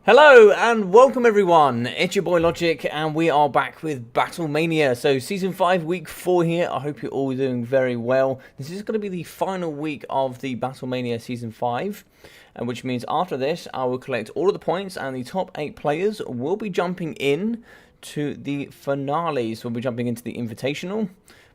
Hello and welcome everyone, it's your boy Logic and we are back with BattleMania. So Season 5, Week 4 here, I hope you're all doing very well. This is going to be the final week of the BattleMania Season 5, and which means after this I will collect all of the points and the top 8 players will be jumping in to the finale. So we'll be jumping into the Invitational.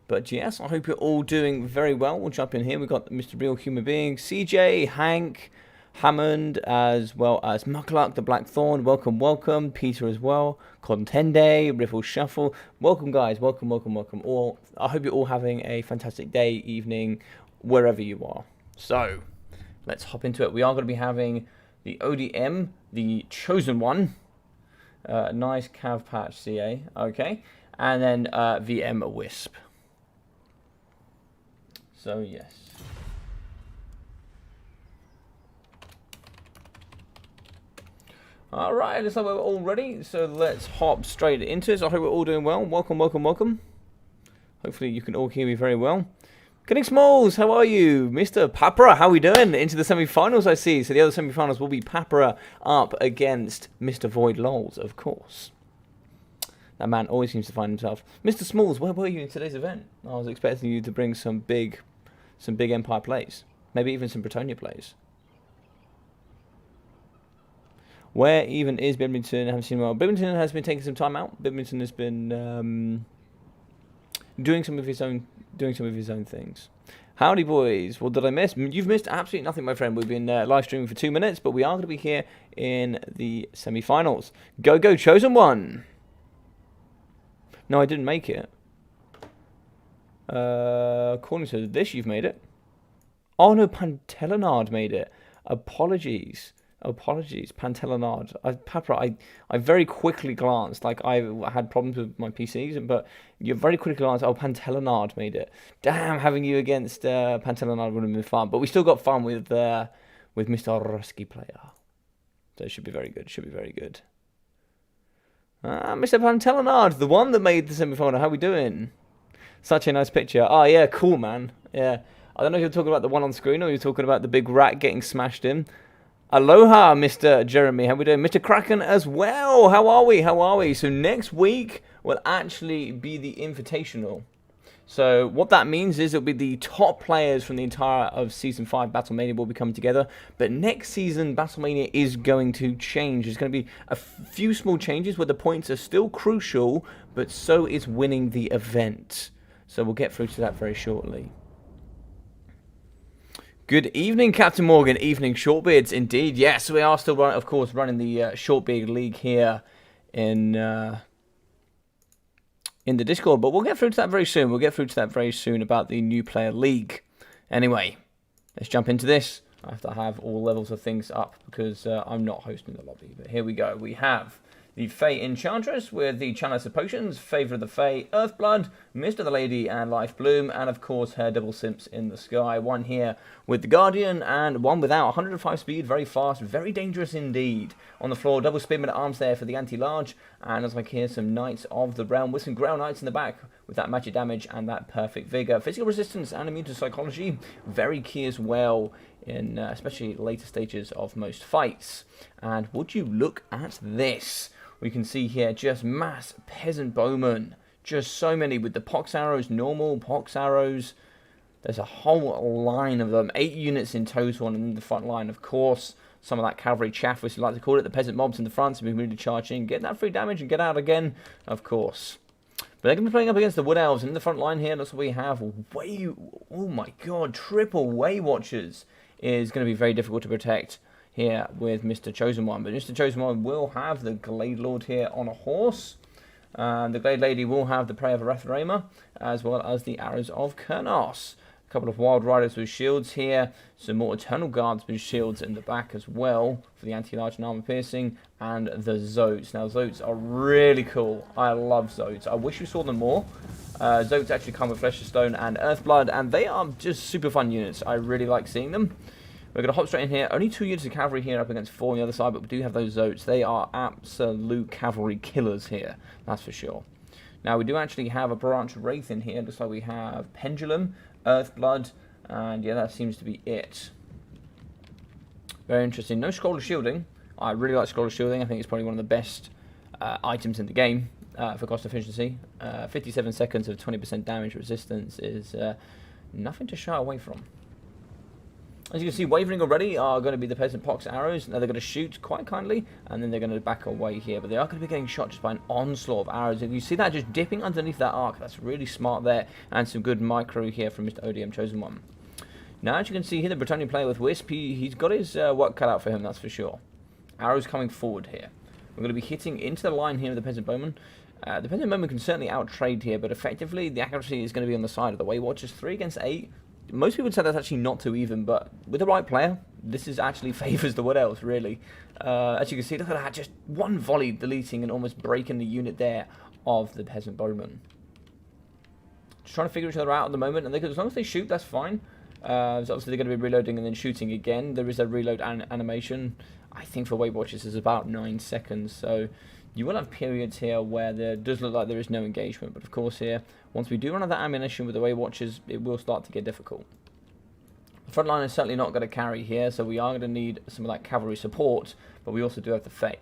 But yes, I hope you're all doing very well. We'll jump in here, we've got Mr. Real Human Being, CJ, Hank, Hammond, as well as Muckluck, the Blackthorn, welcome, Peter as well, Contende, Riffle Shuffle, welcome guys, welcome, all. I hope you're all having a fantastic day, evening, wherever you are. So, let's hop into it. We are going to be having the ODM, the Chosen One, nice Cav Patch CA, okay, and then VM Wisp. So, yes. Alright, looks like we're all ready, so let's hop straight into it. I hope we're all doing well. Welcome. Hopefully you can all hear me very well. Getting Smalls, how are you? Mr. Papra, how are we doing? Into the semi-finals, I see. So the other semi-finals will be Papra up against Mr. Void Lols, of course. That man always seems to find himself. Mr. Smalls, where were you in today's event? I was expecting you to bring some big Empire plays. Maybe even some Bretonnia plays. Where even is Badminton? I haven't seen well. Badminton has been taking some time out. Badminton has been doing some of his own things. Howdy, boys. What did I miss? You've missed absolutely nothing, my friend. We've been live streaming for 2 minutes, but we are going to be here in the semi-finals. Go, Chosen One. No, I didn't make it. According to this, you've made it. Oh no, Pantelenard made it. Apologies, Pantelenard. Papra, I very quickly glanced, like I had problems with my PCs, but you very quickly glanced, oh, Pantelenard made it. Damn, having you against Pantelenard would have been fun, but we still got fun with Mr. Rusky player. So it should be very good, Mr. Pantelenard, the one that made the semi-final, how we doing? Such a nice picture. Oh yeah, cool man, yeah. I don't know if you're talking about the one on screen or you're talking about the big rat getting smashed in. Aloha, Mr. Jeremy. How we doing? Mr. Kraken as well. How are we? So next week will actually be the Invitational. So what that means is it'll be the top players from the entire of Season 5 BattleMania will be coming together. But next season, BattleMania is going to change. There's going to be a few small changes where the points are still crucial, but so is winning the event. So we'll get through to that very shortly. Good evening, Captain Morgan. Evening, Shortbeards. Indeed, yes, we are still, of course, running the Shortbeard League here in the Discord, but we'll get through to that very soon. We'll get through to that very soon about the new player league. Anyway, let's jump into this. I have to have all levels of things up because I'm not hosting the lobby. But here we go. We have the Fey Enchantress with the Chalice of Potions, Favour of the Fey, Earthblood, Mist of the Lady, and Life Bloom, and of course her double simps in the sky. One here with the Guardian, and one without. 105 speed, very fast, very dangerous indeed. On the floor, double spearman at arms there for the anti-large, and as I hear some Knights of the Realm with some Grail Knights in the back with that magic damage and that perfect vigor. Physical resistance and immune to psychology, very key as well in especially later stages of most fights. And would you look at this? We can see here just mass peasant bowmen. Just so many with the pox arrows, normal pox arrows. There's a whole line of them. 8 units in total and in the front line, of course. Some of that cavalry chaff, as we like to call it. The peasant mobs in the front, so we can really charge in, get that free damage and get out again, of course. But they're going to be playing up against the Wood Elves. In the front line here, looks like we have oh my god, triple Way Watchers is going to be very difficult to protect here with Mr. Chosen One. But Mr. Chosen One will have the Glade Lord here on a horse. The Glade Lady will have the Prey of Arathorama, as well as the Arrows of Kurnos. A couple of Wild Riders with shields here. Some more Eternal Guards with shields in the back as well for the anti-large and armor piercing. And the Zotes. Now, Zotes are really cool. I love Zotes. I wish we saw them more. Zotes actually come with Flesh of Stone and Earthblood, and they are just super fun units. I really like seeing them. We're going to hop straight in here. Only 2 units of cavalry here up against 4 on the other side, but we do have those Zotes. They are absolute cavalry killers here, that's for sure. Now, we do actually have a branch Wraith in here. Looks like we have Pendulum, Earthblood, and yeah, that seems to be it. Very interesting. No Scroll of Shielding. I really like Scroll of Shielding. I think it's probably one of the best items in the game for cost efficiency. 57 seconds of 20% damage resistance is nothing to shy away from. As you can see, wavering already are going to be the Peasant Pox arrows. Now they're going to shoot quite kindly, and then they're going to back away here. But they are going to be getting shot just by an onslaught of arrows. And you see that just dipping underneath that arc. That's really smart there, and some good micro here from Mr. ODM Chosen One. Now, as you can see here, the Bretonnia player with Wisp, he's got his work cut out for him, that's for sure. Arrows coming forward here. We're going to be hitting into the line here with the Peasant Bowman. The Peasant Bowman can certainly out-trade here, but effectively the accuracy is going to be on the side of the Weight Watchers. 3 against 8. Most people would say that's actually not too even, but with the right player, this is actually favours the Wood Elves, really. As you can see, look at that, just one volley deleting and almost breaking the unit there of the Peasant Bowman. Just trying to figure each other out at the moment, and as long as they shoot, that's fine. So obviously they're going to be reloading and then shooting again. There is a reload animation. I think for Weight Watchers is about 9 seconds, so you will have periods here where there does look like there is no engagement, but of course here, once we do run out of that ammunition with the Weight Watchers, it will start to get difficult. The front line is certainly not going to carry here, so we are going to need some of that cavalry support, but we also do have the Fae.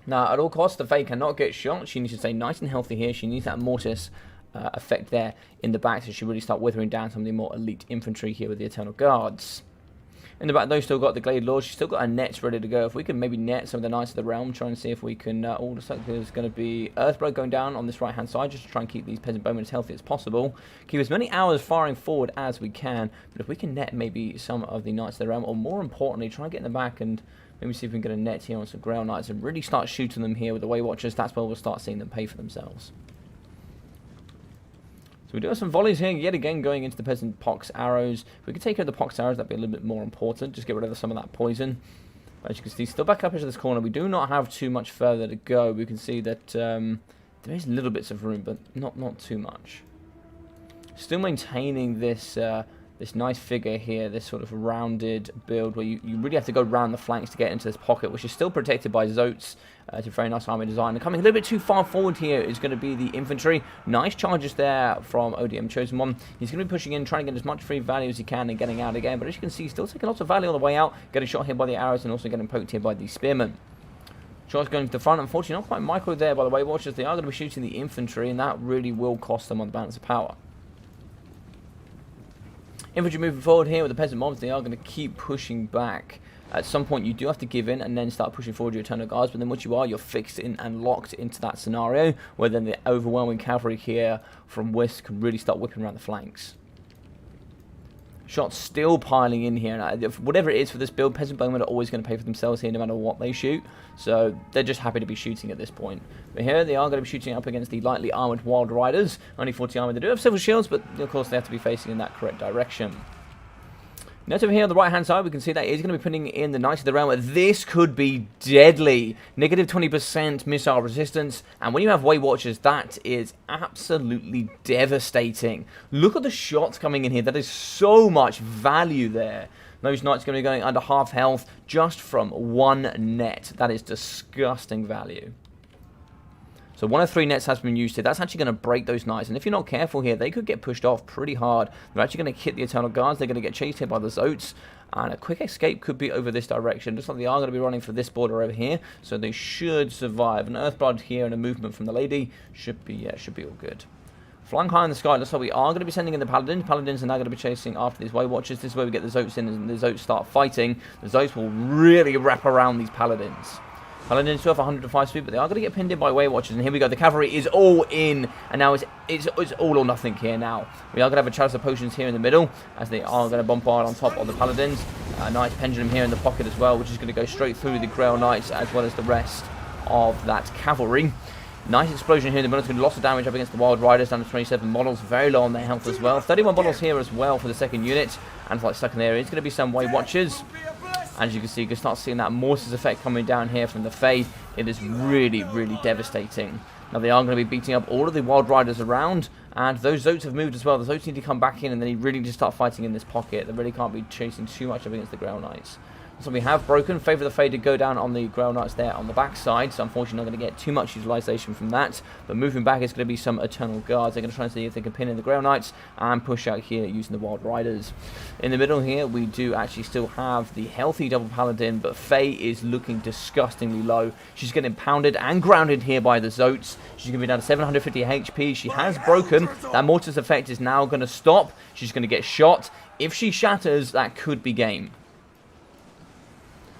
Now, at all costs, the Fae cannot get shot. She needs to stay nice and healthy here. She needs that mortis effect there in the back, so she really start withering down some of the more elite infantry here with the Eternal Guards. In the back, though, still got the Glade Lords. She's still got her nets ready to go. If we can maybe net some of the Knights of the Realm, try and see if we can... looks like there's going to be Earthblood going down on this right-hand side, just to try and keep these Peasant Bowmen as healthy as possible. Keep as many hours firing forward as we can, but if we can net maybe some of the Knights of the Realm, or more importantly, try and get in the back and maybe see if we can get a net here on some Grail Knights and really start shooting them here with the Weight Watchers, that's where we'll start seeing them pay for themselves. So we do have some volleys here, yet again going into the Peasant Pox arrows. If we could take care of the Pox arrows, that'd be a little bit more important. Just get rid of some of that poison. As you can see, still back up into this corner. We do not have too much further to go. We can see that there is little bits of room, but not too much. Still maintaining this this nice figure here, this sort of rounded build where you really have to go around the flanks to get into this pocket, which is still protected by Zoats. It's a very nice army design. And coming a little bit too far forward here is going to be the infantry. Nice charges there from ODM Chosen One. He's going to be pushing in, trying to get as much free value as he can and getting out again. But as you can see, he's still taking lots of value on the way out, getting shot here by the arrows and also getting poked here by the spearmen. Shots going to the front. Unfortunately, not quite micro there by the Weight Watchers. They are going to be shooting the infantry, and that really will cost them on the balance of power. Infantry moving forward here with the Peasant Mobs, they are going to keep pushing back. At some point, you do have to give in and then start pushing forward your Eternal Guards, but then once you are, you're fixed in and locked into that scenario, where then the overwhelming cavalry here from Wisp can really start whipping around the flanks. Shots still piling in here. Now, whatever it is for this build, Peasant Bowmen are always going to pay for themselves here no matter what they shoot, so they're just happy to be shooting at this point. But here they are going to be shooting up against the lightly armoured Wild Riders. Only 40 armour. They do have several shields, but of course they have to be facing in that correct direction. Note over here on the right hand side, we can see that he's going to be putting in the Knights of the Realm. This could be deadly. Negative 20% missile resistance, and when you have Weight Watchers, that is absolutely devastating. Look at the shots coming in here. That is so much value there. Those Knights are going to be going under half health just from one net. That is disgusting value. So 1 of 3 nets has been used here. That's actually going to break those Knights. And if you're not careful here, they could get pushed off pretty hard. They're actually going to hit the Eternal Guards. They're going to get chased here by the Zoats. And a quick escape could be over this direction. Just like they are going to be running for this border over here. So they should survive. An Earthblood here and a movement from the Lady should be all good. Flying high in the sky, looks like we are going to be sending in the Paladins. Paladins are now going to be chasing after these Weight Watchers. This is where we get the Zoats in, and the Zoats start fighting. The Zoats will really wrap around these Paladins. Paladins still have 105 speed, but they are going to get pinned in by Weight Watchers. And here we go. The cavalry is all in, and now it's all or nothing here now. We are going to have a Chalice of Potions here in the middle, as they are going to bombard on top of the Paladins. Nice Pendulum here in the pocket as well, which is going to go straight through the Grail Knights, as well as the rest of that cavalry. Nice explosion here in the middle. It's going to do lots of damage up against the Wild Riders, down to 27 models. Very low on their health as well. 31 models here as well for the second unit. And like stuck in there, it's going to be some Weight Watchers. As you can see, you can start seeing that Mortis effect coming down here from the Fae. It is really, really devastating. Now they are going to be beating up all of the Wild Riders around, and those Zoats have moved as well. The Zoats need to come back in, and then you really need to start fighting in this pocket. They really can't be chasing too much up against the Grail Knights. So we have broken. Favour the Fade to go down on the Grail Knights there on the backside. So unfortunately not going to get too much utilisation from that. But moving back is going to be some Eternal Guards. They're going to try and see if they can pin in the Grail Knights and push out here using the Wild Riders. In the middle here, we do actually still have the healthy double Paladin, but Faye is looking disgustingly low. She's getting pounded and grounded here by the Zotes. She's going to be down to 750 HP. She has broken. That Mortis effect is now going to stop. She's going to get shot. If she shatters, that could be game.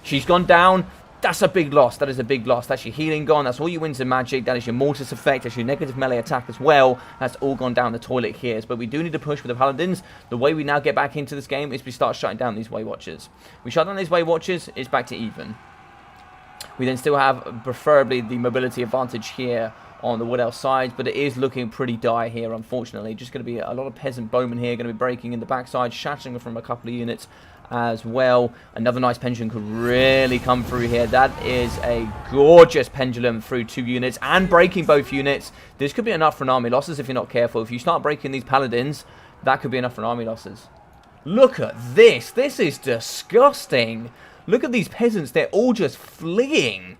She's gone down. That's a big loss. That is a big loss. That's your healing gone. That's all your winds of magic. That is your Mortis effect. That's your negative melee attack as well. That's all gone down the toilet here. But we do need to push with the Paladins. The way we now get back into this game is we start shutting down these Way Watchers. We shut down these Way Watchers, it's back to even. We then still have, preferably, the mobility advantage here on the Wood Elf side, but it is looking pretty dire here, unfortunately. Just going to be a lot of peasant bowmen here, going to be breaking in the backside, shattering from a couple of units as well. Another nice pendulum could really come through here. That is a gorgeous pendulum through 2 units and breaking both units. This could be enough for an army losses if you're not careful. If you start breaking these Paladins, that could be enough for an army losses. Look at this. This is disgusting. Look at these peasants. They're all just fleeing.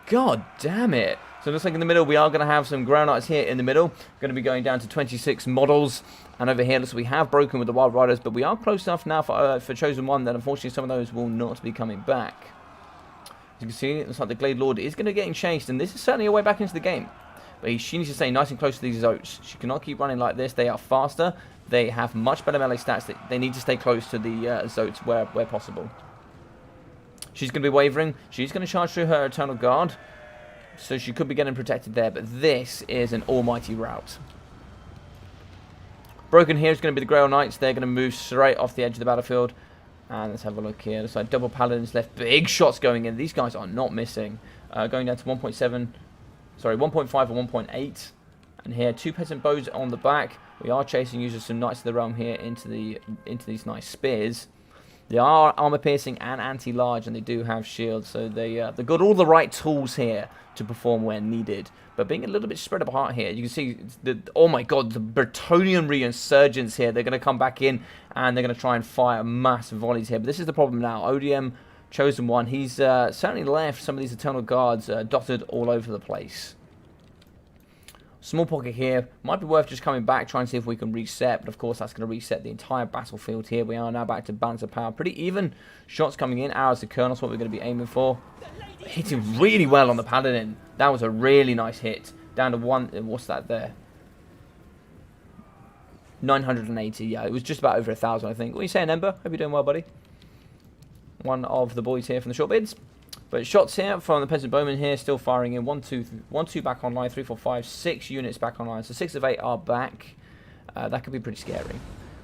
God damn it. So it looks like in the middle we are going to have some Ground Knights here in the middle. Going to be going down to 26 models. And over here, looks like we have broken with the Wild Riders, but we are close enough now for Chosen One that unfortunately some of those will not be coming back. As you can see, it looks like the Glade Lord is going to be getting chased, and this is certainly a way back into the game. But she needs to stay nice and close to these Zotes. She cannot keep running like this. They are faster. They have much better melee stats. They need to stay close to the Zotes where possible. She's going to be wavering. She's going to charge through her Eternal Guard. So she could be getting protected there, but this is an almighty rout. Broken here is going to be the Grail Knights. They're going to move straight off the edge of the battlefield. And let's have a look here. Looks like double Paladins left. Big shots going in. These guys are not missing. Going down to 1.7. Sorry, 1.5 and 1.8. And here, 2 peasant bows on the back. We are chasing using some Knights of the Realm here into these nice spears. They are armor piercing and anti-large, and they do have shields, so they've got all the right tools here to perform when needed. But being a little bit spread apart here, you can see oh my god, the Bretonnian reinsurgents here. They're going to come back in and they're going to try and fire mass volleys here. But this is the problem now. ODM Chosen One, he's certainly left some of these Eternal Guards dotted all over the place. Small pocket here. Might be worth just coming back, trying to see if we can reset. But of course, that's going to reset the entire battlefield here. We are now back to banter power. Pretty even shots coming in. Arrows to Colonel, that's what we're going to be aiming for. Hitting really well on the Paladin. That was a really nice hit. Down to 1, what's that there? 980, yeah. It was just about over 1,000, I think. What are you saying, Ember? Hope you're doing well, buddy. One of the boys here from the short bids. But shots here from the peasant bowman here, still firing in. 1, 2 back online, 3, 4, 5, 6 units back online. So 6 of 8 are back. That could be pretty scary.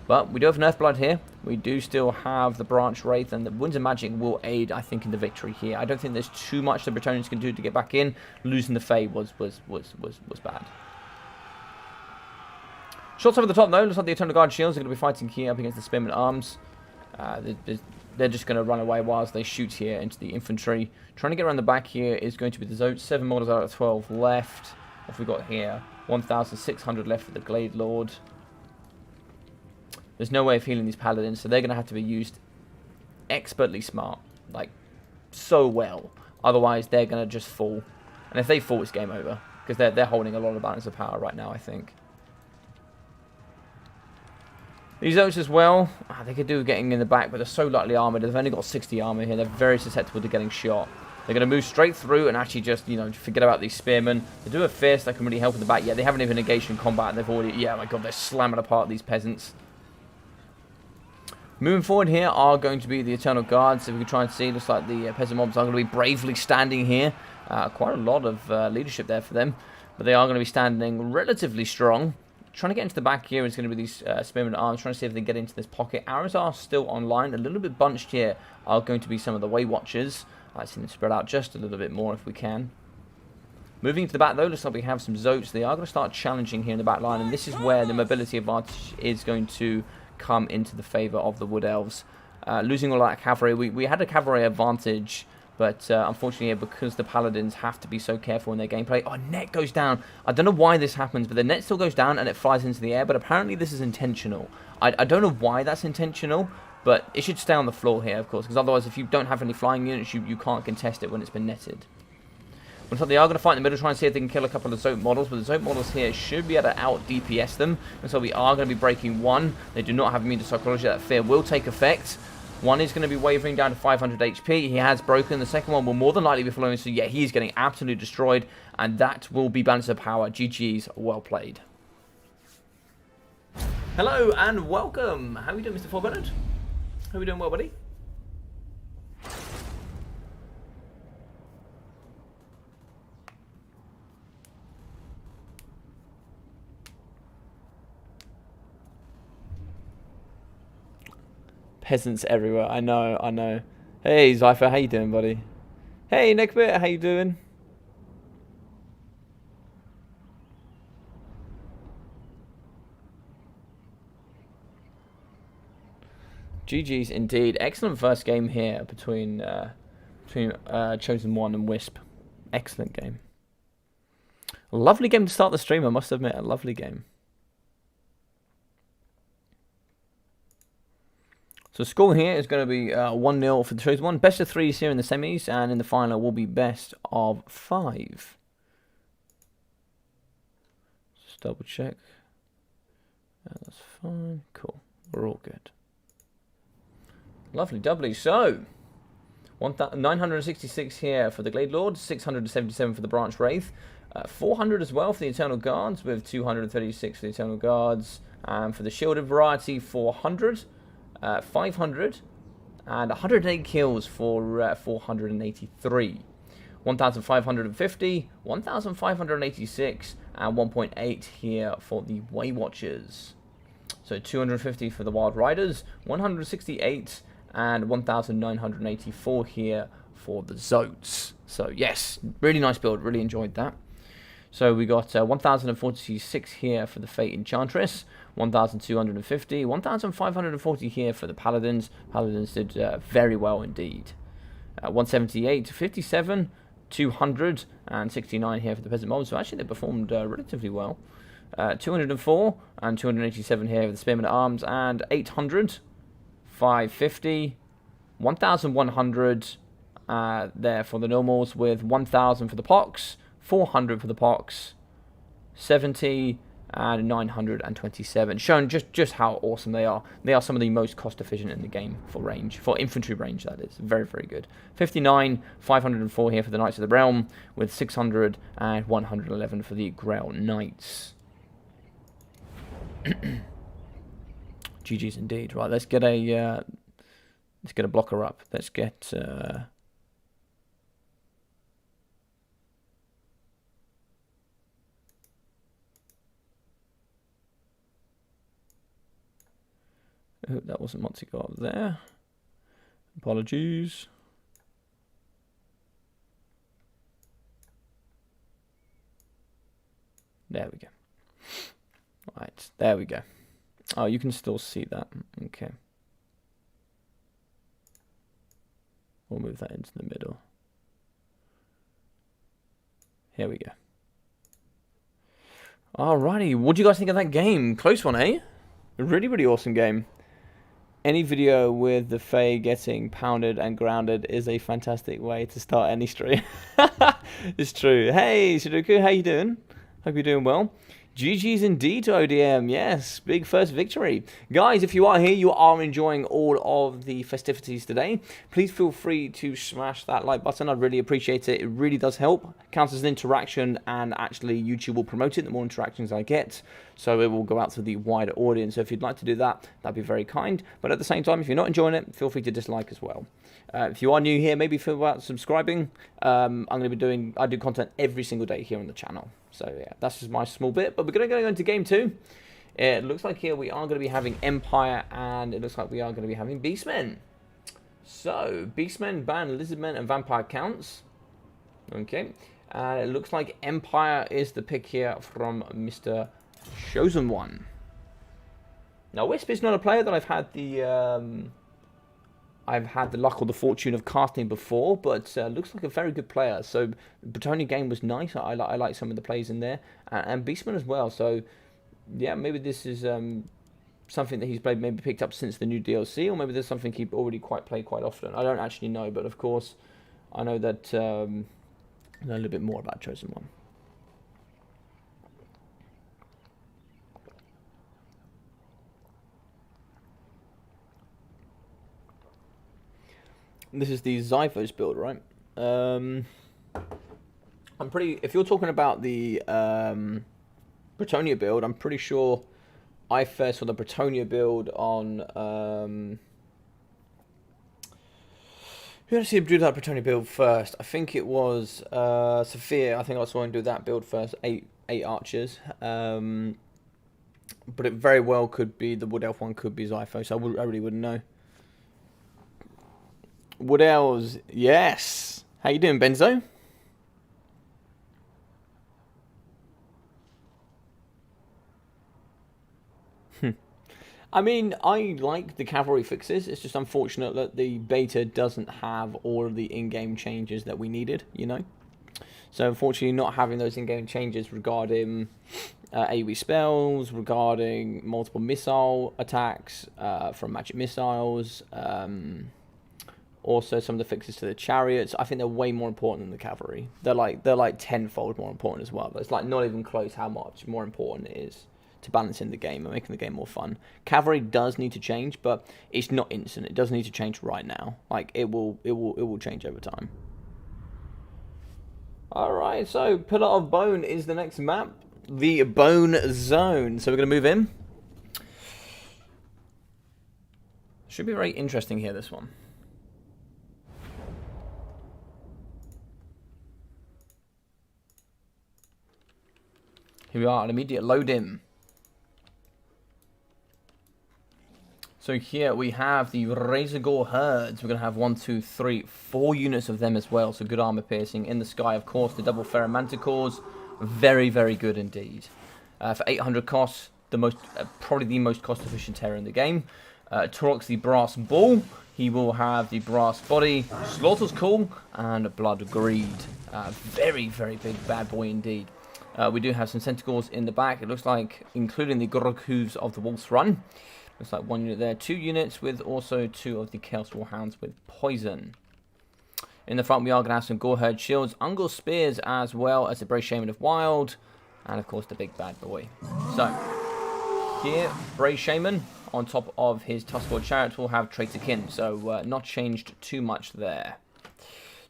But we do have an Earthblood here. We do still have the Branch Wraith, and the Winds of Magic will aid, I think, in the victory here. I don't think there's too much the Bretonnians can do to get back in. Losing the Fae was bad. Shots over the top, though. Looks like the Eternal Guard shields are going to be fighting here up against the Spearman Arms. They're just going to run away whilst they shoot here into the infantry. Trying to get around the back here is going to be the Zotes. 7 models out of 12 left. What have we got here? 1,600 left for the Glade Lord. There's no way of healing these Paladins, so they're going to have to be used expertly smart. Like, so well. Otherwise, they're going to just fall. And if they fall, it's game over. Because they're holding a lot of balance of power right now, I think. These Zotes as well, they could do getting in the back, but they're so lightly armoured. They've only got 60 armour here. They're very susceptible to getting shot. They're going to move straight through and actually just, you know, forget about these spearmen. They do a fist that can really help in the back. Yeah, they haven't even engaged in combat. They've already, yeah, my god, they're slamming apart these peasants. Moving forward here are going to be the Eternal Guards. If we can try and see, looks like the peasant mobs are going to be bravely standing here. Quite a lot of leadership there for them. But they are going to be standing relatively strong. Trying to get into the back here is going to be these Spearman Arms. Trying to see if they can get into this pocket. Arrows are still online. A little bit bunched here are going to be some of the Way Watchers. I'd see them spread out just a little bit more if we can. Moving to the back, though, looks like we have some Zotes. They are going to start challenging here in the back line. And this is where the mobility advantage is going to come into the favour of the Wood Elves. Losing all that cavalry. We had a cavalry advantage, but unfortunately, because the Paladins have to be so careful in their gameplay. Oh, net goes down. I don't know why this happens, but the net still goes down and it flies into the air, but apparently this is intentional. I don't know why that's intentional, But it should stay on the floor here, of course, because otherwise if you don't have any flying units, you can't contest it when it's been netted. Looks like they are going to fight in the middle, try and see if they can kill a couple of Zope models, but the Zope models here should be able to out-DPS them, and so we are going to be breaking one. They do not have immune to psychology. That fear will take effect. One is going to be wavering down to 500 HP. He has broken. The second one will more than likely be following, so yeah, he's getting absolutely destroyed, and that will be Banter Power. GG's, well played. Hello, and welcome. How are you doing, Mr. 4 Bernard? How are you doing well, buddy? Peasants everywhere. I know, I know. Hey, Zypher, how you doing, buddy? Hey, Nickbit, how you doing? GG's indeed. Excellent first game here between Chosen One and Wisp. Excellent game. Lovely game to start the stream, I must admit. A lovely game. So score here is going to be 1-0 for the Chosen One. Best of 3s here in the semis, and in the final will be best of 5. Just double check. That's fine. Cool. We're all good. Lovely doubly. So 966 here for the Glade Lord, 677 for the Branch Wraith, 400 as well for the Eternal Guards, with 236 for the Eternal Guards, and for the Shielded variety 400. 500 and 108 kills for 483, 1,550, 1,586, and 1.8 here for the Way Watchers. So 250 for the Wild Riders, 168, and 1,984 here for the Zotes. So yes, really nice build, really enjoyed that. So we got 1,046 here for the Fate Enchantress, 1,250, 1,540 here for the Paladins. Paladins did very well indeed. 178, 57, 200, and 69 here for the Peasant Mobs. So actually they performed relatively well. 204 and 287 here for the Spearmen at Arms, and 800, 550, 1,100 there for the Normals, with 1,000 for the Pox, 400 for the Pox, 70, and 927, showing just how awesome they are. They are some of the most cost efficient in the game for range, for infantry range, that is. Very, very good. 59, 504 here for the Knights of the Realm, with 600 and 111 for the Grail Knights. GG's indeed. Right, let's get a blocker up. Let's get oh, that wasn't what to go up there. Apologies. There we go. Right, there we go. Oh, you can still see that. Okay. We'll move that into the middle. Here we go. Alrighty, what do you guys think of that game? Close one, eh? A really, really awesome game. Any video with the Fae getting pounded and grounded is a fantastic way to start any stream. It's true. Hey, Sudoku, how you doing? Hope you're doing well. GG's indeed to ODM. Yes, big first victory. Guys, if you are here, you are enjoying all of the festivities today. Please feel free to smash that like button. I'd really appreciate it. It really does help. Counts as an interaction, and actually YouTube will promote it the more interactions I get. So it will go out to the wider audience. So if you'd like to do that, that'd be very kind. But at the same time, if you're not enjoying it, feel free to dislike as well. If you are new here, maybe feel about subscribing. I'm going to be doing, I do content every single day here on the channel. So yeah, that's just my small bit. But we're going to go into game 2. It looks like here we are going to be having Empire, and it looks like we are going to be having Beastmen. So, Beastmen, ban Lizardmen, and Vampire counts. Okay. It looks like Empire is the pick here from Mr. Chosen One. Now, Wisp is not a player that I've had the luck or the fortune of casting before, but looks like a very good player. So, Bretonnia game was nice. I like some of the plays in there, and Beastmen as well. So, yeah, maybe this is something that he's played, maybe picked up since the new DLC, or maybe there's something he already played quite often. I don't actually know, but of course, I know that I know a little bit more about Chosen One. This is the Zyphos build, right? I'm pretty. If you're talking about the Bretonnia build, I'm pretty sure I first saw the Bretonnia build on. Who did I see do that Bretonnia build first? I think it was Sophia. I think I saw him do that build first. Eight archers. But it very well could be the Wood Elf one. Could be Zyphos. I really wouldn't know. Wood Elves, yes. How you doing, Benzo? I mean, I like the cavalry fixes. It's just unfortunate that the beta doesn't have all of the in-game changes that we needed, you know? So unfortunately, not having those in-game changes regarding AoE spells, regarding multiple missile attacks from magic missiles, also some of the fixes to the chariots, I think they're way more important than the cavalry. They're like tenfold more important as well. It's like not even close how much more important it is to balancing the game and making the game more fun. Cavalry does need to change, but it's not instant. It doesn't need to change right now. Like it will change over time. Alright, so Pillar of Bone is the next map. The Bone Zone. So we're gonna move in. Should be very interesting here, this one. Here we are, an immediate load in. So here we have the Razorgore herds. We're going to have 1, 2, 3, 4 units of them as well. So good armor piercing. In the sky, of course, the double Ferromanticores. Very, very good indeed. For 800 costs, probably the most cost-efficient terror in the game. Torrox, the Brass Bull. He will have the Brass Body, Slaughter's Call, and Blood Greed. Very, very big bad boy indeed. We do have some Centaurs in the back, it looks like, including the Grog Hooves of the Wolf's Run. Looks like 1 unit there. 2 units with also 2 of the Chaos Warhounds with Poison. In the front, we are going to have some Goreherd Shields, Ungol Spears, as well as the Brave Shaman of Wild, and of course the big bad boy. So, here, Brave Shaman, on top of his Tuskwood Chariot, will have Traitor Kin, so not changed too much there.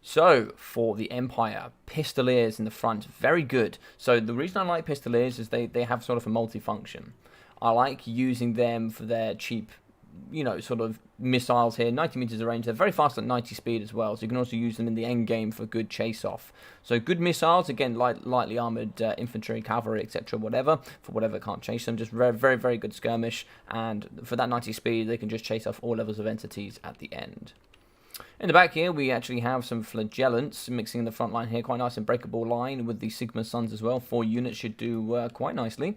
So, for the Empire, Pistoliers in the front, very good. So, the reason I like Pistoliers is they have sort of a multi-function. I like using them for their cheap, you know, sort of missiles here. 90 meters of range. They're very fast at 90 speed as well. So you can also use them in the end game for good chase off. So good missiles, again, lightly armored infantry, cavalry, etc., whatever. For whatever can't chase them. Just very, very, very good skirmish. And for that 90 speed, they can just chase off all levels of entities at the end. In the back here, we actually have some Flagellants mixing in the front line here. Quite nice and breakable line with the Sigma Suns as well. 4 units should do quite nicely.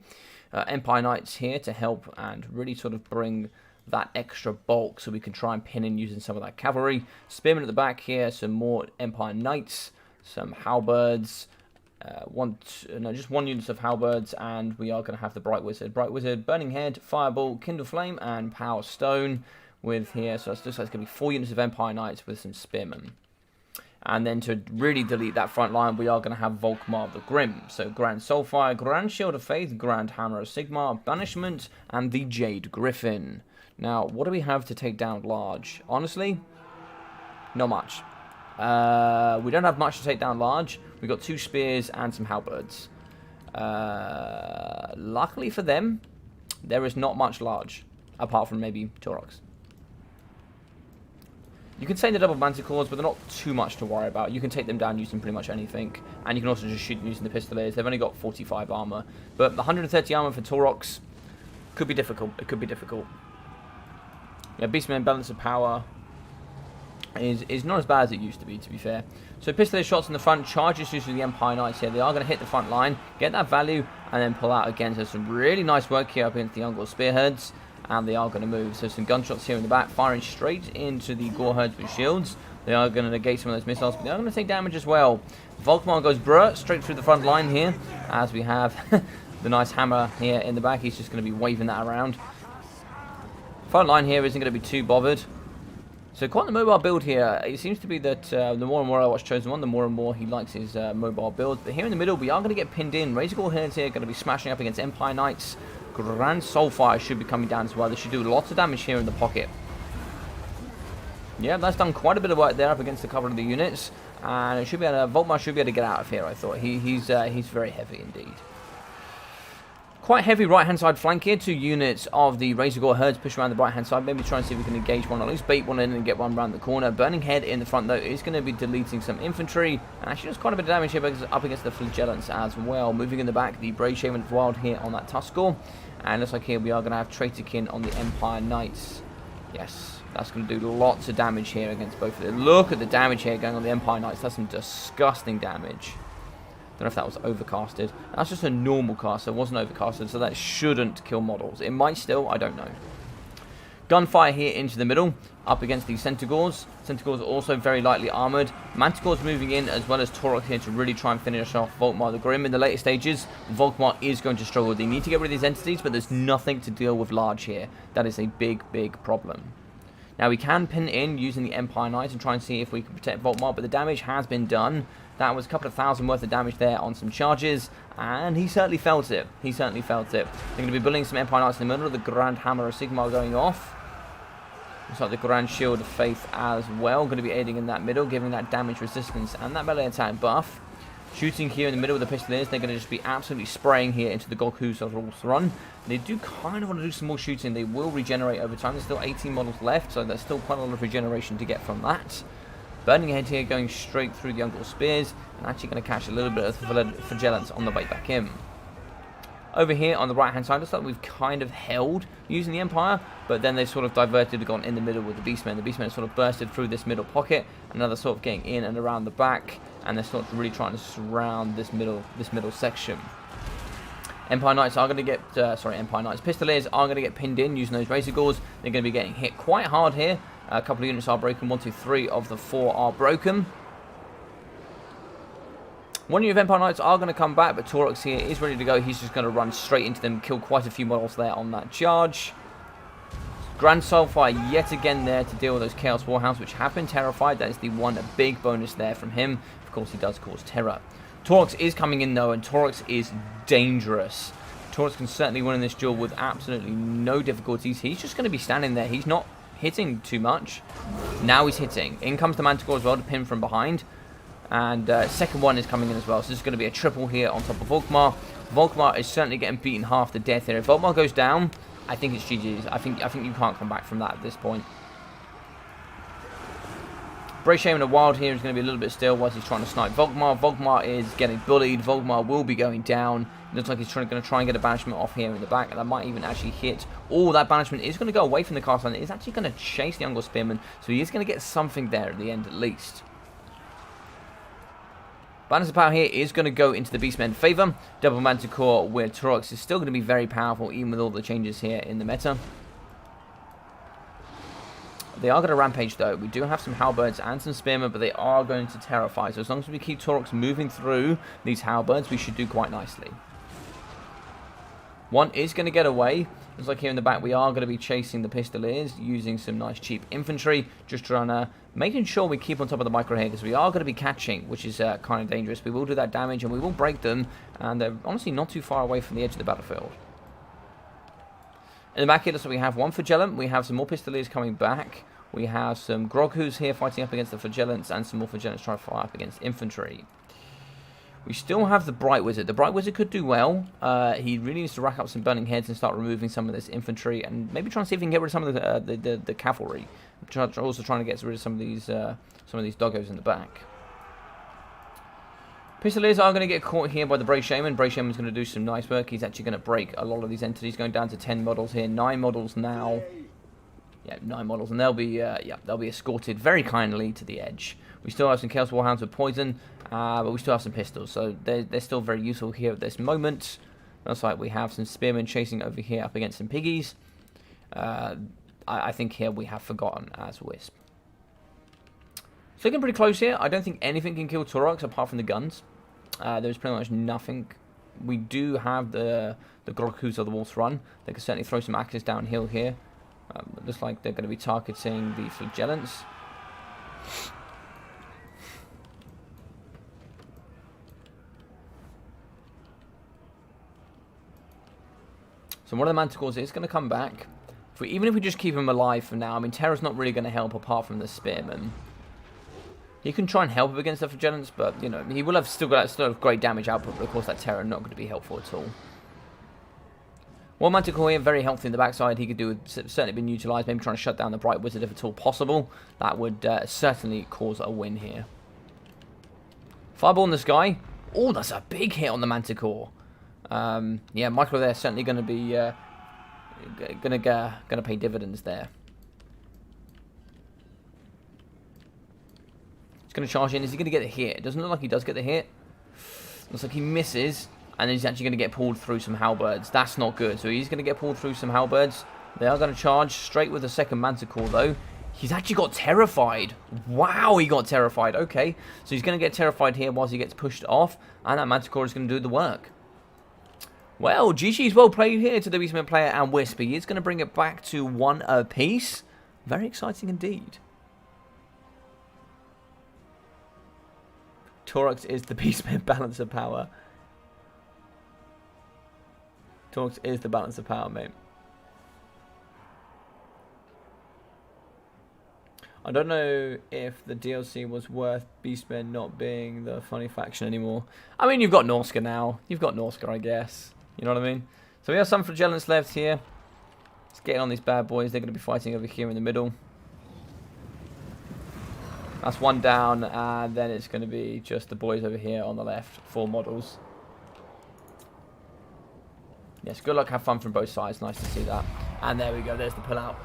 Empire Knights here to help and really sort of bring that extra bulk so we can try and pin in using some of that cavalry. Spearmen at the back here, some more Empire Knights, some halberds, just 1 unit of halberds, and we are going to have the Bright Wizard. Bright Wizard, Burning Head, Fireball, Kindle Flame, and Power Stone with here. So it's going to be 4 units of Empire Knights with some Spearmen. And then to really delete that front line, we are going to have Volkmar the Grim. So Grand Soulfire, Grand Shield of Faith, Grand Hammer of Sigmar, Banishment, and the Jade Griffin. Now, what do we have to take down large? Honestly, not much. We don't have much to take down large. We've got 2 spears and some halberds. Luckily for them, there is not much large, apart from maybe Torrox. You can say the double manticores, but they're not too much to worry about. You can take them down using pretty much anything, and you can also just shoot them using the Pistoliers. They've only got 45 armor, but 130 armor for Torrox could be difficult. It could be difficult. Yeah, Beastmen balance of power is not as bad as it used to be fair. So Pistolier shots in the front, charges using the Empire Knights here. They are going to hit the front line, get that value, and then pull out again. So some really nice work here up against the Ungol Spearheads. And they are going to move. So some gunshots here in the back, firing straight into the Goreherds with shields. They are going to negate some of those missiles, but they are going to take damage as well. Volkmar goes straight through the front line here, as we have the nice hammer here in the back. He's just going to be waving that around. Front line here isn't going to be too bothered. So quite the mobile build here. It seems to be that the more and more I watch Chosen One, the more and more he likes his mobile build. But here in the middle, we are going to get pinned in. Razorgore Herds here going to be smashing up against Empire Knights. Grand Soulfire should be coming down as well. They should do lots of damage here in the pocket. Yeah, that's done quite a bit of work there up against the cover of the units. And it should be able to, Volkmar should be able to get out of here, I thought. He's very heavy indeed. Quite heavy right-hand side flank here. 2 units of the Razorgore Herds push around the right-hand side. Maybe try and see if we can engage one, or at least bait one in and get one around the corner. Burning Head in the front, though, is going to be deleting some infantry. And actually does quite a bit of damage here up against the Flagellants as well. Moving in the back, the Brave Shaman of Wild here on that Tuskor. And looks like here we are going to have Traitorkin on the Empire Knights. Yes, that's going to do lots of damage here against both of them. Look at the damage here going on the Empire Knights. That's some disgusting damage. Don't know if that was overcasted. That's just a normal cast, so it wasn't overcasted, so that shouldn't kill models. It might still, I don't know. Gunfire here into the middle, up against the Centaurs. Centaurs also very lightly armoured. Manticores moving in, as well as Torok here to really try and finish off Volkmar the Grim in the later stages. Volkmar is going to struggle. They need to get rid of these entities, but there's nothing to deal with large here. That is a big, big problem. Now we can pin in using the Empire Knights and try and see if we can protect Volkmar, but the damage has been done. That was a couple of thousand worth of damage there on some charges, and he certainly felt it. He certainly felt it. They're going to be building some Empire Knights in the middle, the Grand Hammer of Sigmar going off. Looks like the Grand Shield of Faith as well, going to be aiding in that middle, giving that damage resistance and that melee attack buff. Shooting here in the middle with the Pistoliers, they're going to just be absolutely spraying here into the Goku's of Run. They do kind of want to do some more shooting. They will regenerate over time. There's still 18 models left, so there's still quite a lot of regeneration to get from that. Burning Head here going straight through the Uncle Spears, and actually going to catch a little bit of Flagellants on the way back in. Over here on the right hand side, looks like we've kind of held using the Empire, but then they sort of diverted and gone in the middle with the Beastmen. The Beastmen sort of bursted through this middle pocket, and now they're sort of getting in and around the back, and they're sort of really trying to surround this middle section. Empire Knights are going to get, Empire Knights Pistoliers are going to get pinned in using those Razorgores. They're going to be getting hit quite hard here. A couple of units are broken. 1, 2, 3 of the 4 are broken. One unit of Empire Knights are going to come back, but Torox here is ready to go. He's just going to run straight into them, kill quite a few models there on that charge. Grand Soulfire yet again there to deal with those Chaos Warhounds, which have been terrified. That is the one big bonus there from him. Of course, he does cause terror. Torox is coming in though, and Torox is dangerous. Torox can certainly win in this duel with absolutely no difficulties. He's just going to be standing there. He's not hitting too much. Now he's hitting. In comes the Manticore as well to pin from behind. And second one is coming in as well. So this is going to be a triple here on top of Volkmar. Volkmar is certainly getting beaten half to death here. If Volkmar goes down, I think it's GG's. I think you can't come back from that at this point. Brave Shaman of Wild here is going to be a little bit still whilst he's trying to snipe Volkmar. Volkmar is getting bullied. Volkmar will be going down. It looks like he's going to try and get a banishment off here in the back, and that might even actually hit. Oh, that banishment is going to go away from the castle, and it is actually going to chase the Ungle Spearman, so he is going to get something there at the end at least. Balance of power here is going to go into the Beastmen favour. Double Manticore with Torox is still going to be very powerful, even with all the changes here in the meta. They are going to rampage though. We do have some halberds and some spearmen, but they are going to terrify. So as long as we keep Torox moving through these halberds, we should do quite nicely. One is going to get away. Looks like here in the back we are going to be chasing the Pistoliers using some nice cheap infantry. Just trying to making sure we keep on top of the micro here, because we are going to be catching, which is kind of dangerous. We will do that damage and we will break them, and they're honestly not too far away from the edge of the battlefield. In the back here, looks like we have one Flagellant. We have some more Pistoliers coming back. We have some Groghoos here fighting up against the Flagellants, and some more Flagellants trying to fight up against infantry. We still have the Bright Wizard. The Bright Wizard could do well. He really needs to rack up some Burning Heads and start removing some of this infantry, and maybe try and see if he can get rid of some of the cavalry. Also trying to get rid of some of these doggos in the back. Pistoliers are going to get caught here by the Brave Shaman. Brave Shaman's going to do some nice work. He's actually going to break a lot of these entities, going down to 10 models here. 9 models now. Yeah, 9 models, and they'll be escorted very kindly to the edge. We still have some Chaos Warhounds with poison, but we still have some pistols, so they're still very useful here at this moment. Looks like we have some spearmen chasing over here up against some piggies. I think here we have Forgotten as Wisp. It's looking pretty close here. I don't think anything can kill Torox apart from the guns. There's pretty much nothing. We do have the Groghoos of the Wolf's Run. They can certainly throw some axes downhill here. Looks like they're going to be targeting the flagellants. So one of the manticores is going to come back. Even if we just keep him alive for now, I mean, Terror's not really going to help apart from the spearman. He can try and help him against the flagellants, but, you know, he will have still have great damage output, but of course that Terror not going to be helpful at all. One manticore here, very healthy in the backside. He could do certainly been utilised, maybe trying to shut down the Bright Wizard if at all possible. That would certainly cause a win here. Fireball in the sky. Oh, that's a big hit on the manticore. Yeah, Micro there certainly going to be gonna pay dividends there. He's going to charge in. Is he going to get the hit? It doesn't look like he does get the hit. Looks like he misses, and then he's actually going to get pulled through some halberds. That's not good. So he's going to get pulled through some halberds. They are going to charge straight with the second manticore, though. He's actually got terrified. Wow, he got terrified. Okay, so he's going to get terrified here whilst he gets pushed off, and that manticore is going to do the work. Well, GG's well played here to the Beastmen player and Wisp. He is going to bring it back to 1 apiece. Very exciting indeed. Torux is the Beastmen balance of power. Torux is the balance of power, mate. I don't know if the DLC was worth Beastmen not being the funny faction anymore. I mean, you've got Norska now. You've got Norska, I guess. You know what I mean? So we have some flagellants left here. Let's get on these bad boys. They're going to be fighting over here in the middle. That's one down, and then it's going to be just the boys over here on the left. 4 models. Yes, good luck, have fun from both sides. Nice to see that. And there we go. There's the pullout.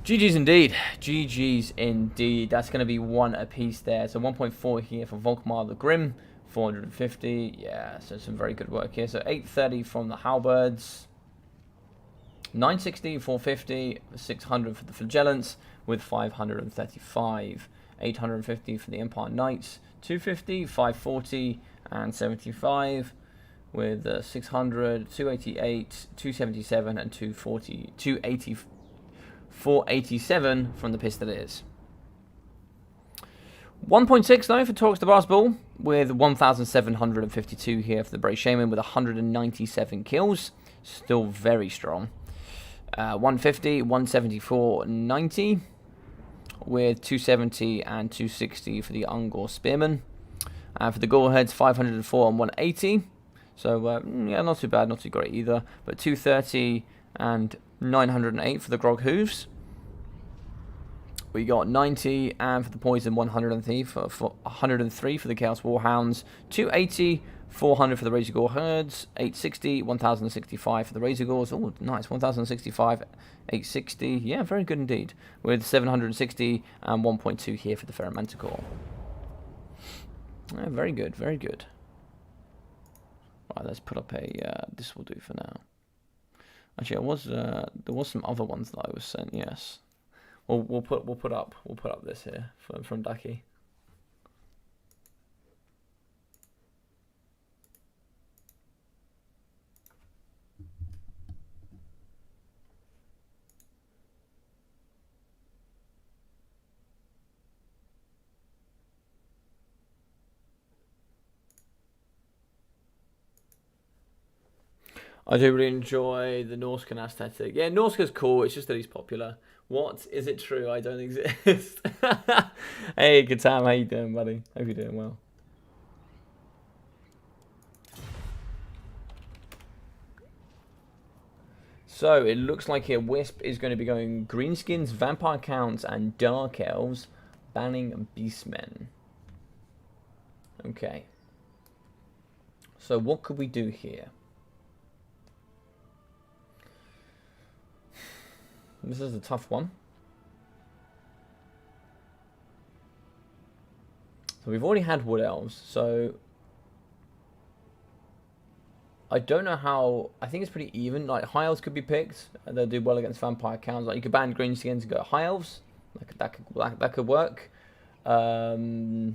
GG's indeed. GG's indeed. That's going to be 1 apiece there. So 1.4 here for Volkmar the Grim. 450. Yeah, so some very good work here. So 830 from the halberds. 960, 450, 600 for the flagellants with 535. 850 for the Empire Knights. 250, 540, and 75 with 600, 288, 277, and 240, 280, 487 from the Pistoliers. 1.6 though for Torx the Brass Bull with 1,752 here for the Brave Shaman with 197 kills. Still very strong. 150, 174, 90 with 270 and 260 for the Ungor Spearman. And for the Goreheads, 504 and 180. So, yeah, not too bad, not too great either. But 230 and 908 for the Grog Hooves. We got 90, and for the Poison, 103 for 103 for the Chaos Warhounds. 280, 400 for the Razor Gore Herds. 860, 1065 for the Razor Gores. Oh, nice, 1065, 860. Yeah, very good indeed. With 760 and 1.2 here for the Ferromanticore. Yeah, very good, very good. Right, let's put up a. This will do for now. Actually, there was some other ones that I was sent. Yes, we'll put up this here from Ducky. I do really enjoy the Norscan aesthetic. Yeah, Norska's cool. It's just that he's popular. What? Is it true I don't exist? Hey, good time. How you doing, buddy? Hope you're doing well. So, it looks like here Wisp is going to be going Greenskins, Vampire Counts, and Dark Elves, banning Beastmen. Okay. So, what could we do here? This is a tough one. So we've already had Wood Elves, so I don't know how. I think it's pretty even. Like High Elves could be picked, and they'll do well against Vampire Counts. Like you could ban Greenskins and go High Elves. That could work. So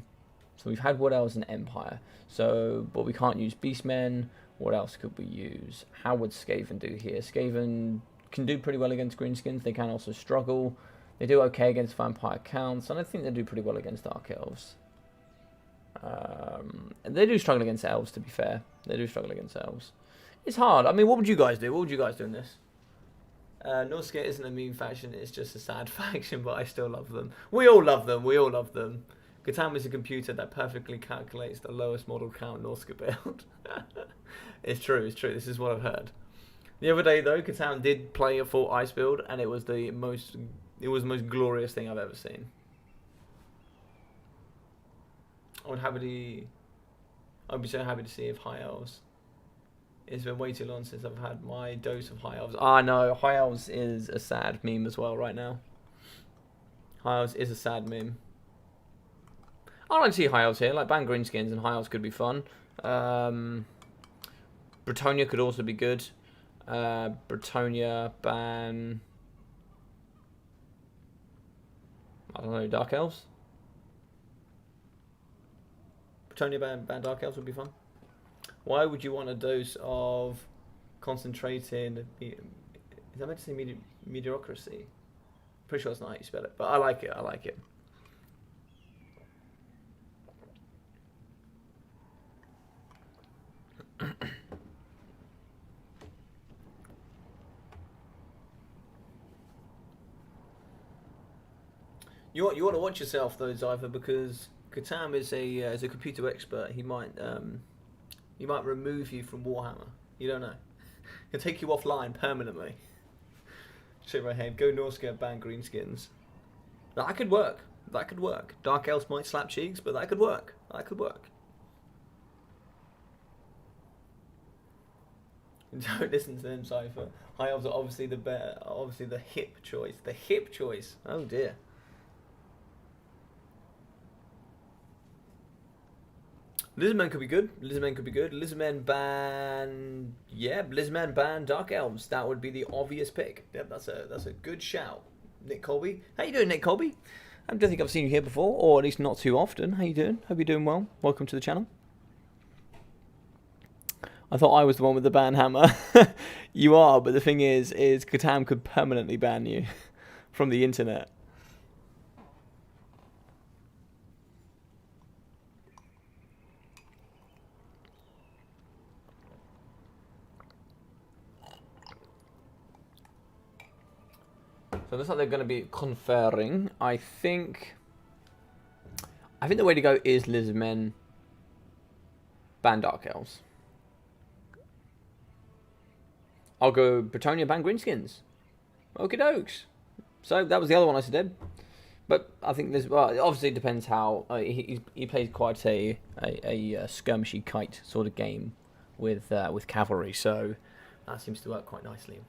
we've had Wood Elves and Empire. So, but we can't use Beastmen. What else could we use? How would Skaven do here? Skaven can do pretty well against Greenskins. They can also struggle. They do okay against Vampire Counts, and I think they do pretty well against Dark Elves. And they do struggle against Elves, to be fair. They do struggle against Elves. It's hard. I mean, what would you guys do? What would you guys do in this? Northgate isn't a meme faction, it's just a sad faction, but I still love them. We all love them, we all love them. Catan is a computer that perfectly calculates the lowest model count Norska build. It's true, this is what I've heard. The other day though, Catan did play a full ice build, and it was the most glorious thing I've ever seen. I'd be so happy to see if High Elves. It's been way too long since I've had my dose of High Elves. Ah, no, High Elves is a sad meme as well right now. High Elves is a sad meme. I like to see High Elves here, like ban Greenskins and High Elves could be fun. Bretonnia could also be good. Bretonnia, ban... I don't know, Dark Elves? Bretonnia, ban Dark Elves would be fun. Why would you want a dose of concentrated... Is that meant to say mediocrity? Pretty sure that's not how you spell it, but I like it, I like it. You want to watch yourself though, Zypher, because Katam is a computer expert. He might remove you from Warhammer. You don't know. He'll take you offline permanently. Shake my head. Go Norska, ban Greenskins. That could work. That could work. Dark Elves might slap cheeks, but that could work. That could work. Don't listen to them, Cypher. High Elves are obviously the hip choice. The hip choice. Oh dear. Lizardmen could be good. Lizardmen could be good. Lizardmen ban... Yeah, Lizardmen ban Dark Elves. That would be the obvious pick. Yep, that's a good shout. Nick Colby. How you doing, Nick Colby? I don't think I've seen you here before, or at least not too often. How you doing? Hope you're doing well. Welcome to the channel. I thought I was the one with the ban hammer. You are, but the thing is Catan could permanently ban you from the internet. So it looks like they're going to be conferring. I think the way to go is Lizardmen ban Dark Elves. I'll go Bretonnia ban Greenskins. Okie dokes. So that was the other one I said. But I think there's, well, it obviously depends how he plays quite a skirmishy kite sort of game with cavalry. So that seems to work quite nicely.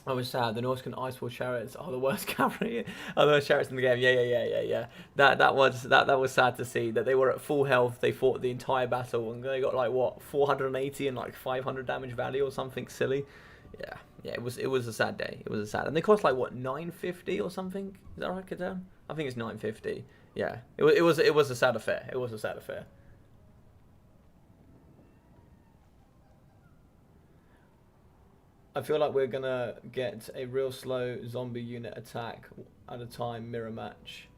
I was sad. The Norscan Icewall chariots are the worst cavalry, are the worst chariots in the game. Yeah. That was sad to see that they were at full health. They fought the entire battle and they got like what 480 and like 500 damage value or something silly. Yeah. It was a sad day. It was a sad, and they cost like what 950 or something. Is that right, Catan? I think it's 950. Yeah. It was a sad affair. It was a sad affair. I feel like we're gonna get a real slow zombie unit attack at a time mirror match.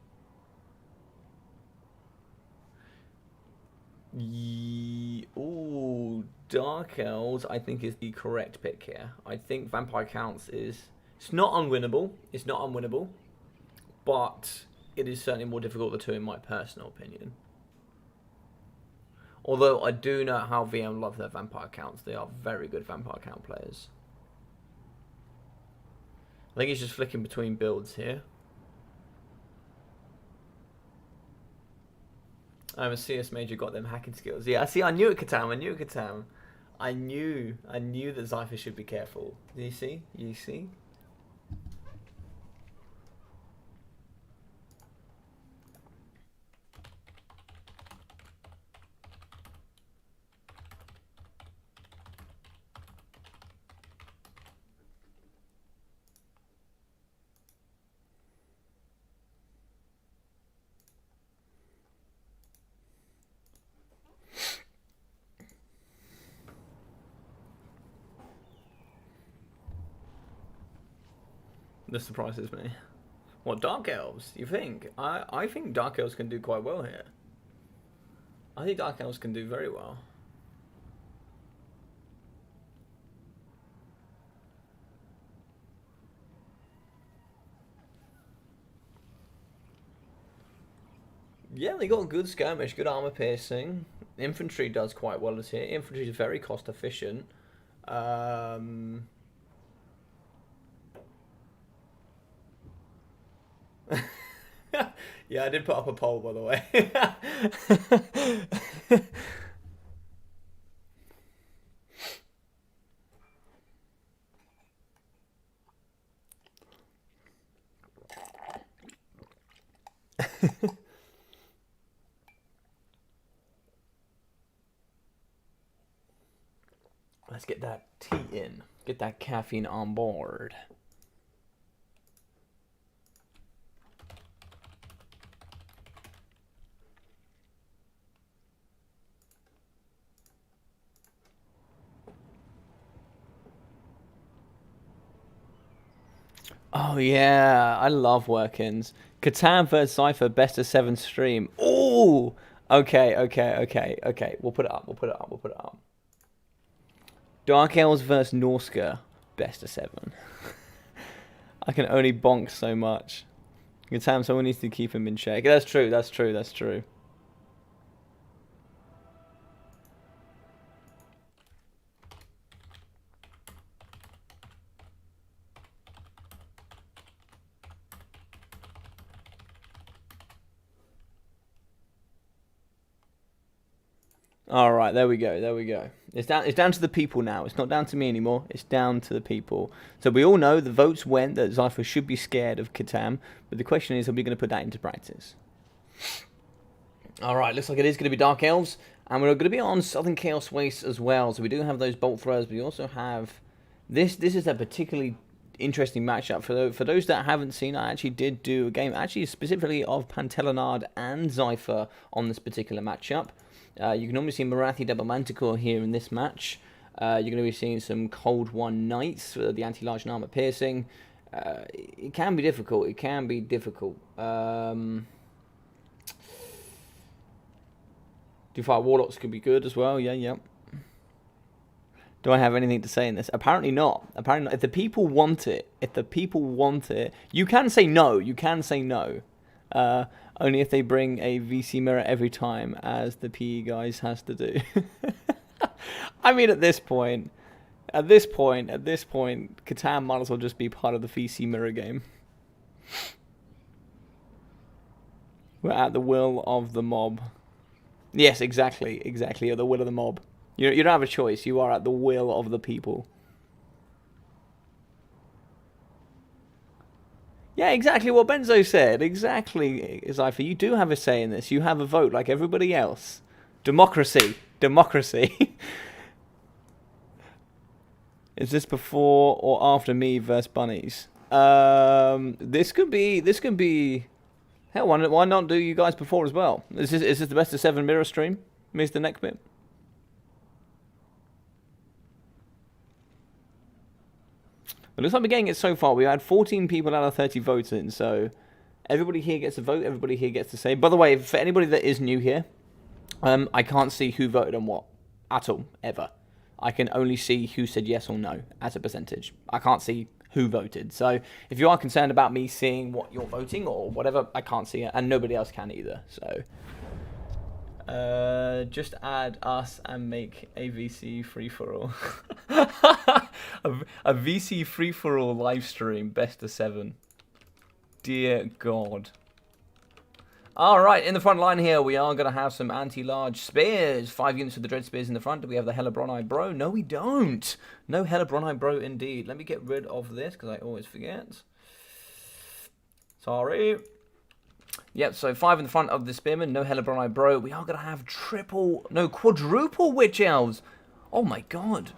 Ooh, Dark Elves I think is the correct pick here. I think Vampire Counts it's not unwinnable. It's not unwinnable, but it is certainly more difficult than two in my personal opinion. Although I do know how VM love their Vampire Counts. They are very good Vampire Count players. I think he's just flicking between builds here. I'm a CS major, got them hacking skills. Yeah, see, I knew it, Katam. I knew that Zypher should be careful. You see? This surprises me. What, Dark Elves, you think? I think Dark Elves can do quite well here. I think Dark Elves can do very well. Yeah, they got good skirmish, good armor piercing. Infantry does quite well as here. Infantry is very cost efficient. Yeah, I did put up a poll, by the way. Let's get that tea in. Get that caffeine on board. Oh yeah, I love workings. Catan vs Cypher best of 7 stream. Oh, okay. We'll put it up. We'll put it up. Dark Elves vs Norska best of 7. I can only bonk so much. Catan, someone needs to keep him in check. That's true. All right, there we go. It's down to the people now. It's not down to me anymore. It's down to the people. So we all know the votes went that Zypher should be scared of Catan, but the question is, are we going to put that into practice? All right, looks like it is going to be Dark Elves, and we're going to be on Southern Chaos Waste as well. So we do have those bolt throwers, but we also have this. This is a particularly interesting matchup. For those that haven't seen, I actually did do a game, actually specifically of Pantelenard and Zypher on this particular matchup. You can normally see Marathi Double Manticore here in this match. You're going to be seeing some Cold One Knights for the anti-large and armor piercing. It can be difficult. Do-Fire Warlocks could be good as well. Yeah. Do I have anything to say in this? Apparently not. If the people want it, you can say no. Only if they bring a VC mirror every time, as the PE guys has to do. I mean, at this point, Catan might as well just be part of the VC mirror game. We're at the will of the mob. Yes, exactly, at the will of the mob. You don't have a choice. You are at the will of the people. Yeah, exactly what Benzo said. Exactly, Zypher. You do have a say in this. You have a vote like everybody else. Democracy. Is this before or after me versus bunnies? This could be. Hell, why not do you guys before as well? Is this the best of 7 mirror stream? Missed the neck bit. It looks like we're getting it so far. We had 14 people out of 30 votes in, so everybody here gets a vote. Everybody here gets to say. By the way, for anybody that is new here, I can't see who voted on what at all, ever. I can only see who said yes or no as a percentage. I can't see who voted. So if you are concerned about me seeing what you're voting or whatever, I can't see it, and nobody else can either. So just add us and make a VC free-for-all. a VC free-for-all live stream, best of 7. Dear God. Alright, in the front line here, we are going to have some anti-large spears. 5 units of the Dread Spears in the front. Do we have the Hellebroni Bro? No, we don't. No Hellebroni Bro indeed. Let me get rid of this, because I always forget. Sorry. Yep, so 5 in the front of the Spearmen. No Hellebroni Bro. We are going to have quadruple Witch Elves. Oh my God.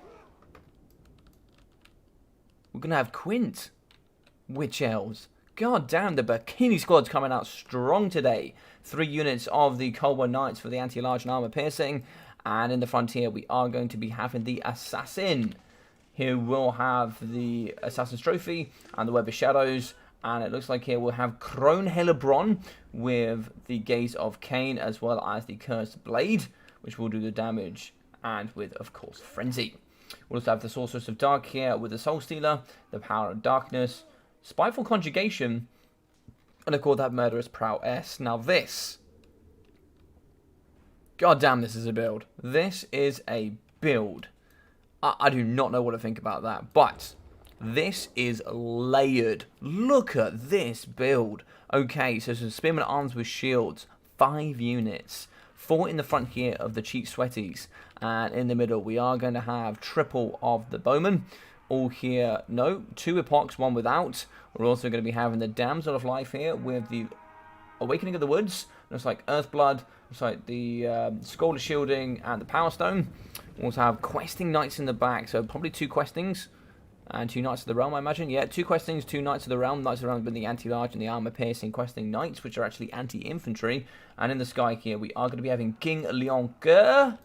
We're going to have Quint Witch Elves. God damn, the Bikini Squad's coming out strong today. 3 units of the Cold Knights for the anti-large and armor piercing. And in the frontier, we are going to be having the Assassin. Here we'll have the Assassin's Trophy and the Web of Shadows. And it looks like here we'll have Crone Helebron with the Gaze of Cain, as well as the Cursed Blade, which will do the damage, and with, of course, Frenzy. We'll also have the Sorceress of Dark here with the Soul Stealer, the Power of Darkness, Spiteful Conjugation, and of course that Murderous Prowess. Now this, god damn, this is a build. This is a build. I do not know what to think about that, but this is layered. Look at this build. Okay, so some Spearman Arms with shields, 5 units, 4 in the front here of the Cheap Sweaties, and in the middle we are going to have triple of the Bowmen. All here, no, 2 Epochs, 1 without. We're also going to be having the Damsel of Life here with the Awakening of the Woods. Looks like Earthblood. Looks like the Scroll of Shielding and the Power Stone. We also have Questing Knights in the back, so probably 2 Questings and 2 Knights of the Realm, I imagine. Yeah, 2 Questings, 2 Knights of the Realm. Knights of the Realm have been the anti-large and the armor-piercing Questing Knights, which are actually anti-infantry. And in the sky here, we are going to be having King Leoncoeur.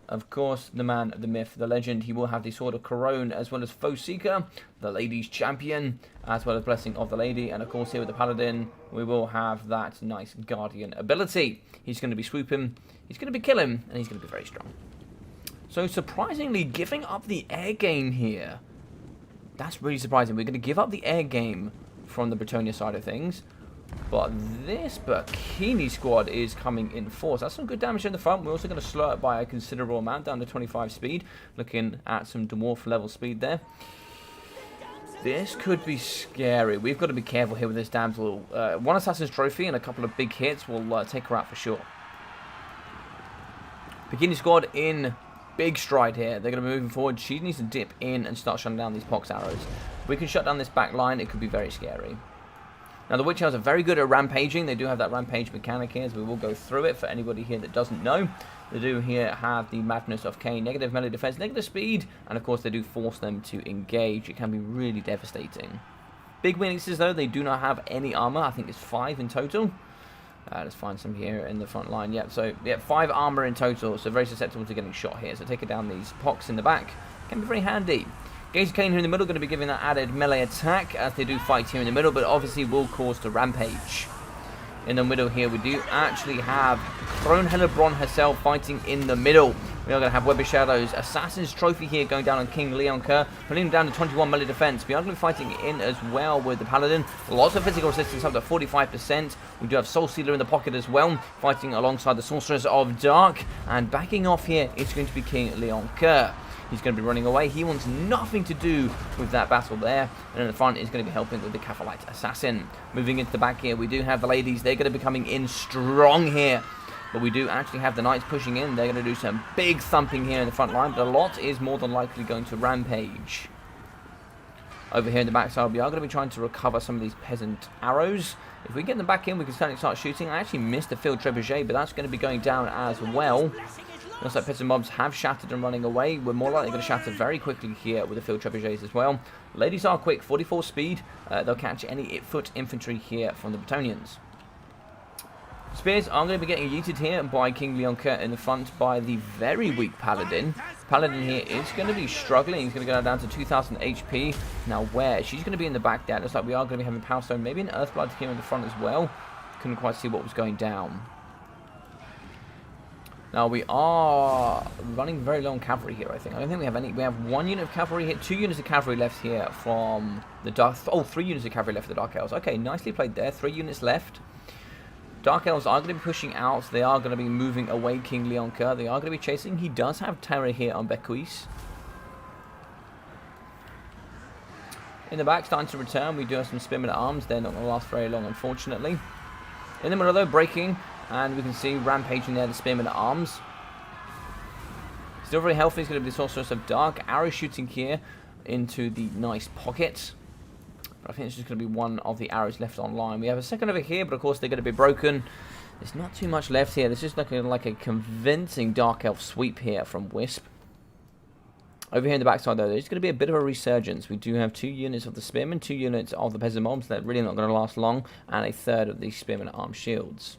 Of course, the man, the myth, the legend. He will have the Sword of Corone, as well as Foe Seeker, the Lady's Champion, as well as Blessing of the Lady. And of course, here with the Paladin, we will have that nice Guardian ability. He's going to be swooping, he's going to be killing, and he's going to be very strong. So, surprisingly, giving up the air game here. That's really surprising. We're going to give up the air game from the Bretonnia side of things. But this Bikini squad is coming in force. That's some good damage in the front. We're also going to slow it by a considerable amount, down to 25 speed. Looking at some Dwarf level speed there. This could be scary. We've got to be careful here with this damsel. 1 Assassin's Trophy and a couple of big hits will take her out for sure. Bikini squad in big stride here. They're going to be moving forward. She needs to dip in and start shutting down these pox arrows. If we can shut down this back line, it could be very scary. Now, the Witch Elves are very good at rampaging. They do have that rampage mechanic here, so we will go through it for anybody here that doesn't know. They do here have the Madness of Cain, negative melee defense, negative speed, and of course they do force them to engage. It can be really devastating. Big weaknesses though, they do not have any armor. I think it's 5 in total. Let's find some here in the front line. Yep, so yeah, 5 armor in total, so very susceptible to getting shot here. So taking down these pox in the back can be very handy. Gaze of Cain here in the middle, going to be giving that added melee attack as they do fight here in the middle, but obviously will cause the rampage. In the middle here, we do actually have Crone Helebron herself fighting in the middle. We are going to have Web of Shadows, Assassin's Trophy here going down on King Leoncoeur, putting him down to 21 melee defense. We are going to be fighting in as well with the Paladin. Lots of physical resistance up to 45%. We do have Soul Stealer in the pocket as well, fighting alongside the Sorceress of Dark. And backing off here, it's going to be King Leoncoeur. He's going to be running away. He wants nothing to do with that battle there. And in the front is going to be helping with the Cathalite Assassin. Moving into the back here, we do have the ladies. They're going to be coming in strong here. But we do actually have the knights pushing in. They're going to do some big thumping here in the front line. But a lot is more than likely going to rampage. Over here in the backside, we are going to be trying to recover some of these peasant arrows. If we get them back in, we can certainly start shooting. I actually missed the field trebuchet, but that's going to be going down as well. Looks like peasant mobs have shattered and running away. We're more likely going to shatter very quickly here with the field trebuchets as well. Ladies are quick, 44 speed. They'll catch any foot infantry here from the Bretonnians. Spears are going to be getting yeeted here by King Leoncoeur in the front by the very weak Paladin. Paladin here is going to be struggling. He's going to go down to 2,000 HP. Now where? She's going to be in the back there. Looks like we are going to be having Power Stone, maybe an Earthblood here in the front as well. Couldn't quite see what was going down. Now we are running very low on cavalry here, I think. I don't think we have any. We have 1 unit of cavalry here, 2 units of cavalry left here from the Dark. Oh, 3 units of cavalry left for the Dark Elves. Okay, nicely played there. 3 units left. Dark Elves are going to be pushing out. They are going to be moving away King Leoncoeur. They are going to be chasing. He does have terror here on Bequise. In the back, starting to return. We do have some Spearmen at Arms. They're not going to last very long, unfortunately. In the middle, though, breaking. And we can see rampaging there, the Spearmen at Arms. Still very healthy. It's going to be the Sorceress of Dark. Arrow shooting here into the nice pocket. But I think it's just going to be one of the arrows left online. We have a second over here, but of course they're going to be broken. There's not too much left here. This is looking like a convincing Dark Elf sweep here from Wisp. Over here in the backside, though, there's going to be a bit of a resurgence. We do have 2 units of the Spearmen, 2 units of the Peasant Mobs. They're really not going to last long. And a third of the Spearmen at Arms shields.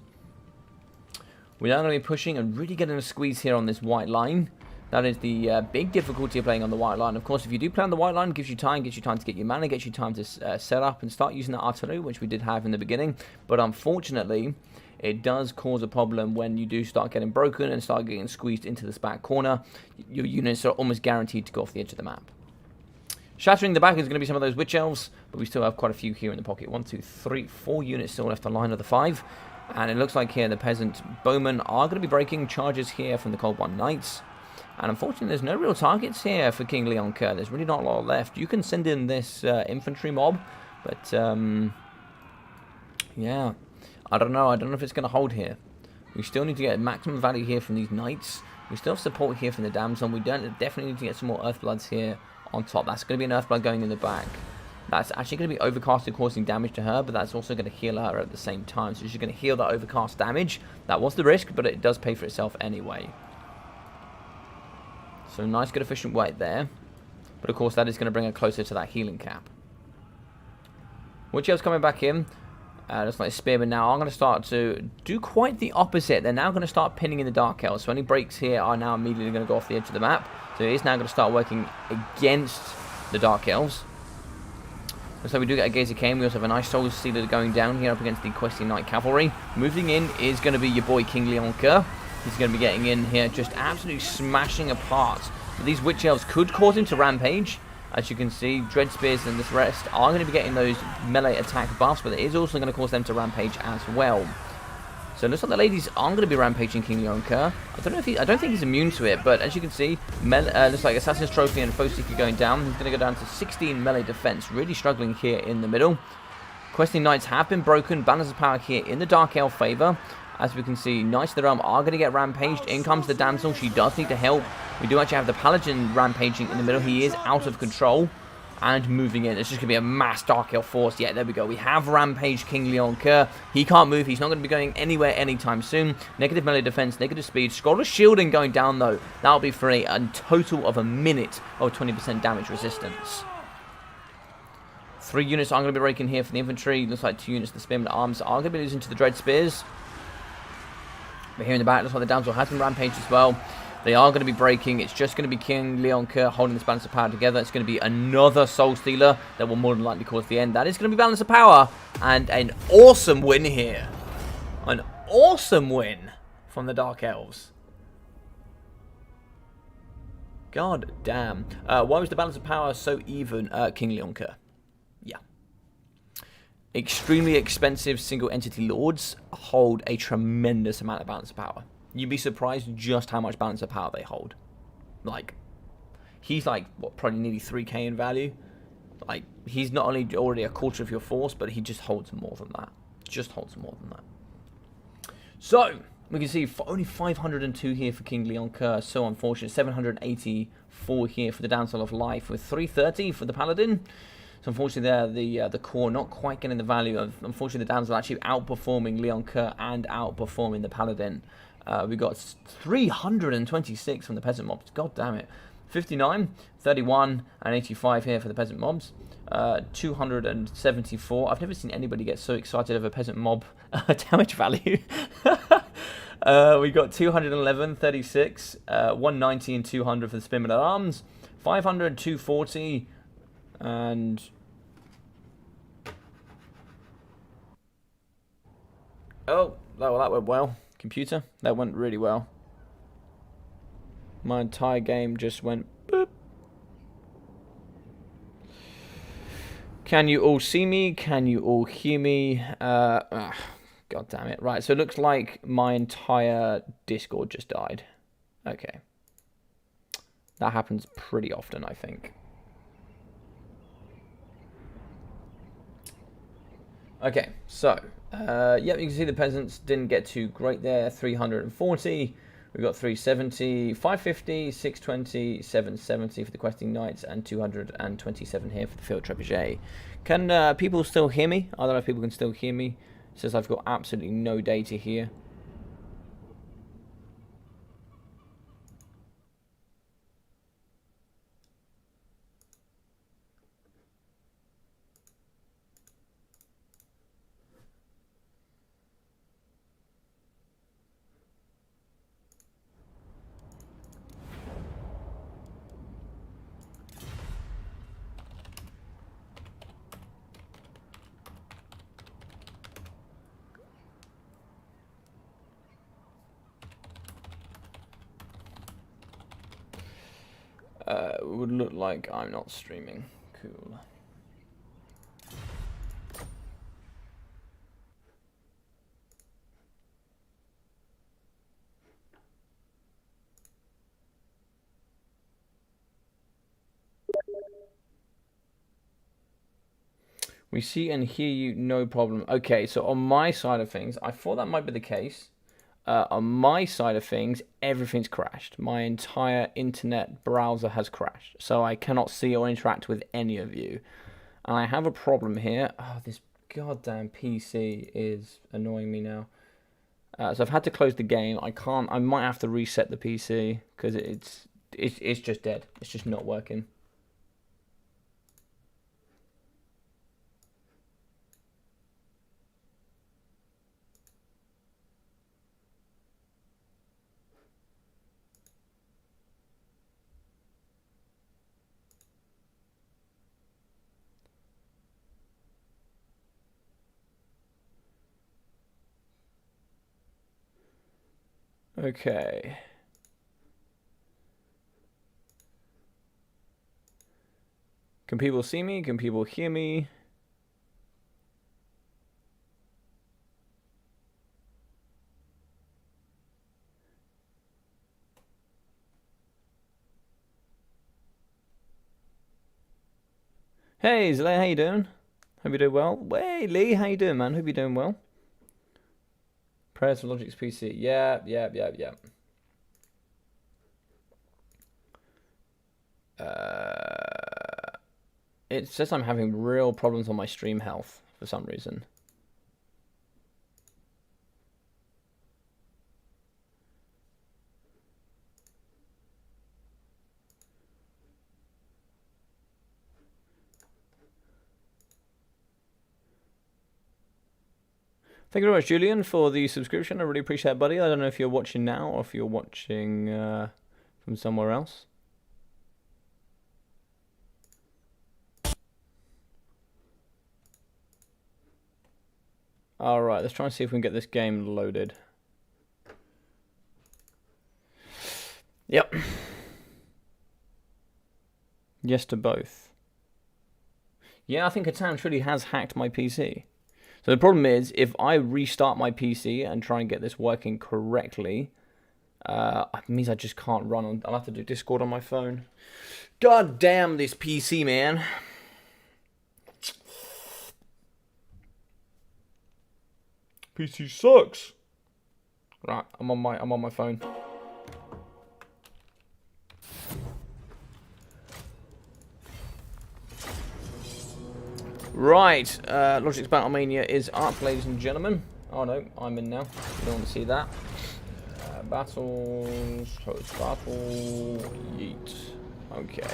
We are going to be pushing and really getting a squeeze here on this white line. That is the big difficulty of playing on the white line. Of course, if you do play on the white line, it gives you time to get your mana, gets you time to set up and start using that artillery, which we did have in the beginning. But unfortunately, it does cause a problem when you do start getting broken and start getting squeezed into this back corner. Your units are almost guaranteed to go off the edge of the map. Shattering the back is going to be some of those Witch Elves, but we still have quite a few here in the pocket. 1, 2, 3, 4 units still left on line of the 5. And it looks like here the Peasant Bowmen are going to be breaking charges here from the Cold One Knights. And unfortunately, there's no real targets here for King Leon Kerr. There's really not a lot left. You can send in this infantry mob, but yeah, I don't know. I don't know if it's going to hold here. We still need to get maximum value here from these knights. We still have support here from the Damsel. We definitely need to get some more Earthbloods here on top. That's going to be an Earthblood going in the back. That's actually going to be Overcast causing damage to her, but that's also going to heal her at the same time. So she's going to heal that Overcast damage. That was the risk, but it does pay for itself anyway. So nice, good, efficient weight there. But of course, that is going to bring her closer to that healing cap. Witch Elves coming back in. Looks like Spearmen now are going to start to do quite the opposite. They're now going to start pinning in the Dark Elves. So any breaks here are now immediately going to go off the edge of the map. So it is now going to start working against the Dark Elves. So we do get a Gazer Cane. We also have a nice Soul Stealer going down here up against the Questing Knight Cavalry. Moving in is going to be your boy King Leon Kerr. He's going to be getting in here, just absolutely smashing apart. But these Witch Elves could cause him to rampage. As you can see, Dread Spears and this rest are going to be getting those melee attack buffs, but it is also going to cause them to rampage as well. So it looks like the ladies aren't going to be rampaging King Leon Kerr. I don't think he's immune to it, but as you can see, looks like Assassin's Trophy and Foe Seeker going down. He's going to go down to 16 melee defense, really struggling here in the middle. Questing Knights have been broken. Balance of power here in the Dark Elf favor. As we can see, Knights of the Realm are going to get rampaged. In comes the Damsel. She does need to help. We do actually have the Paladin rampaging in the middle. He is out of control and moving in. It's just going to be a mass Dark Elf force. Yeah, there we go. We have rampaged King Leon Kerr. He can't move. He's not going to be going anywhere anytime soon. Negative melee defense, negative speed. Scroll of Shielding going down, though. That'll be for a total of a minute of 20% damage resistance. 3 units are going to be breaking here for the infantry. Looks like 2 units of the Spearmen Arms are going to be losing to the Dread Spears. But here in the back, looks like the Damsel has been rampaged as well. They are going to be breaking. It's just going to be King Leon Kerr holding this balance of power together. It's going to be another Soul Stealer that will more than likely cause the end. That is going to be balance of power. And an awesome win here. An awesome win from the Dark Elves. God damn. Why was the balance of power so even, King Leon Kerr? Yeah. Extremely expensive single entity lords hold a tremendous amount of balance of power. You'd be surprised just how much balance of power they hold. Like, he's like, what, probably nearly 3k in value. Like, he's not only already a quarter of your force, but he just holds more than that. Just holds more than that. So, we can see only 502 here for King Leon Kerr. So unfortunate. 784 here for the Damsel of Life, with 330 for the Paladin. So unfortunately there, the core not quite getting the value of, unfortunately the Damsel actually outperforming Leon Kerr and outperforming the Paladin. We got 326 from the Peasant Mobs. God damn it. 59, 31, and 85 here for the Peasant Mobs. 274. I've never seen anybody get so excited over Peasant Mob damage value. We got 211, 36, 190, and 200 for the Spearmen at Arms. 500, 240, and... oh, well, that went well. Computer, that went really well. My entire game just went boop. Can you all see me? Can you all hear me? God damn it. Right, so it looks like my entire Discord just died. Okay. That happens pretty often, I think. Okay, so, yep, you can see the peasants didn't get too great there. 340, we got 370, 550, 620, 770 for the questing knights, and 227 here for the field trebuchet. Can people still hear me? I don't know if people can still hear me. It says I've got absolutely no data here. would look like I'm not streaming. Cool. We see and hear you, no problem. Okay, so on my side of things, I thought that might be the case. On my side of things, everything's crashed. My entire internet browser has crashed. So I cannot see or interact with any of you. And I have a problem here. Oh, this goddamn PC is annoying me now. So I've had to close the game. I might have to reset the PC because it's just dead. It's just not working. Okay. Can people see me? Can people hear me? Hey, Zle, how you doing? Hope you're doing well. Hey, Lee, how you doing, man? Hope you're doing well. Prayers for Logic's PC. Yeah. It says I'm having real problems on my stream health for some reason. Thank you very much, Julian, for the subscription. I really appreciate it, buddy. I don't know if you're watching now or if you're watching from somewhere else. Alright, let's try and see if we can get this game loaded. Yep. Yes to both. Yeah, I think Catan truly has hacked my PC. So the problem is, if I restart my PC and try and get this working correctly, it means I just can't run on. I'll have to do Discord on my phone. God damn this PC, man. PC sucks. Right, I'm on my phone. Right, Logic's BattleMania is up, ladies and gentlemen. Oh no, I'm in now. You don't want to see that. Battles, host battle, yeet. Okay.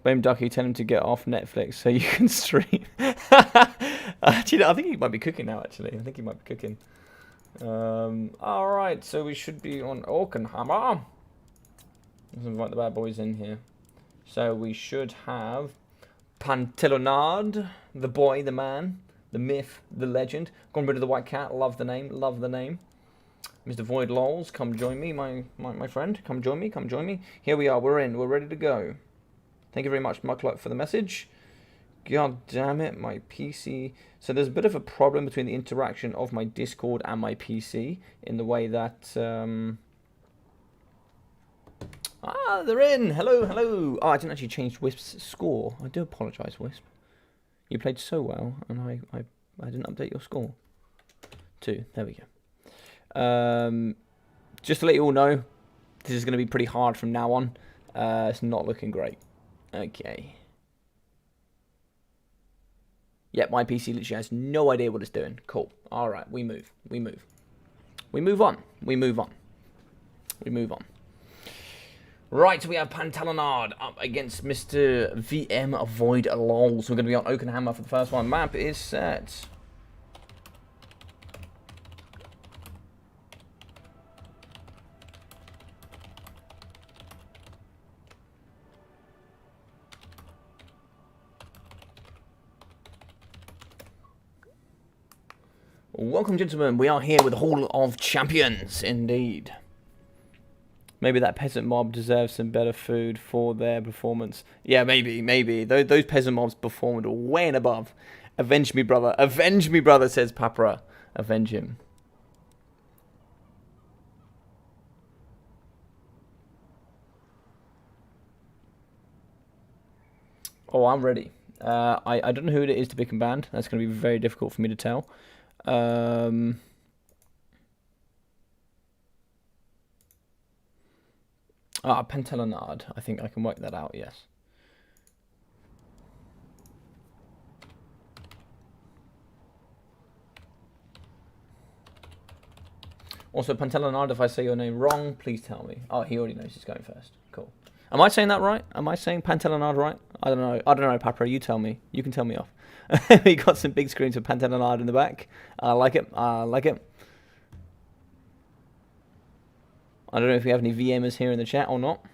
Blame Ducky, tell him to get off Netflix so you can stream. Actually, I think he might be cooking now, actually. I think he might be cooking. Alright, so we should be on Orkenhammer. Let's invite the bad boys in here. So we should have Pantelonard, the boy, the man, the myth, the legend. Gone rid of the white cat, love the name, love the name. Mr. Void Lols, come join me, my friend. Come join me. Here we are, we're in, we're ready to go. Thank you very much, Muckluck, for the message. God damn it, my PC. So there's a bit of a problem between the interaction of my Discord and my PC in the way that... Ah, they're in! Hello, hello! Oh, I didn't actually change Wisp's score. I do apologise, Wisp. You played so well, and I didn't update your score. 2, there we go. Just to let you all know, this is going to be pretty hard from now on. It's not looking great. Okay. Yep, my PC literally has no idea what it's doing. Cool. Alright, we move. We move on. Right, we have Pantelonard up against Mr. VM Void Lol. So we're going to be on Oakenhammer for the first one. Map is set. Welcome, gentlemen. We are here with the Hall of Champions, indeed. Maybe that peasant mob deserves some better food for their performance. Yeah, maybe. Those peasant mobs performed way and above. Avenge me, brother. Avenge me, brother, says Papra. Avenge him. Oh, I'm ready. I don't know who it is to pick and band. That's going to be very difficult for me to tell. Pentelanard. I think I can work that out, yes. Also, Pantelanard, if I say your name wrong, please tell me. Oh, he already knows he's going first. Cool. Am I saying that right? Am I saying Pantelanard right? I don't know. I don't know, Papra. You tell me. You can tell me off. We got some big screens of Pantelanard in the back. I like it. I like it. I don't know if we have any VMers here in the chat or not.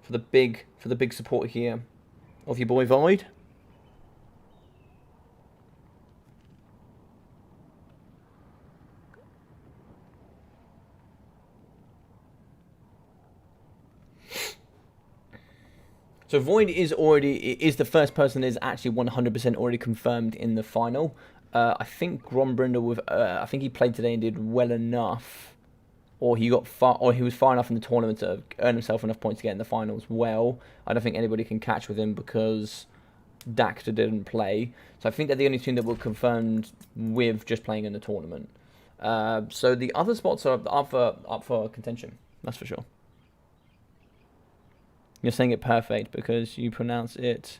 For the big support here of your boy Void. So Void is the first person that is actually 100% already confirmed in the final. I think Grombrinder with I think he played today and did well enough, or he was far enough in the tournament to earn himself enough points to get in the finals. Well, I don't think anybody can catch with him because Dacta didn't play. So I think they're the only team that were confirmed with just playing in the tournament. So the other spots are up for contention. That's for sure. You're saying it perfect because you pronounce it.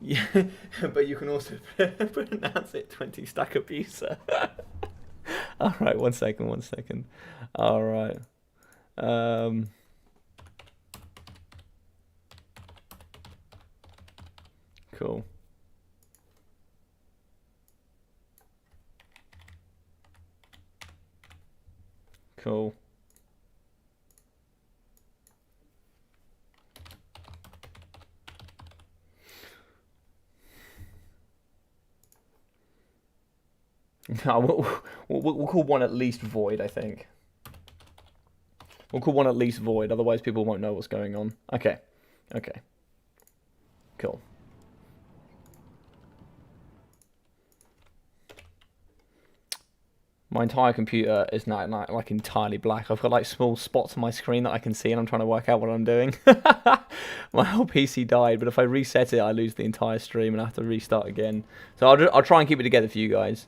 Yeah, but you can also pronounce it 20 stack abuser. All right, one second. All right. Cool. Cool. We'll call one at least Void, I think. We'll call one at least Void, otherwise people won't know what's going on. Okay. Cool. My entire computer is now like entirely black. I've got like small spots on my screen that I can see and I'm trying to work out what I'm doing. My whole PC died, but if I reset it, I lose the entire stream and I have to restart again. So I'll try and keep it together for you guys.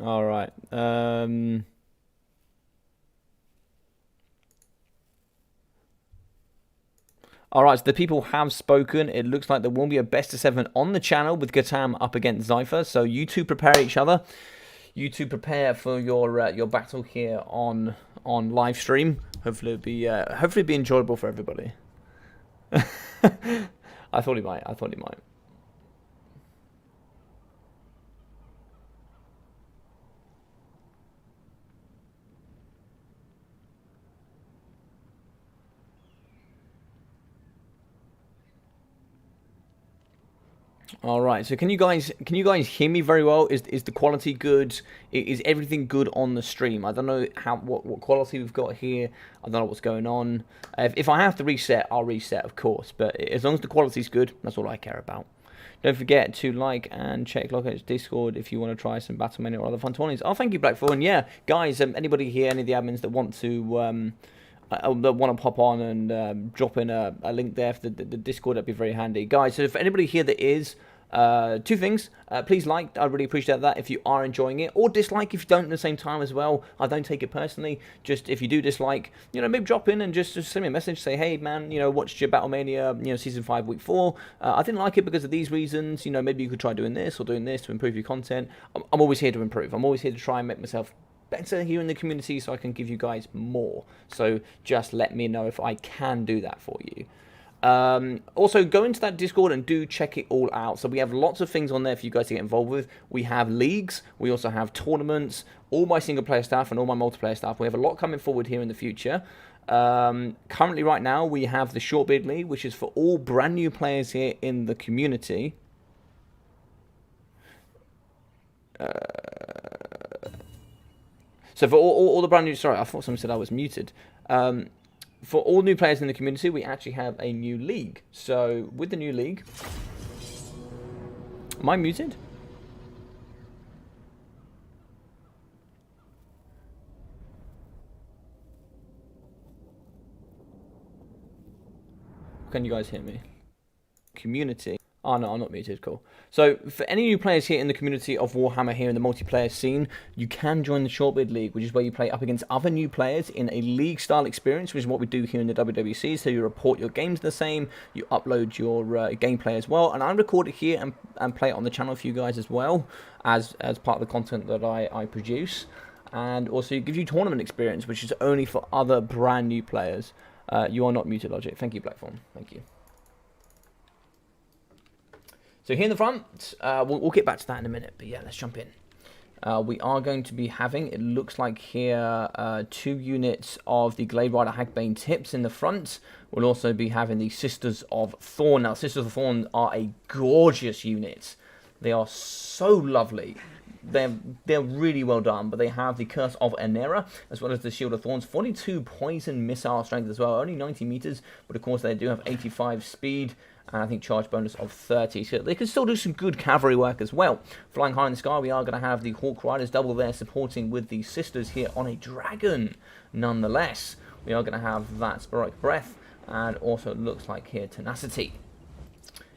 All right. Alright, so the people have spoken. It looks like there will be a best of 7 on the channel with Gatam up against Zypher. So you two prepare each other. You two prepare for your battle here on live stream. Hopefully it'll be enjoyable for everybody. I thought he might. All right. So can you guys hear me very well? Is the quality good? Is everything good on the stream? I don't know what quality we've got here. I don't know what's going on. If I have to reset, I'll reset, of course. But as long as the quality's good, that's all I care about. Don't forget to like and check Lockout's Discord if you want to try some BattleMania or other fun tournaments. Oh, thank you, Blackthorn. Yeah, guys. Anybody here? Any of the admins that want to pop on and drop in a link there for the Discord, that'd be very handy. Guys, so if anybody here that is, two things. Please like, I'd really appreciate that if you are enjoying it, or dislike if you don't at the same time as well. I don't take it personally. Just if you do dislike, maybe drop in and just send me a message, say, hey man, watched your BattleMania, season 5, week 4. I didn't like it because of these reasons. Maybe you could try doing this or doing this to improve your content. I'm always here to improve. I'm always here to try and make myself better here in the community so I can give you guys more. So just let me know if I can do that for you. Also, go into that Discord and do check it all out. So we have lots of things on there for you guys to get involved with. We have leagues. We also have tournaments. All my single-player stuff and all my multiplayer stuff. We have a lot coming forward here in the future. Currently, right now, we have the Shortbeard League, which is for all brand new players here in the community. So for all the brand new... Sorry, I thought someone said I was muted. For all new players in the community, we actually have a new league. So with the new league... Am I muted? Can you guys hear me? Community. Oh no, I'm not muted, cool. So, for any new players here in the community of Warhammer here in the multiplayer scene, you can join the Shortbeard League, which is where you play up against other new players in a league-style experience, which is what we do here in the WWC. So you report your games the same, you upload your gameplay as well, and I record it here and play it on the channel for you guys as well, as part of the content that I produce. And also it gives you tournament experience, which is only for other brand new players. You are not muted, Logic. Thank you, Blackform. Thank you. So here in the front, we'll get back to that in a minute, but yeah, let's jump in. We are going to be having, it looks like here, 2 units of the Glade Rider Hagbane tips in the front. We'll also be having the Sisters of Thorn. Now, Sisters of Thorn are a gorgeous unit. They are so lovely. They're really well done, but they have the Curse of Anera, as well as the Shield of Thorns, 42 poison missile strength as well, only 90 meters, but of course they do have 85 speed, and I think charge bonus of 30, so they can still do some good cavalry work as well. Flying high in the sky, we are going to have the Hawk Riders double there, supporting with the Sisters here on a dragon. Nonetheless, we are going to have that Sporadic Breath, and also it looks like here Tenacity.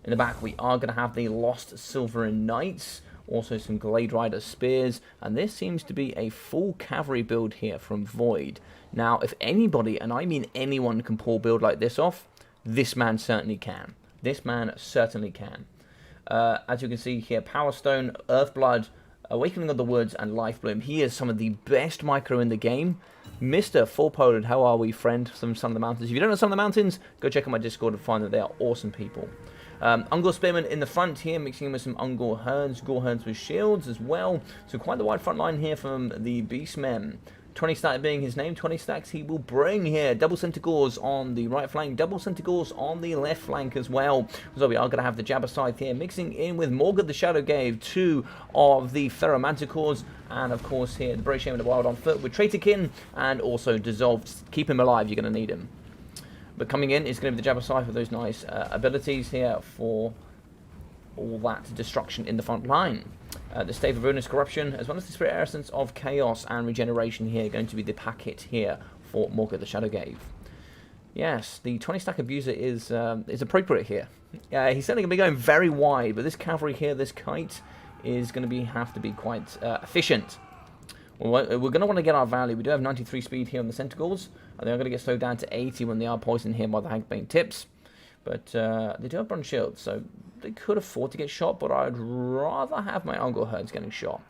In the back, we are going to have the Lost Silverin Knights, also some Glade Rider Spears, and this seems to be a full cavalry build here from Void. Now, if anybody, and I mean anyone, can pull a build like this off, this man certainly can. This man certainly can. As you can see here, Power Stone, Earthblood, Awakening of the Woods, and Life Bloom. He is some of the best micro in the game. Mr. Full Poland, how are we, friend? Some of the Mountains. If you don't know some of the Mountains, go check out my Discord and find that they are awesome people. Ungor Spearmen in the front here, mixing in with some Ungor Herds, Gore Herds with shields as well. So quite the wide front line here from the Beastmen. 20 stack being his name, 20 stacks he will bring here. Double Centigores on the right flank, double Centigores on the left flank as well. So we are going to have the Jabber Scythe here, mixing in with Morgan the Shadow Gave, 2 of the Ferromanticores, and of course here the Brave Shaman of the Wild on foot with Traitorkin, and also Dissolved. Keep him alive, you're going to need him. But coming in is going to be the Jabber Scythe with those nice abilities here for all that destruction in the front line. The Stave of Ruinous Corruption, as well as the Spirit Essence of Chaos and Regeneration here, going to be the packet here for Morgan the Shadow Gave. Yes, the 20 stack abuser is appropriate here. He's certainly going to be going very wide, but this cavalry here, this kite, is going to have to be quite efficient. We're going to want to get our value. We do have 93 speed here on the Centigores, and they are going to get slowed down to 80 when they are poisoned here by the Hagbane tips. But they do have bronze shields, so they could afford to get shot, but I'd rather have my Ungor Herds getting shot.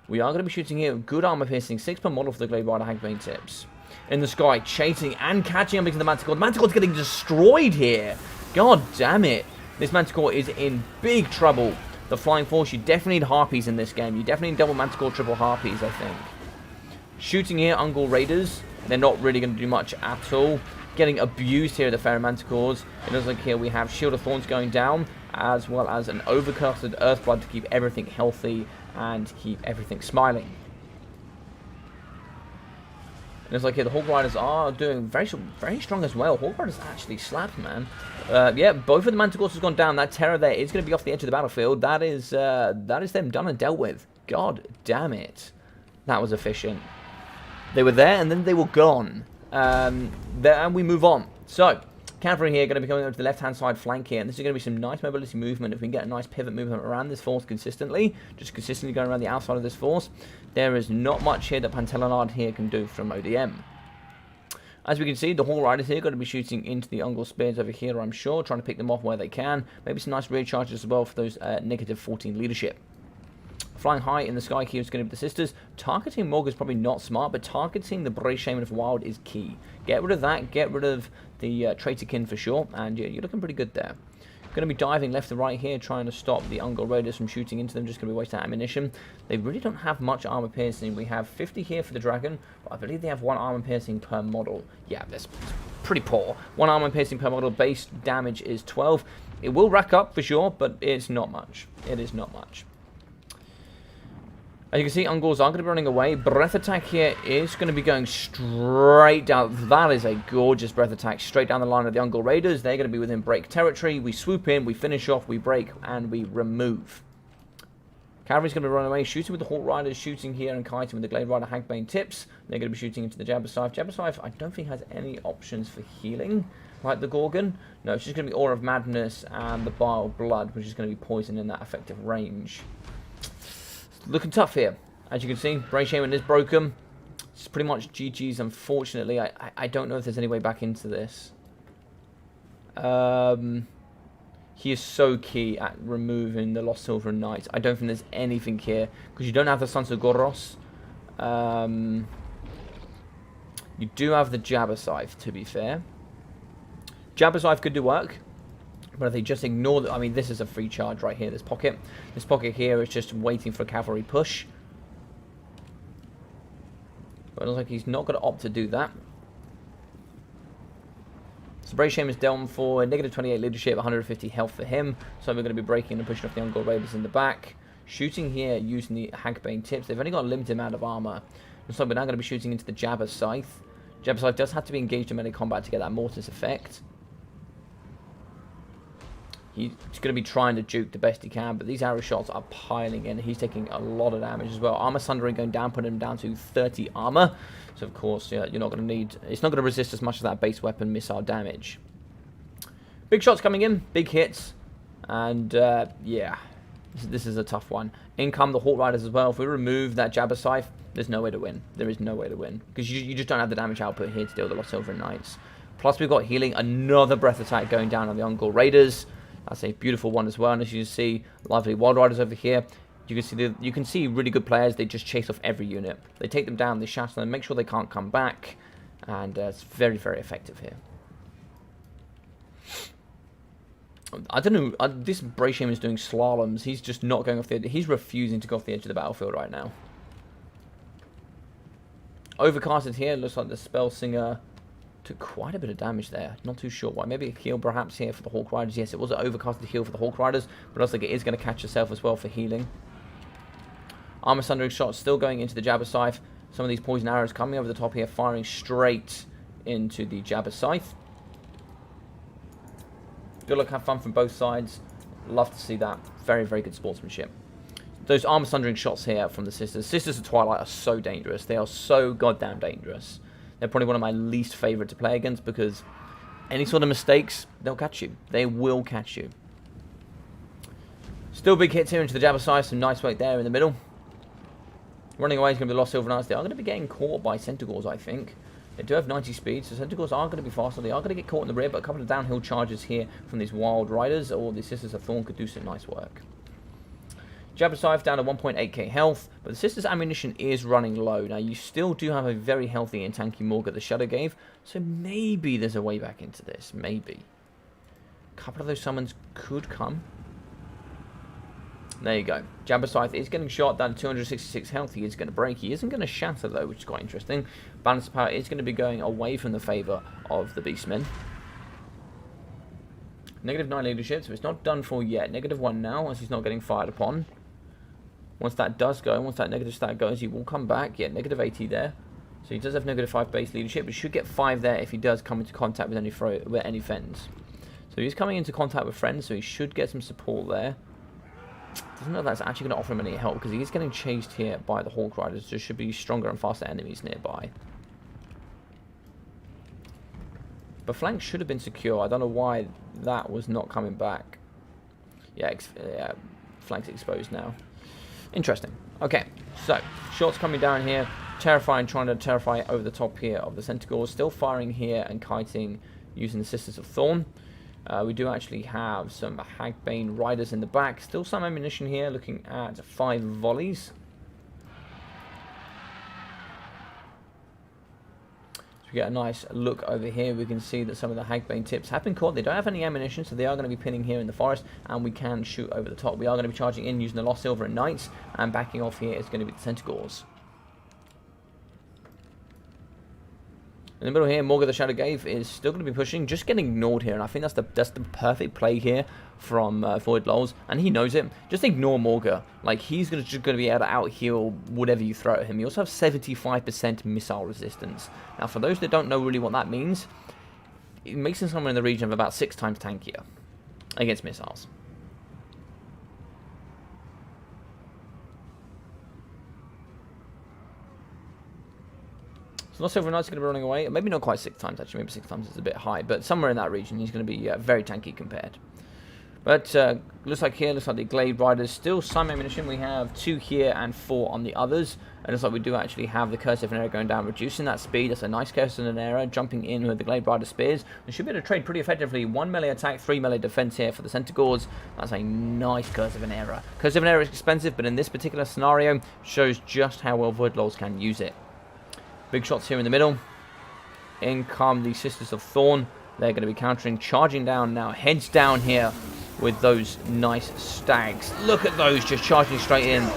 We are going to be shooting here. Good armor piercing, 6 per model for the Glade Rider Hagbane tips. In the sky, chasing and catching up into the Manticore. The Manticore's getting destroyed here. God damn it. This Manticore is in big trouble. The Flying Force, you definitely need Harpies in this game. You definitely need double Manticore, triple Harpies, I think. Shooting here, Ungor Raiders. They're not really going to do much at all. Getting abused here, the Ferromanticores. It looks like here we have Shield of Thorns going down, as well as an overcasted Earthblood to keep everything healthy and keep everything smiling. It looks like here the Hawk Riders are doing very strong as well. Hawk Riders actually slapped, man. Yeah, both of the Manticores has gone down. That Terror there is going to be off the edge of the battlefield. That is them done and dealt with. God damn it. That was efficient. They were there and then they were gone. And we move on. So, cavalry here going to be coming over to the left-hand side flank here, and this is going to be some nice mobility movement. If we can get a nice pivot movement around this force consistently, just consistently going around the outside of this force, there is not much here that Pantelanard here can do from ODM. As we can see, the Hall Riders here are going to be shooting into the Ungor Spears over here, I'm sure, trying to pick them off where they can. Maybe some nice rear charges as well for those negative 14 leadership. Flying high in the sky here is going to be the Sisters. Targeting Morg is probably not smart, but targeting the Brave Shaman of Wild is key. Get rid of that, get rid of the Traitorkin for sure, and yeah, you're looking pretty good there. Going to be diving left to right here, trying to stop the Ungor Raiders from shooting into them, just going to be wasting ammunition. They really don't have much armor piercing. We have 50 here for the Dragon, but I believe they have 1 armor piercing per model. Yeah, that's pretty poor. 1 armor piercing per model, base damage is 12. It will rack up for sure, but it's not much. It is not much. As you can see, Ungors are going to be running away. Breath attack here is going to be going straight down. That is a gorgeous breath attack. Straight down the line of the Ungor Raiders. They're going to be within break territory. We swoop in, we finish off, we break, and we remove. Cavalry's going to be running away, shooting with the Hawk Riders, shooting here and kiting with the Glade Rider Hagbane tips. They're going to be shooting into the Jabberscythe. Jabberscythe, I don't think has any options for healing, like the Gorgon. No, it's just going to be Aura of Madness and the Bile Blood, which is going to be poison in that effective range. Looking tough here. As you can see, Bray Shaman is broken. It's pretty much GG's, unfortunately. I don't know if there's any way back into this. He is so key at removing the Lost Silver Knights. I don't think there's anything here, because you don't have the Sons of Goros. You do have the Jabberscythe, to be fair. Jabberscythe could do work. But if they just ignore the... I mean, this is a free charge right here, this pocket. This pocket here is just waiting for a cavalry push. But it looks like he's not going to opt to do that. So Bray Shaman is down for negative 28 leadership, 150 health for him. So we're going to be breaking and pushing off the Ungor Raiders in the back. Shooting here using the Hagbane tips. They've only got a limited amount of armor. So we're now going to be shooting into the Jabberscythe. Jabberscythe does have to be engaged in melee combat to get that Mortis effect. He's going to be trying to juke the best he can, but these arrow shots are piling in. He's taking a lot of damage as well. Armor Sundering going down, putting him down to 30 armor. So, of course, yeah, you're not going to need... It's not going to resist as much of that base weapon missile damage. Big shots coming in, big hits. And, yeah, this is a tough one. In come the Hawk Riders as well. If we remove that Jabberscythe, there's no way to win. There is no way to win. Because you just don't have the damage output here to deal with the Lost Silver Knights. Plus, we've got healing. Another breath attack going down on the Ungor Raiders. That's a beautiful one as well. And as you can see, lively Wild Riders over here. You can see really good players. They just chase off every unit. They take them down, they shatter them, make sure they can't come back. And it's very, very effective here. I don't know. This Bray Shaman is doing slaloms. He's just not going off the edge. He's refusing to go off the edge of the battlefield right now. Overcasted here. Looks like the Spell Singer took quite a bit of damage there. Not too sure why. Maybe a heal perhaps here for the Hawk Riders. Yes, it was an overcasted heal for the Hawk Riders, but also it is going to catch itself as well for healing. Armor Sundering shots still going into the Jabberscythe. Some of these poison arrows coming over the top here, firing straight into the Jabberscythe. Good luck, have fun from both sides. Love to see that. Very, very good sportsmanship. Those Armor Sundering shots here from the Sisters. Sisters of Twilight are so dangerous. They are so goddamn dangerous. They're probably one of my least favourite to play against because any sort of mistakes, they'll catch you. They will catch you. Still big hits here into the Jabberscythe. Some nice work there in the middle. Running away is going to be the Lost Silver Knights. They are going to be getting caught by Centaurs, I think. They do have 90 speed, so Centaurs are going to be faster. They are going to get caught in the rear, but a couple of downhill charges here from these Wild Riders, or the Sisters of Thorn could do some nice work. Jabberscythe down to 1.8k health, but the Sisters' ammunition is running low. Now, you still do have a very healthy and tanky Morg at the Shadow gave, so maybe there's a way back into this. Maybe. A couple of those summons could come. There you go. Jabberscythe is getting shot down to 266 health. He is going to break. He isn't going to shatter, though, which is quite interesting. Balance of power is going to be going away from the favour of the Beastmen. Negative 9 leadership, so it's not done for yet. Negative 1 now, as he's not getting fired upon. Once that does go, once that negative stat goes, he will come back. Yeah, negative 80 there. So he does have negative 5 base leadership, but should get 5 there if he does come into contact with any friends. So he's coming into contact with friends, so he should get some support there. Doesn't know if that's actually going to offer him any help, because he is getting chased here by the Hawk Riders. There should be stronger and faster enemies nearby. But flank should have been secure. I don't know why that was not coming back. Yeah, flank's exposed now. Interesting. Okay, so shots coming down here. Terrifying, trying to terrify over the top here of the Centaurs. Still firing here and kiting using the Sisters of Thorn. We do actually have some Hagbane Riders in the back. Still some ammunition here, looking at 5 volleys. So we get a nice look over here. We can see that some of the Hagbane tips have been caught. They don't have any ammunition, so they are going to be pinning here in the forest, and we can shoot over the top. We are going to be charging in using the Lost Silver Knights, and backing off here is going to be the Centaurs. In the middle here, Morga the Shadow Gave is still going to be pushing, just getting ignored here, and I think that's the perfect play here from Void Lols, and he knows it. Just ignore Morga. Like, he's just going to be able to out-heal whatever you throw at him. You also have 75% missile resistance. Now, for those that don't know really what that means, it makes him somewhere in the region of about 6 times tankier against missiles. So Lost Silver Knight's going to be running away. Maybe not quite 6 times, actually. Maybe 6 times is a bit high. But somewhere in that region, he's going to be very tanky compared. But looks like the Glade Riders still some ammunition. We have 2 here and 4 on the others. And it looks like we do actually have the Curse of an Era going down, reducing that speed. That's a nice Curse of an Era, jumping in with the Glade Rider Spears. We should be able to trade pretty effectively. 1 melee attack, 3 melee defense here for the Centaurs. That's a nice Curse of an Era. Curse of an Era is expensive, but in this particular scenario, shows just how well Void Lols can use it. Big shots here in the middle. In come the Sisters of Thorn. They're going to be countering, charging down now. Heads down here with those nice stags. Look at those just charging straight in.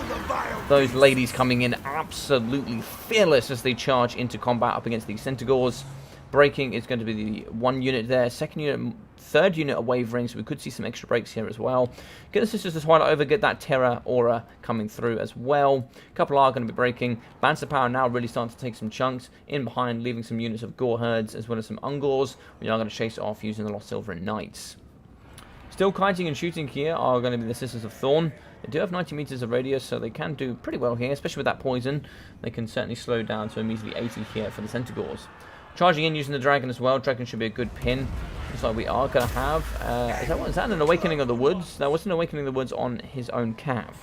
Those ladies coming in absolutely fearless as they charge into combat up against these Centaurs. Breaking is going to be the 1 unit there. Second unit, third unit are wavering, so we could see some extra breaks here as well. Get the Sisters to Twilight over, get that Terror Aura coming through as well. A couple are going to be breaking. Banter Power now really starting to take some chunks in behind, leaving some units of Gore Herds as well as some Ungors. We are going to chase it off using the Lost Silver Knights. Still kiting and shooting here are going to be the Sisters of Thorn. They do have 90 meters of radius, so they can do pretty well here, especially with that poison. They can certainly slow down to immediately 80 here for the Centaurs. Charging in using the Dragon as well. Dragon should be a good pin. Looks like we are going to have... is that an Awakening of the Woods? That was an Awakening of the Woods on his own cav.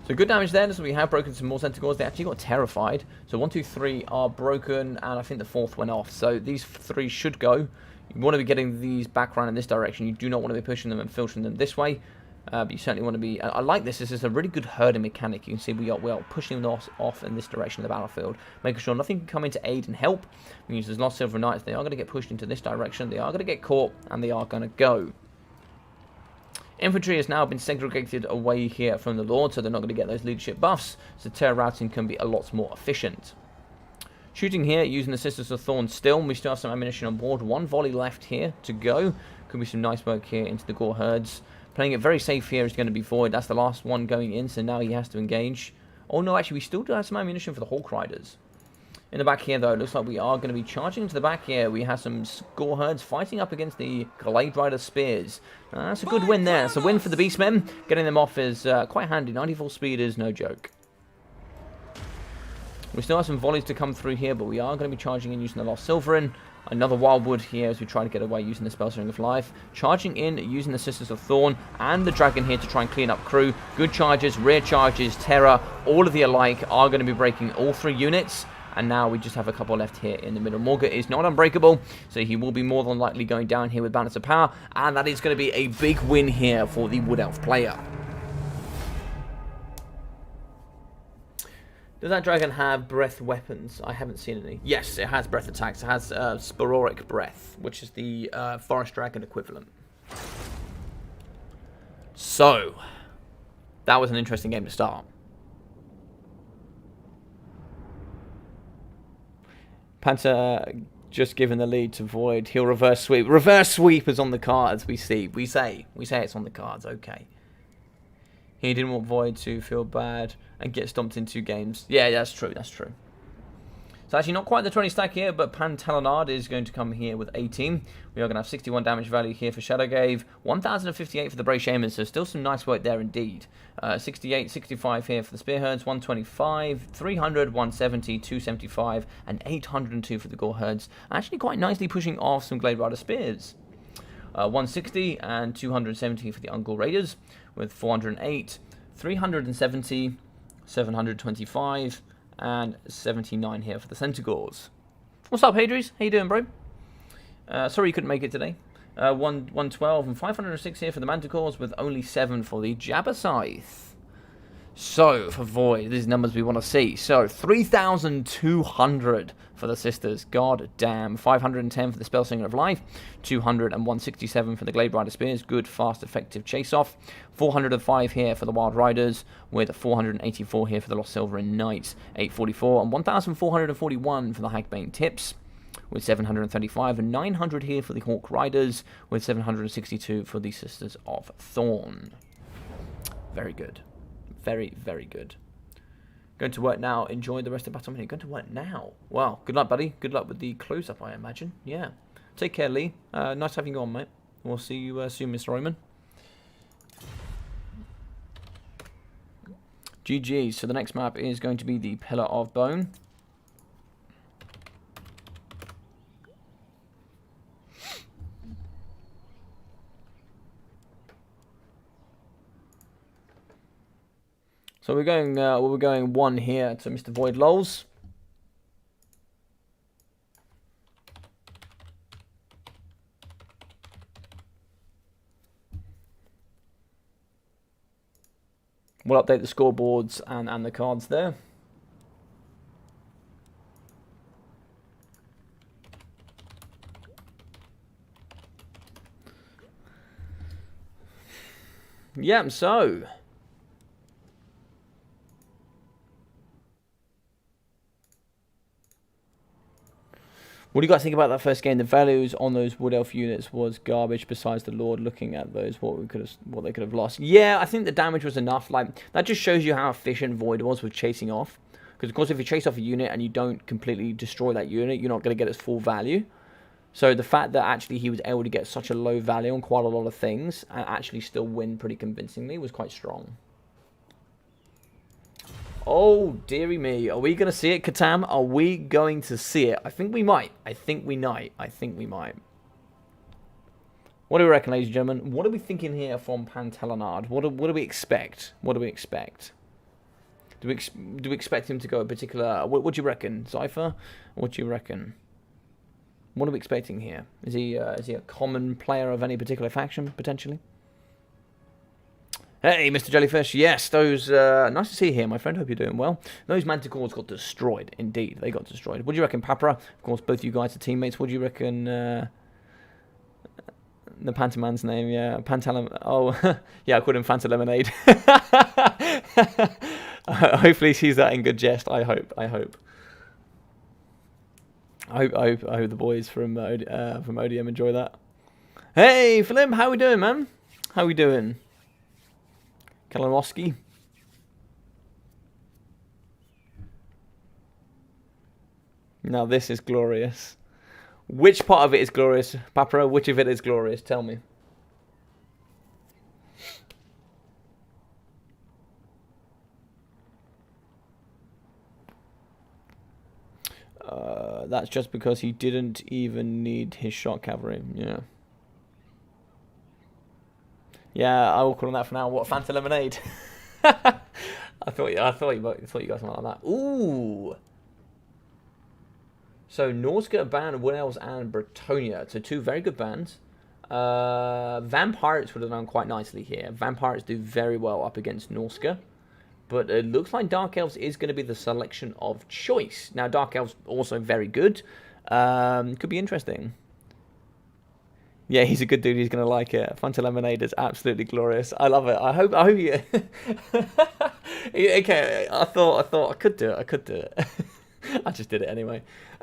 So good damage there. So we have broken some more Centaurs. They actually got terrified. So 1, 2, 3 are broken, and I think the 4th went off. So these 3 should go. You want to be getting these back around in this direction. You do not want to be pushing them and filtering them this way. But you certainly want to be... I like this. This is a really good herding mechanic. You can see we are pushing them off in this direction of the battlefield, making sure nothing can come in to aid and help. We use those Lost Silver Knights. They are going to get pushed into this direction. They are going to get caught, and they are going to go. Infantry has now been segregated away here from the Lord, so they're not going to get those leadership buffs. So terror routing can be a lot more efficient. Shooting here using the Sisters of Thorn still. We still have some ammunition on board. 1 volley left here to go. Could be some nice work here into the Gore Herds. Playing it very safe here is going to be Void. That's the last one going in, so now he has to engage. Oh no, actually we still do have some ammunition for the Hawk Riders. In the back here though, it looks like we are going to be charging into the back here. We have some Gore Herds fighting up against the Glade Rider Spears. That's a good win there. That's a win for the Beastmen. Getting them off is quite handy. 94 speed is no joke. We still have some volleys to come through here, but we are going to be charging in using the Lost Silverin. Another Wildwood here as we try to get away using the Spellsering of Life. Charging in using the Sisters of Thorn and the Dragon here to try and clean up crew. Good charges, rear charges, terror, all of the alike are going to be breaking all 3 units. And now we just have a couple left here in the middle. Morga is not unbreakable, so he will be more than likely going down here with Balance of Power. And that is going to be a big win here for the Wood Elf player. Does that dragon have breath weapons? I haven't seen any. Yes, it has breath attacks. It has Spororic Breath, which is the Forest Dragon equivalent. So, that was an interesting game to start. Panther just given the lead to Void. He'll reverse sweep. Reverse sweep is on the cards, we see. We say it's on the cards, okay. He didn't want Void to feel bad and get stomped in 2 games. Yeah, that's true, that's true. So actually not quite the 20 stack here, but Pantalanard is going to come here with 18. We are going to have 61 damage value here for Shadowgave. 1,058 for the Brave Shaman, so still some nice work there indeed. 68, 65 here for the Spearherds. 125, 300, 170, 275, and 802 for the Gore Herds. Actually quite nicely pushing off some Glade Rider Spears. 160 and 270 for the Ungor Raiders, with 408, 370, 725, and 79 here for the Centaurs. What's up, Hadries? How you doing, bro? Sorry you couldn't make it today. 112 and 506 here for the Manticores, with only 7 for the Jabberscythe. So, for Void, these numbers we want to see. So, 3,200 for the Sisters. God damn. 510 for the Spellsinger of Life. 200 and 167 for the Glade Rider Spears. Good, fast, effective chase-off. 405 here for the Wild Riders, with 484 here for the Lost Silverin Knights. 844 and 1,441 for the Hagbane Tips, with 735 and 900 here for the Hawk Riders, with 762 for the Sisters of Thorn. Very good. Very, very good. Going to work now. Enjoy the rest of BattleMania. Going to work now. Wow. Good luck, buddy. Good luck with the close-up, I imagine. Yeah. Take care, Lee. Nice having you on, mate. We'll see you soon, Mr. Roman. GG. So the next map is going to be the Pillar of Bone. So we're going one here to Mr. Void Lols. We'll update the scoreboards and the cards there. Yeah, so what do you guys think about that first game? The values on those Wood Elf units was garbage. Besides the Lord, looking at those, what they could have lost. Yeah, I think the damage was enough. Like, that just shows you how efficient Void was with chasing off. Because of course, if you chase off a unit and you don't completely destroy that unit, you're not going to get its full value. So the fact that actually he was able to get such a low value on quite a lot of things and actually still win pretty convincingly was quite strong. Oh, dearie me. Are we going to see it, Katam? Are we going to see it? I think we might. I think we might. What do we reckon, ladies and gentlemen? What are we thinking here from Pantelanard? What do we expect? Do we expect him to go a particular... What do you reckon, Cypher? What do you reckon? What are we expecting here? Is he a common player of any particular faction, potentially? Hey, Mr. Jellyfish. Yes, those... nice to see you here, my friend. Hope you're doing well. Those manticores got destroyed. Indeed, they got destroyed. What do you reckon, Papra? Of course, both you guys are teammates. What do you reckon... the Pantaman's name, yeah. Pantalam... Oh, yeah, I called him Fanta Lemonade. Hopefully he sees that in good jest. I hope. I hope the boys from ODM enjoy that. Hey, Philip, how we doing, man? How we doing? Kalanowski. Now this is glorious. Which part of it is glorious, Papara? Which of it is glorious? Tell me. That's just because he didn't even need his shock cavalry. Yeah. Yeah, I will call on that for now. What, Fanta Lemonade? I thought you guys might like that. Ooh. So Norsca banned Wood Elves and Bretonnia. So two very good bans. Vampires would have done quite nicely here. Vampires do very well up against Norsca. But it looks like Dark Elves is going to be the selection of choice. Now, Dark Elves also very good. Could be interesting. Yeah, he's a good dude. He's going to like it. Fanta Lemonade is absolutely glorious. I love it. I hope you... Okay, I thought I could do it. I just did it anyway.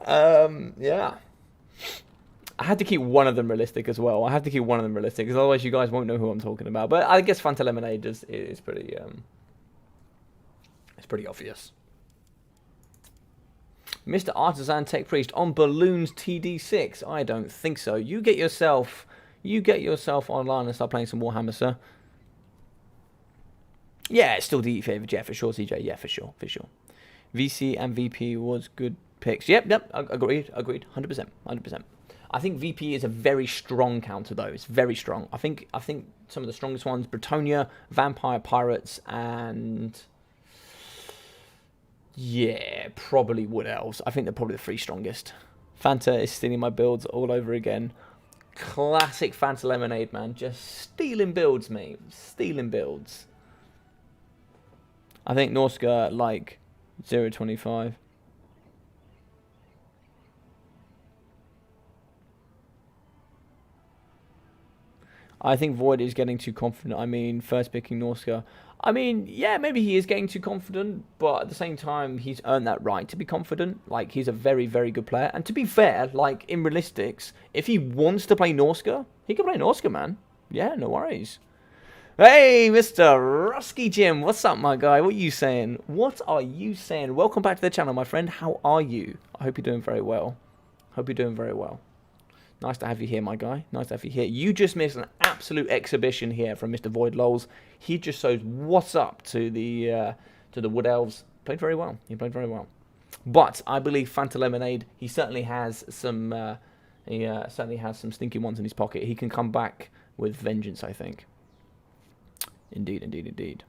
Yeah. I had to keep one of them realistic as well. I have to keep one of them realistic, because otherwise you guys won't know who I'm talking about. But I guess Fanta Lemonade is pretty... It's pretty obvious. Mr. Artisan Tech Priest on Balloons TD6. I don't think so. You get yourself online and start playing some Warhammer, sir. Yeah, it's still DE favored. Yeah, for sure, CJ. Yeah, for sure. VC and VP was good picks. Yep. Agreed. 100%. I think VP is a very strong counter, though. It's very strong. I think some of the strongest ones: Bretonnia, Vampire Pirates, and yeah, probably Wood Elves. I think they're probably the three strongest. Fanta is stealing my builds all over again. Classic Fanta Lemonade, man. Just stealing builds, mate. Stealing builds. I think Norska like 0.25. I think Void is getting too confident. I mean, first picking Norska. I mean, yeah, maybe he is getting too confident, but at the same time, he's earned that right to be confident. Like, he's a very, very good player. And to be fair, like, in realistics, if he wants to play Norska, he can play Norska, man. Yeah, no worries. Hey, Mr. Rusky Jim, what's up, my guy? What are you saying? What are you saying? Welcome back to the channel, my friend. How are you? I hope you're doing very well. Hope you're doing very well. Nice to have you here, my guy. Nice to have you here. You just missed an absolute exhibition here from Mr. Void Lols. He just shows what's up to the Wood Elves. Played very well. He played very well. But I believe Fanta Lemonade. He certainly has some. Certainly has some stinky ones in his pocket. He can come back with vengeance, I think. Indeed, indeed, indeed.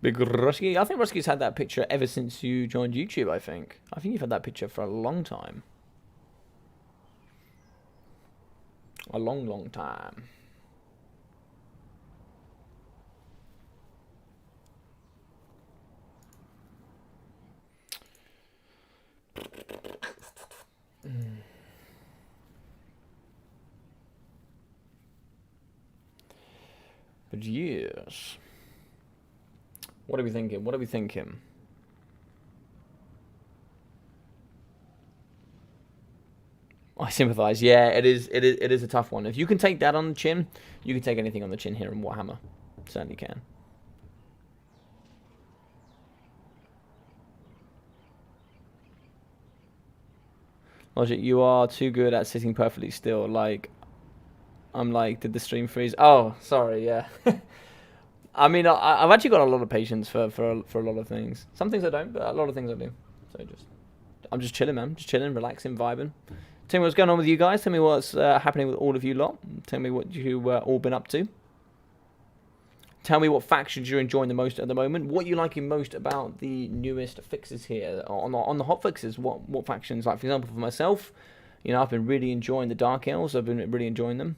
Big Rusky. I think Rusky's had that picture ever since you joined YouTube, I think. I think you've had that picture for a long time. A long, long time. But yes. What are we thinking? What are we thinking? I sympathise. Yeah, it is a tough one. If you can take that on the chin, you can take anything on the chin here in Warhammer. Certainly can. Logic, you are too good at sitting perfectly still. Like, I'm like, did the stream freeze? Oh, sorry, yeah. I mean, I've actually got a lot of patience for a lot of things. Some things I don't, but a lot of things I do. So I'm just chilling, man. Just chilling, relaxing, vibing. Tell me what's going on with you guys. Tell me what's happening with all of you lot. Tell me what you all been up to. Tell me what factions you're enjoying the most at the moment. What you liking most about the newest fixes here on the hot fixes. What factions? Like, for example, for myself, you know, I've been really enjoying the Dark Elves. I've been really enjoying them.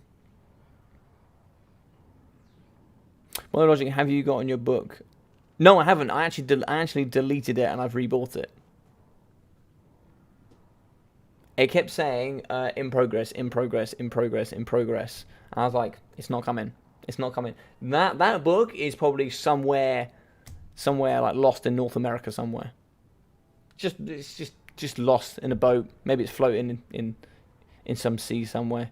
What logic have you got in your book? No, I haven't. I actually deleted it and I've rebought it. It kept saying in progress, in progress, in progress, in progress. And I was like, it's not coming. It's not coming. That book is probably somewhere like lost in North America somewhere. It's just lost in a boat. Maybe it's floating in some sea somewhere.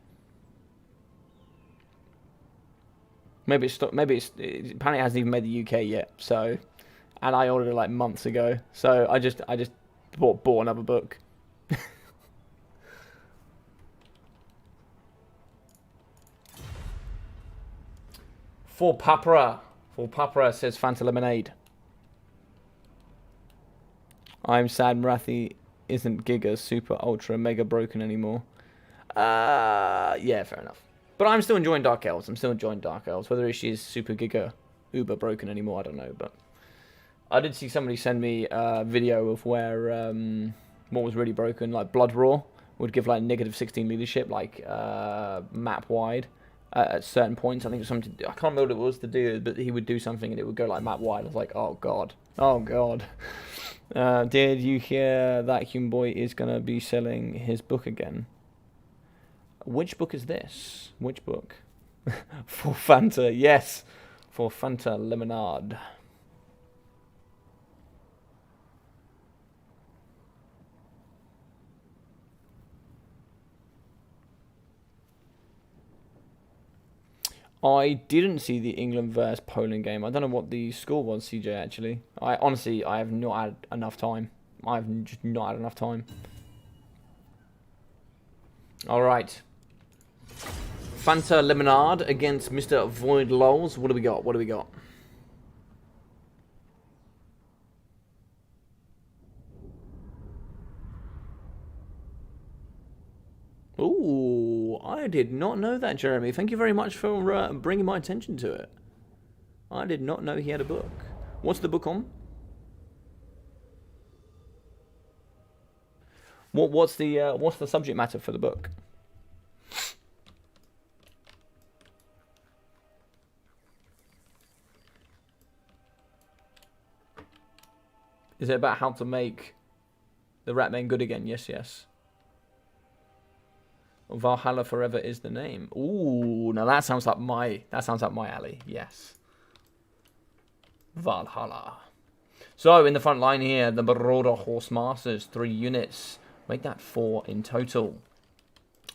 Maybe it's apparently it hasn't even made the UK yet. So, and I ordered it like months ago. So I just bought another book. For Papra says Fanta Lemonade. I'm sad Marathi isn't Giga Super Ultra Mega Broken anymore. Yeah, fair enough. But I'm still enjoying Dark Elves. I'm still enjoying Dark Elves. Whether she's Super Giga Uber Broken anymore, I don't know. But I did see somebody send me a video of where what was really broken, like Blood Raw would give like -16 leadership, like map wide. At certain points, I think it was something. I can't remember what it was to do, but he would do something and it would go like map wide. I was like, oh god, oh god. Did you hear that Human Boy is gonna be selling his book again? Which book is this? Which book? For Fanta, yes, for Fanta Lemonade. I didn't see the England versus Poland game. I don't know what the score was, CJ, actually. I have not had enough time. I've just not had enough time. Alright. Fanta Lemonade against Mr. Void Lols. What do we got? What do we got? Ooh, I did not know that, Jeremy. Thank you very much for bringing my attention to it. I did not know he had a book. What's the book on? What's the subject matter for the book? Is it about how to make the rat men good again? Yes, yes. Valhalla Forever is the name. Ooh, now that sounds like my alley. Yes. Valhalla. So in the front line here, the Marauder Horse Masters, 3 units. Make that 4 in total.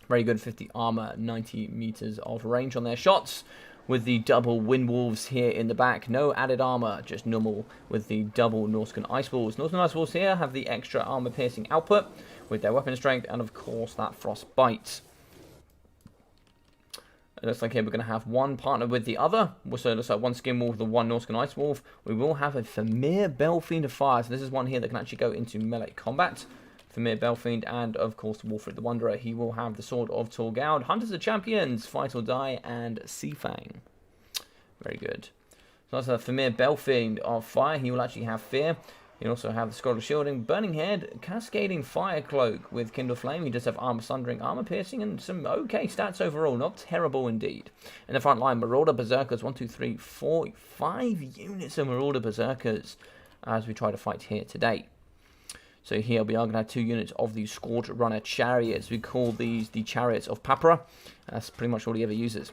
Very good, 50 armor, 90 meters of range on their shots. With the double Windwolves here in the back. No added armor, just normal with the double Norscan Ice Wolves. Norscan Ice Wolves here have the extra armor piercing output with their weapon strength and of course that frostbite. It looks like here we're going to have one partner with the other. So it looks like one Skin Wolf and one Norscan Ice Wolf. We will have a Famir Belfiend of Fire. So this is one here that can actually go into melee combat. Famir Belfiend and of course Wolfred the Wanderer. He will have the Sword of Torgaud, Hunters of Champions, Fight or Die, and Seafang. Very good. So that's a Famir Belfiend of Fire. He will actually have Fear. He'll also have the Scroll of Shielding, Burning Head, Cascading Fire Cloak with Kindle Flame. He does have Armor Sundering, Armor Piercing, and some okay stats overall. Not terrible indeed. In the front line, Marauder Berserkers. 1, 2, 3, 4, 5 units of Marauder Berserkers as we try to fight here today. So here we are going to have 2 units of the Scourge Runner Chariots. We call these the Chariots of Papra. That's pretty much all he ever uses.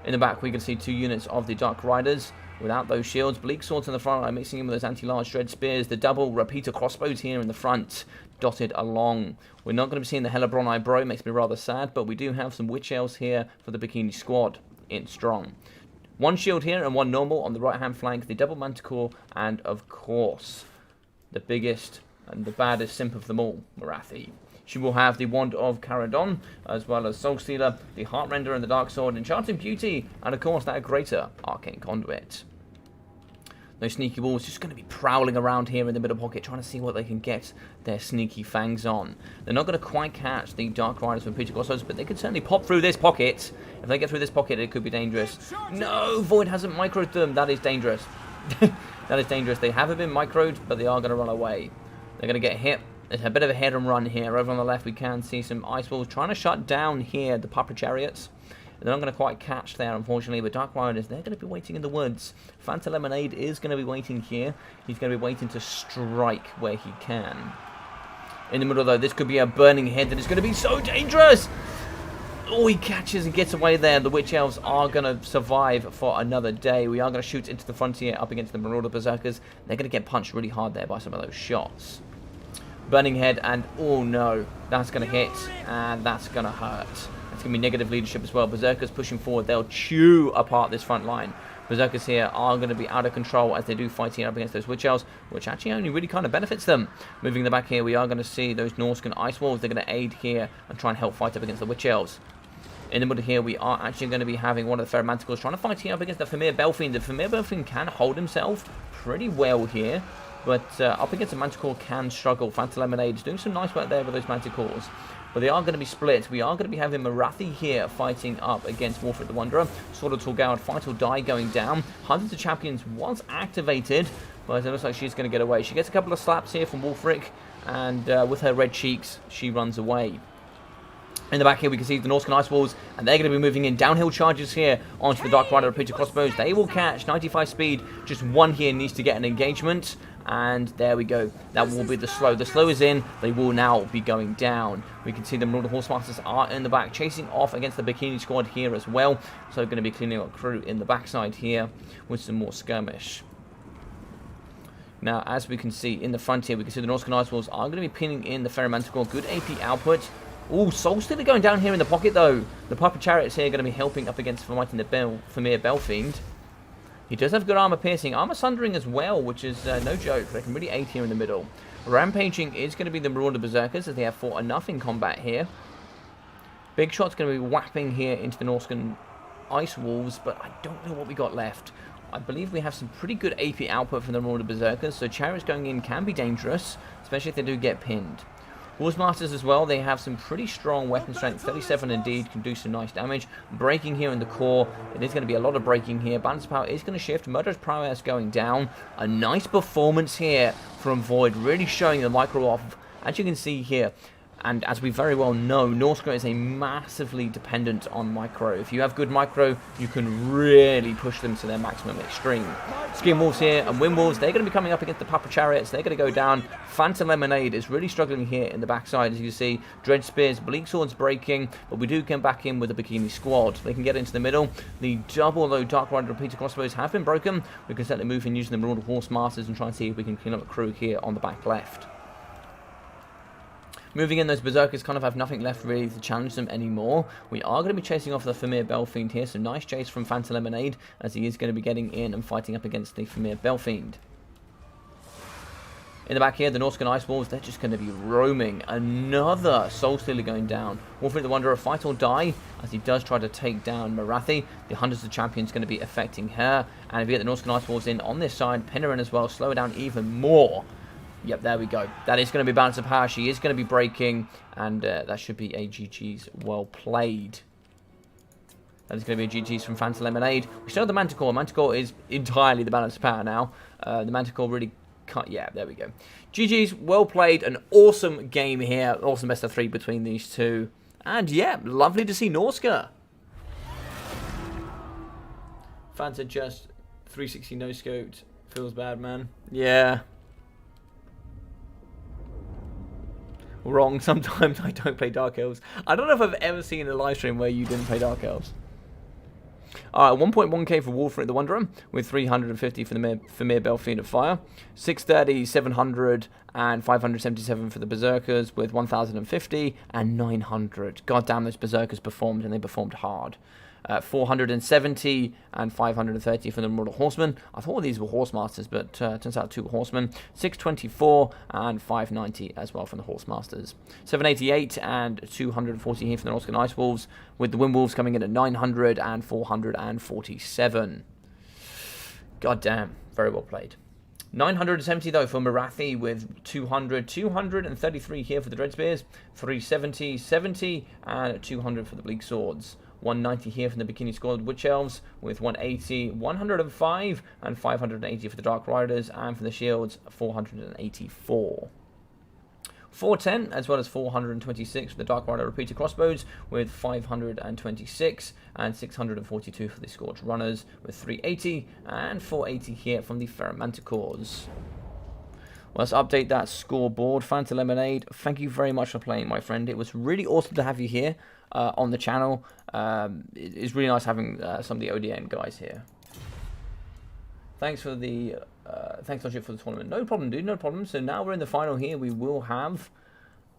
In the back, we can see 2 units of the Dark Riders without those shields. Bleak Swords in the front line, mixing in with those anti-large Dread Spears. The double Repeater Crossbows here in the front, dotted along. We're not going to be seeing the Hellebron Bro, makes me rather sad, but we do have some Witch Elves here for the Bikini Squad in strong. 1 shield here and 1 normal on the right-hand flank. The double Manticore and, of course, the biggest and the baddest simp of them all, Morathi. She will have the Wand of Caradon, as well as Soul Stealer, the Heartrender and the Dark Sword, Enchanting Beauty, and of course that greater Arcane Conduit. Those sneaky wolves just going to be prowling around here in the middle pocket, trying to see what they can get their sneaky fangs on. They're not going to quite catch the Dark Riders from Peter Crossbows, but they could certainly pop through this pocket. If they get through this pocket, it could be dangerous. No, Void hasn't microed them. That is dangerous. That is dangerous. They haven't been microed, but they are going to run away. They're going to get hit. There's a bit of a head and run here. Over on the left, we can see some Ice Wolves trying to shut down here the Papa Chariots. They're not going to quite catch there, unfortunately, but Dark Riders, they're going to be waiting in the woods. Fanta Lemonade is going to be waiting here. He's going to be waiting to strike where he can. In the middle, though, this could be a burning head that is going to be so dangerous! Oh, he catches and gets away there. The Witch Elves are going to survive for another day. We are going to shoot into the frontier up against the Marauder Berserkers. They're going to get punched really hard there by some of those shots. Burning Head, and oh no, that's going to hit, and that's going to hurt. It's going to be negative leadership as well. Berserkers pushing forward. They'll chew apart this front line. Berserkers here are going to be out of control as they do fight here up against those Witch Elves, which actually only really kind of benefits them. Moving in the back here, we are going to see those Norscan Ice Wolves. They're going to aid here and try and help fight up against the Witch Elves. In the middle here, we are actually going to be having one of the Ferromanticles trying to fight here up against the Famir Belfiend. The Famir Belfiend can hold himself pretty well here, but up against the Manticore can struggle. Fanta Lemonade is doing some nice work there with those Manticores. But they are going to be split. We are going to be having Morathi here fighting up against Wolfred the Wanderer. Sword of Torgaud, Fight or Die going down. Hunters of Champions was activated, but it looks like she's going to get away. She gets a couple of slaps here from Wolfric, and with her red cheeks, she runs away. In the back here, we can see the Norscan Ice Wolves, and they're going to be moving in. Downhill charges here onto the Dark Rider Repeater Crossbows. They will catch 95 speed. Just one here needs to get an engagement. And there we go. That will be the slow. The slow is in. They will now be going down. We can see the Marauder Horsemasters are in the back, chasing off against the Bikini Squad here as well. So going to be cleaning up crew in the backside here with some more skirmish. Now, as we can see in the front here, we can see the Norscan Ice Wolves are going to be pinning in the Ferromanticore. Good AP output. Oh, Soul Stealer going down here in the pocket, though. The Papa Chariots here are going to be helping up against fighting the Famir Belfiend. He does have good armor piercing, armor sundering as well, which is no joke. They can really aid here in the middle. Rampaging is going to be the Marauder Berserkers, as they have fought enough in combat here. Big Shot's going to be whapping here into the Norscan Ice Wolves, but I don't know what we got left. I believe we have some pretty good AP output from the Marauder Berserkers, so Chariots going in can be dangerous, especially if they do get pinned. Horsemasters as well, they have some pretty strong weapon strength. 37 indeed, can do some nice damage. Breaking here in the core, it is going to be a lot of breaking here. Balance power is going to shift. Murderous Prowess going down. A nice performance here from Void, really showing the micro off As you can see here, and as we very well know, Norsca is a massively dependent on micro. If you have good micro, you can really push them to their maximum extreme. Skin Wolves here and Wind Wolves, they're going to be coming up against the Papa Chariots. They're going to go down. Phantom Lemonade is really struggling here in the backside, as you see. Dread Spears, Bleak Swords breaking, but we do come back in with the Bikini Squad. They can get into the middle. The double, though, Dark Rider repeater crossbows have been broken. We can certainly move in using the Marauder Horse Masters and try and see if we can clean up a crew here on the back left. Moving in, those Berserkers kind of have nothing left really to challenge them anymore. We are going to be chasing off the Famir Belfiend here, so nice chase from Phantom Lemonade, as he is going to be getting in and fighting up against the Famir Belfiend. In the back here, the Norscan Ice Wolves, they're just going to be roaming. Another Soul Stealer going down. Wolfric the Wanderer, fight or die, as he does try to take down Marathi. The Hunters of Champions going to be affecting her. And if you get the Norscan Ice Wolves in on this side, pin her in as well, slow her down even more. Yep, there we go. That is going to be balance of power. She is going to be breaking, and that should be a GG's well played. That is going to be a GG's from Phantom Lemonade. We still have the Manticore. Manticore is entirely the balance of power now. The Manticore really cut. Yeah, there we go. GG's well played. An awesome game here. Awesome best of 3 between these two. And yeah, lovely to see Norsca. Phantom just 360 no scoped. Feels bad, man. Yeah. Wrong. Sometimes I don't play Dark Elves. I don't know if I've ever seen a live stream where you didn't play Dark Elves. 1.1k for Wolfric the Wanderer, with 350 for the Famir Belfiend of Fire. 630, 700, and 577 for the Berserkers, with 1,050 and 900. God damn, those Berserkers performed, and they performed hard. 470 and 530 for the Marauder Horsemen. I thought these were Horsemasters, but turns out 2 Horsemen. 624 and 590 as well from the Horsemasters. 788 and 240 here for the Norscan Ice Wolves, with the Wind Wolves coming in at 900 and 447. God damn, very well played. 970 though for Marathi, with 200, 233 here for the Dread Spears, 370, 70 and 200 for the Bleak Swords. 190 here from the Bikini Squad Witch Elves, with 180, 105 and 580 for the Dark Riders, and for the Shields 484. 410 as well as 426 for the Dark Rider repeater crossbows, with 526 and 642 for the Scorched Runners, with 380 and 480 here from the Ferromanticores. Well, let's update that scoreboard. Phantom Lemonade, thank you very much for playing, my friend. It was really awesome to have you here on the channel. It's really nice having some of the ODN guys here. Thanks for the thanks for the tournament. No problem, dude. No problem. So now we're in the final here. We will have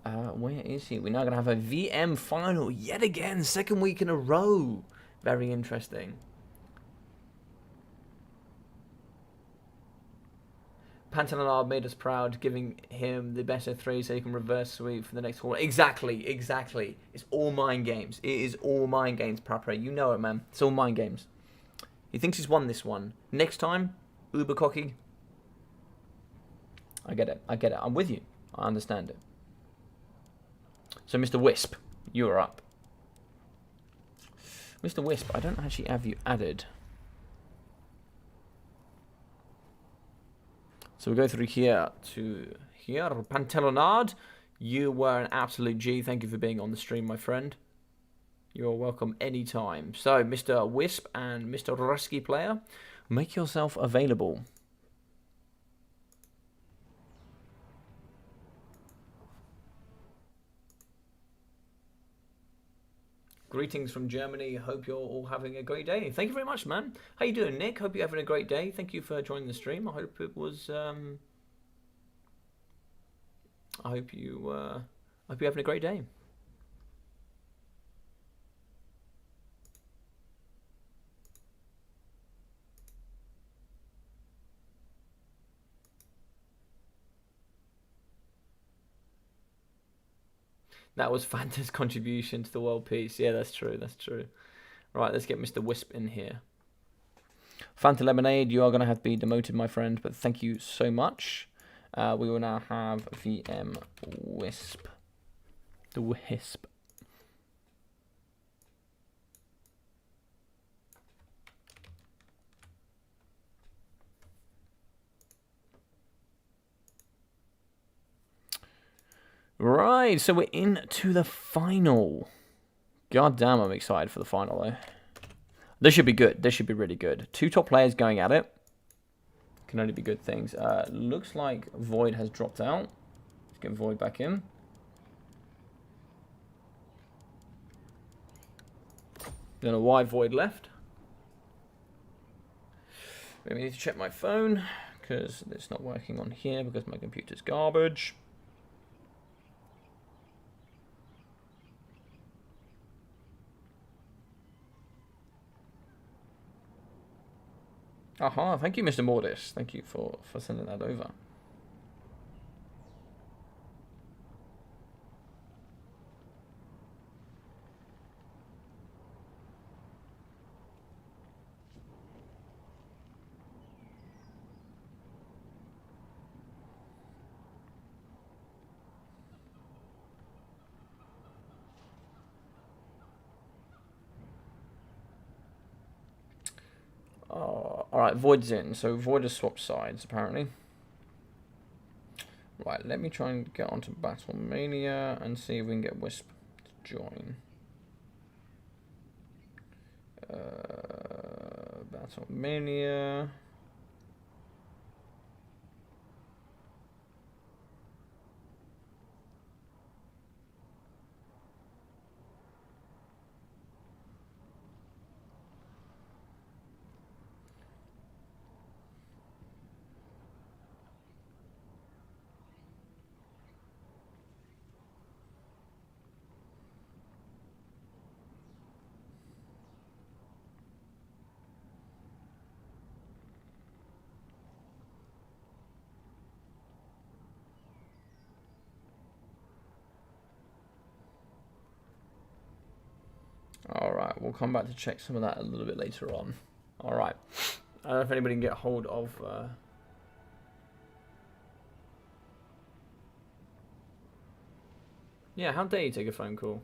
where is he? We're now gonna have a VM final yet again, second week in a row. Very interesting. Pantanal made us proud, giving him the best of 3 so he can reverse sweep for the next quarter. Exactly, exactly. It's all mind games. It is all mind games, Prapre. You know it, man. It's all mind games. He thinks he's won this one. Next time, uber cocky. I get it. I get it. I'm with you. I understand it. So, Mr. Wisp, you are up. Mr. Wisp, I don't actually have you added. So we go through here to here. Pantelonard, you were an absolute G. Thank you for being on the stream, my friend. You're welcome anytime. So, Mr. Wisp and Mr. Rescue Player, make yourself available. Greetings from Germany. Hope you're all having a great day. Thank you very much, man. How you doing, Nick? Hope you're having a great day. Thank you for joining the stream. I hope it was. I hope you're having a great day. That was Fanta's contribution to the world peace. Yeah, that's true. That's true. Right, let's get Mr. Wisp in here. Fanta Lemonade, you are going to have to be demoted, my friend, but thank you so much. We will now have VM Wisp. The Wisp. Right, so we're into the final. God damn, I'm excited for the final, though. This should be good. This should be really good. 2 top players going at it. Can only be good things. Looks like Void has dropped out. Let's get Void back in. Don't know why Void left. Maybe I need to check my phone, because it's not working on here because my computer's garbage. Aha, thank you, Mr. Mortis. Thank you for sending that over. Alright, Void's in. So Void has swapped sides, apparently. Right, let me try and get onto BattleMania and see if we can get Wisp to join. BattleMania. Alright, we'll come back to check some of that a little bit later on. Alright. I don't know if anybody can get hold of... Yeah, how dare you take a phone call?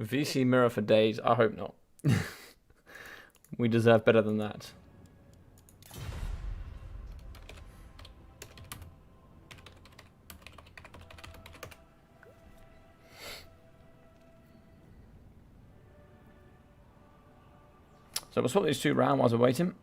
VC mirror for days. I hope not. We deserve better than that. So we'll swap these 2 round whilst we're waiting.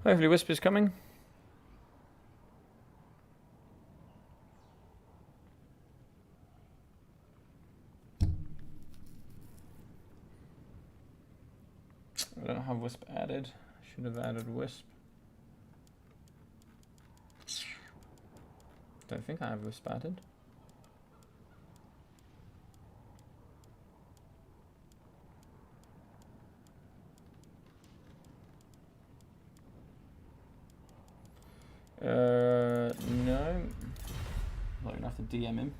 Hopefully Whisper's coming. I don't have Wisp added. Should have added Wisp. Don't think I have Wisp added. No. Not enough to DM him.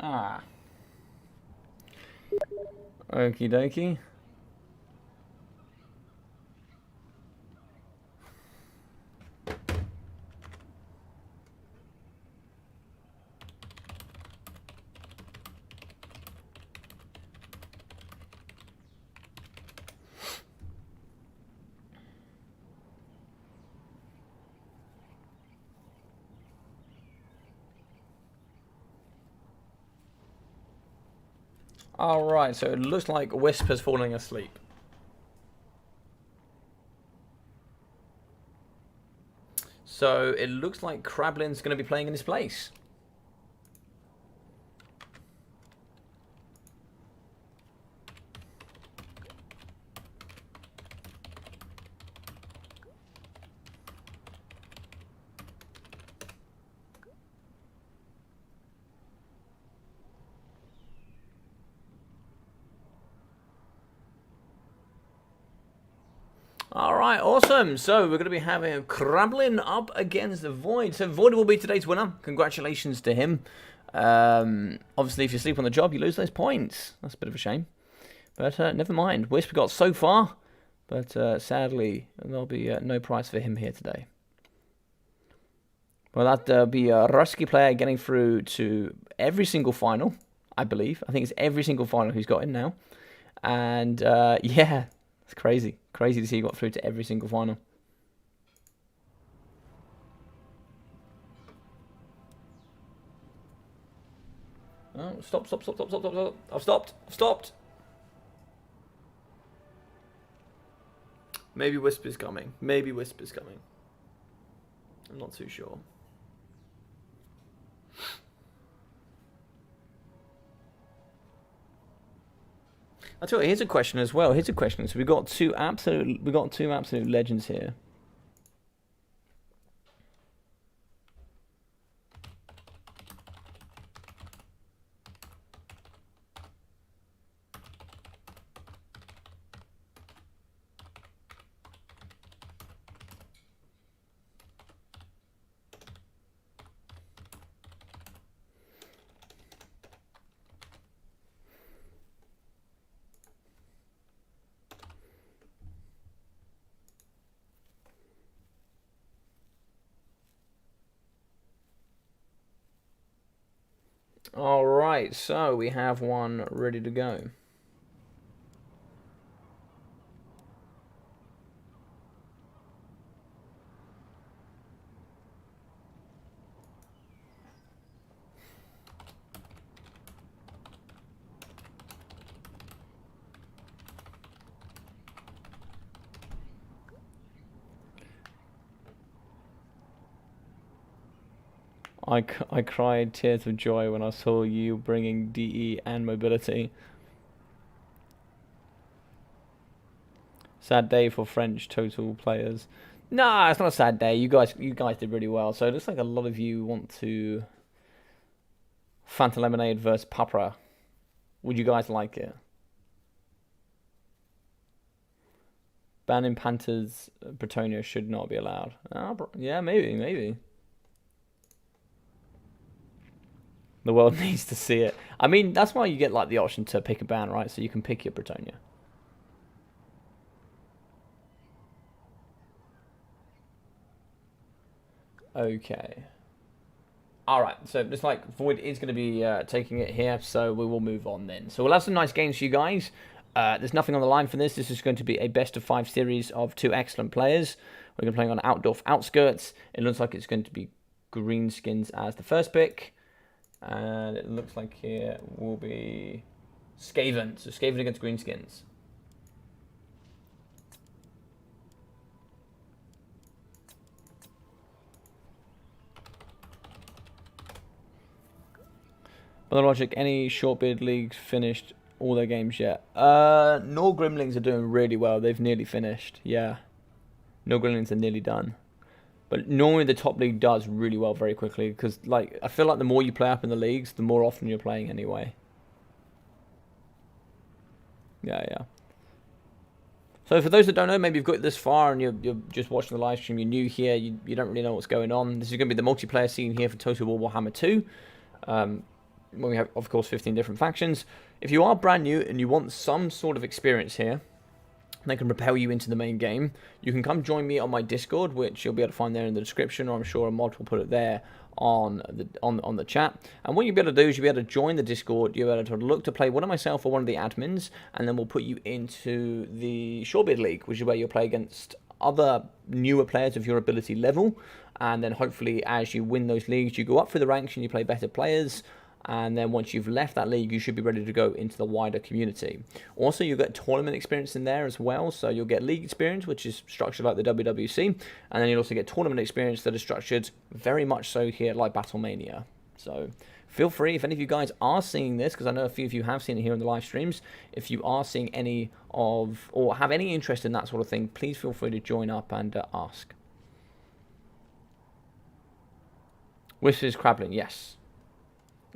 Ah. Okie dokie. Alright, so it looks like Wisp is falling asleep. So it looks like Krablin's going to be playing in his place. Alright, awesome. So we're going to be having Krablin up against the Void. So Void will be today's winner. Congratulations to him. Obviously, if you sleep on the job, you lose those points. That's a bit of a shame. But never mind. Wisp got so far. But sadly, there'll be no prize for him here today. Well, that'll be a Rusky player getting through to every single final, I believe. I think it's every single final he's got in now. And yeah, it's crazy. Crazy to see he got through to every single final. Oh, stop. I've stopped. Maybe Wisp is coming. I'm not too sure. I tell you, here's a question as well. So we got two absolute legends here. Alright, so we have one ready to go. I cried tears of joy when I saw you bringing DE and mobility. Sad day for French total players. Nah, it's not a sad day. You guys did really well. So it looks like a lot of you want to Fanta Lemonade versus Papra. Would you guys like it? Banning Panthers Bretonnia should not be allowed. Yeah, maybe. The world needs to see it. I mean, that's why you get like the option to pick a ban, right? So you can pick your Bretonnia. Okay. Alright, so it's like Void is going to be taking it here, so we will move on then. So we'll have some nice games for you guys. There's nothing on the line for this. This is going to be a best of 5 series of 2 excellent players. We're going to be playing on Outdorf Outskirts. It looks like it's going to be Greenskins as the first pick. And it looks like here will be Skaven. So Skaven against Greenskins. By the logic, any short-beard leagues finished all their games yet? Nor Grimlings are doing really well. They've nearly finished. Yeah. Nor Grimlings are nearly done. But normally the top league does really well very quickly because, like, I feel like the more you play up in the leagues, the more often you're playing anyway. Yeah. So for those that don't know, maybe you've got this far and you're just watching the live stream, you're new here, you don't really know what's going on. This is going to be the multiplayer scene here for Total War Warhammer 2. When we have, of course, 15 different factions. If you are brand new and you want some sort of experience here, that can propel you into the main game, you can come join me on my Discord, which you'll be able to find there in the description, or I'm sure a mod will put it there on the chat. And what you'll be able to do is you'll be able to join the Discord, you'll be able to look to play one of myself or one of the admins, and then we'll put you into the Shorebird League, which is where you'll play against other newer players of your ability level, and then hopefully as you win those leagues, you go up through the ranks and you play better players. And then once you've left that league, you should be ready to go into the wider community. Also, you'll get tournament experience in there as well. So you'll get league experience, which is structured like the WWC. And then you'll also get tournament experience that is structured very much so here like BattleMania. So feel free, if any of you guys are seeing this, because I know a few of you have seen it here in the live streams, if you are seeing any of, or have any interest in that sort of thing, please feel free to join up and ask. Wisp is Krablin, yes.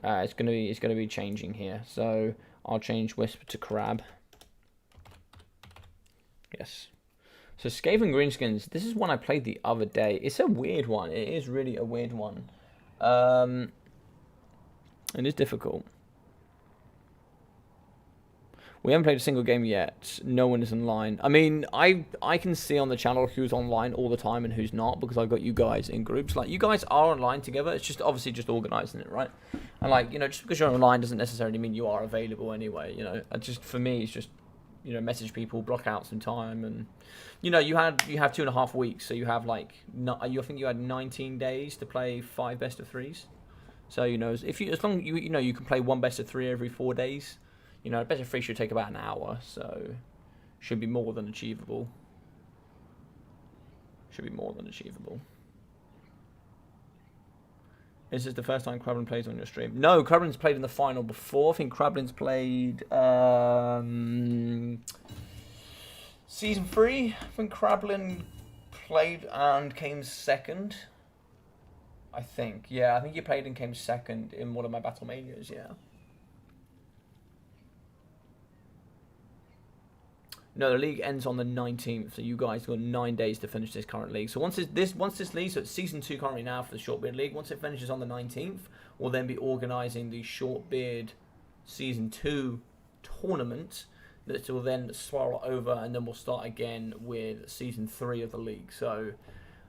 It's gonna be changing here, so I'll change Wisp to Crab. Yes. So Skaven Greenskins, this is one I played the other day. It's a weird one. It is really a weird one. It is difficult. We haven't played a single game yet. No one is online. I mean, I can see on the channel who's online all the time and who's not, because I've got you guys in groups. Like, you guys are online together. It's just obviously just organising it, right? And like, you know, just because you're online doesn't necessarily mean you are available anyway. You know, just for me, it's just, you know, message people, block out some time, and you know, you have 2.5 weeks, so you have like, I think you had 19 days to play 5 best of 3s. So you know, as long you know you can play 1 best of 3 every 4 days. You know, a best of 3 should take about an hour, so should be more than achievable. Should be more than achievable. Is this the first time Krablin plays on your stream? No, Krablin's played in the final before. I think Krablin's played season 3. I think Krablin played and came second. I think. Yeah, I think he played and came second in one of my BattleManias, yeah. No, the league ends on the 19th, so you guys got 9 days to finish this current league. So once this league, so it's season 2 currently now for the Shortbeard League. Once it finishes on the 19th, we'll then be organising the Shortbeard season 2 tournament that will then spiral over, and then we'll start again with season 3 of the league. So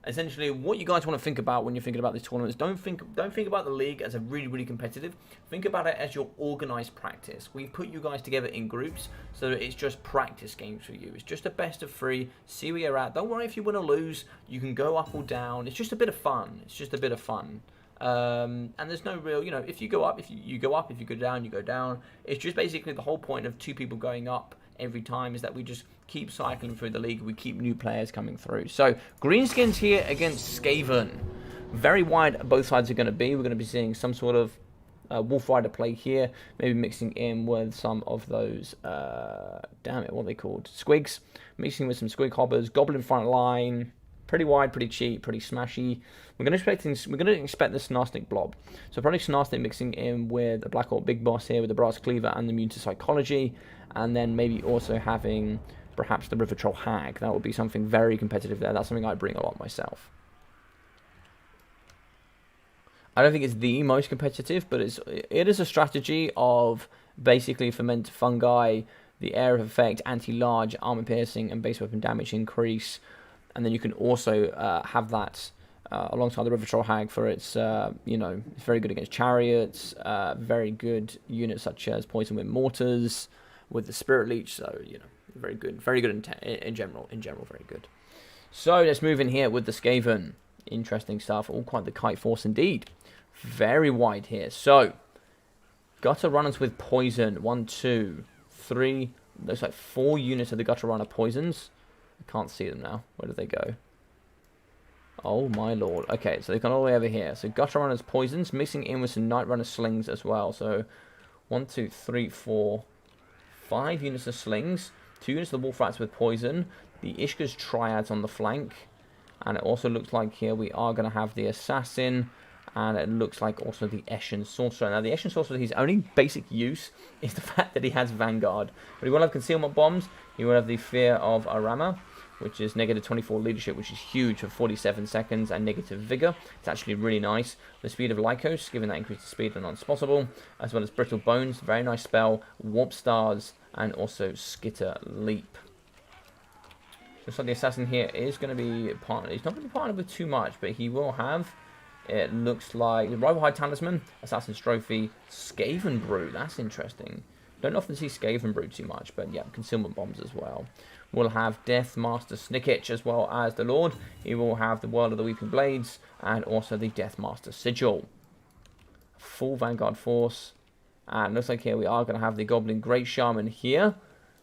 essentially, what you guys want to think about when you're thinking about these tournaments, don't think about the league as a really competitive. Think about it as your organised practice. We put you guys together in groups so that it's just practice games for you. It's just a best of 3. See where you're at. Don't worry if you win or lose. You can go up or down. It's just a bit of fun. It's just a bit of fun. And there's no real, you know, if you go up, if you go up, if you go down, you go down. It's just basically the whole point of 2 people going up every time is that we just keep cycling through the league. We keep new players coming through. So Greenskins here against Skaven. Very wide both sides are going to be. We're going to be seeing some sort of Wolf Rider play here, maybe mixing in with some of those damn it, what are they called, squigs, mixing with some squig hoppers. Goblin front line, pretty wide, pretty cheap, pretty smashy. We're going to expect the Snarsnik blob. So probably Snarsnik mixing in with a Black Orc Big Boss here with the Brass Cleaver and the Immune to Psychology, and then maybe also having perhaps the River Troll Hag. That would be something very competitive there. That's something I bring a lot myself. I don't think it's the most competitive, but it is a strategy of basically ferment fungi, the area of effect, anti-large, armor piercing, and base weapon damage increase. And then you can also have that alongside the River Troll Hag for its, you know, it's very good against chariots, very good units such as Poison Wind Mortars with the Spirit Leech. So, you know, very good in general, very good. So let's move in here with the Skaven. Interesting stuff. All quite the kite force indeed. Very wide here. So, Gutter Runners with Poison. 1, 2, 3. Looks like 4 units of the Gutter Runner Poisons. I can't see them now. Where did they go? Oh my lord. Okay, so they've gone all the way over here. So Gutter Runners Poisons, mixing in with some Night Runner Slings as well. So 1, 2, 3, 4, 5 units of Slings. 2 units of the Wolf Rats with Poison. The Ishka's Triads on the flank. And it also looks like here we are going to have the Assassin. And it looks like also the Eshin Sorcerer. Now, the Eshin Sorcerer, his only basic use is the fact that he has Vanguard. But he will have Concealment Bombs. He will have the Fear of Arama, which is negative 24 leadership, which is huge for 47 seconds, and negative vigor. It's actually really nice. The speed of Lycos, given that increases speed and unspottable, as well as Brittle Bones, very nice spell, Warp Stars, and also Skitter Leap. Looks like the Assassin here is going to be partnered. He's not going to be partnered with too much, but he will have, it looks like, the Rival High Talisman, Assassin's Trophy, Skaven Brew. That's interesting. Don't often see Skaven Brew too much, but yeah, Concealment Bombs as well. We'll have Death Master Snicketch as well as the Lord. He will have the World of the Weeping Blades and also the Death Master Sigil. Full Vanguard Force. And looks like here we are going to have the Goblin Great Shaman here.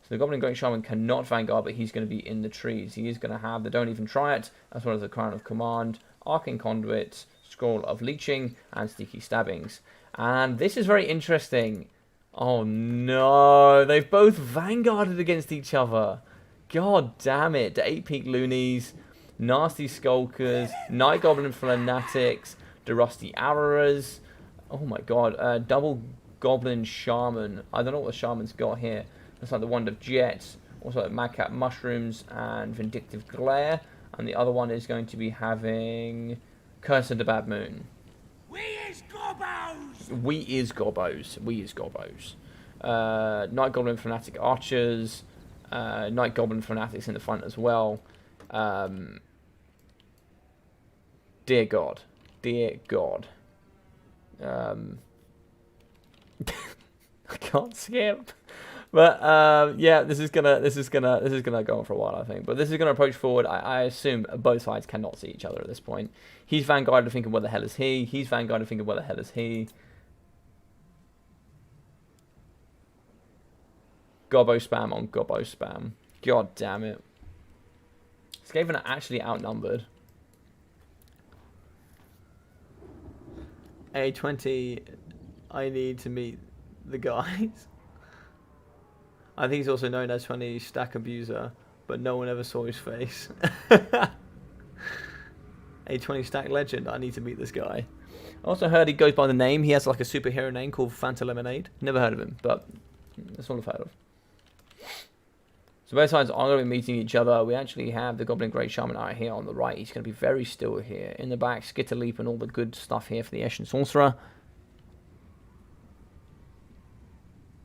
So the Goblin Great Shaman cannot Vanguard, but he's going to be in the trees. He is going to have the Don't Even Try It, as well as the Crown of Command, Arcane Conduit, Scroll of Leeching, and Sticky Stabbings. And this is very interesting. Oh no, they've both Vanguarded against each other. God damn it. The 8 Peak Loonies, Nasty Skulkers, Night Goblin Fanatics, the Rusty Arrows. Oh my god. Double Goblin Shaman. I don't know what the Shaman's got here. Looks like the Wand of Jets. also Madcap Mushrooms and Vindictive Glare. And the other one is going to be having Curse of the Bad Moon. We is gobbos! We is gobbos. We is gobbos. Night Goblin Fanatic Archers. Night Goblin Fanatics in the front as well. Dear God. Dear God. I can't skip. But yeah, this is gonna go on for a while, I think. But this is gonna approach forward. I assume both sides cannot see each other at this point. He's vanguarded thinking, where the hell is he? He's vanguarded thinking, where the hell is he? Gobbo spam on gobbo spam. God damn it. Skaven are actually outnumbered. A20, I need to meet the guys. I think he's also known as 20 Stack Abuser, but no one ever saw his face. A 20 Stack Legend, I need to meet this guy. I also heard he goes by the name, he has like a superhero name called Fanta Lemonade. Never heard of him, but that's all I've heard of. So both sides are going to be meeting each other. We actually have the Goblin Great Shaman out here on the right. He's going to be very still here. In the back, Skitter Leap and all the good stuff here for the Eshin Sorcerer.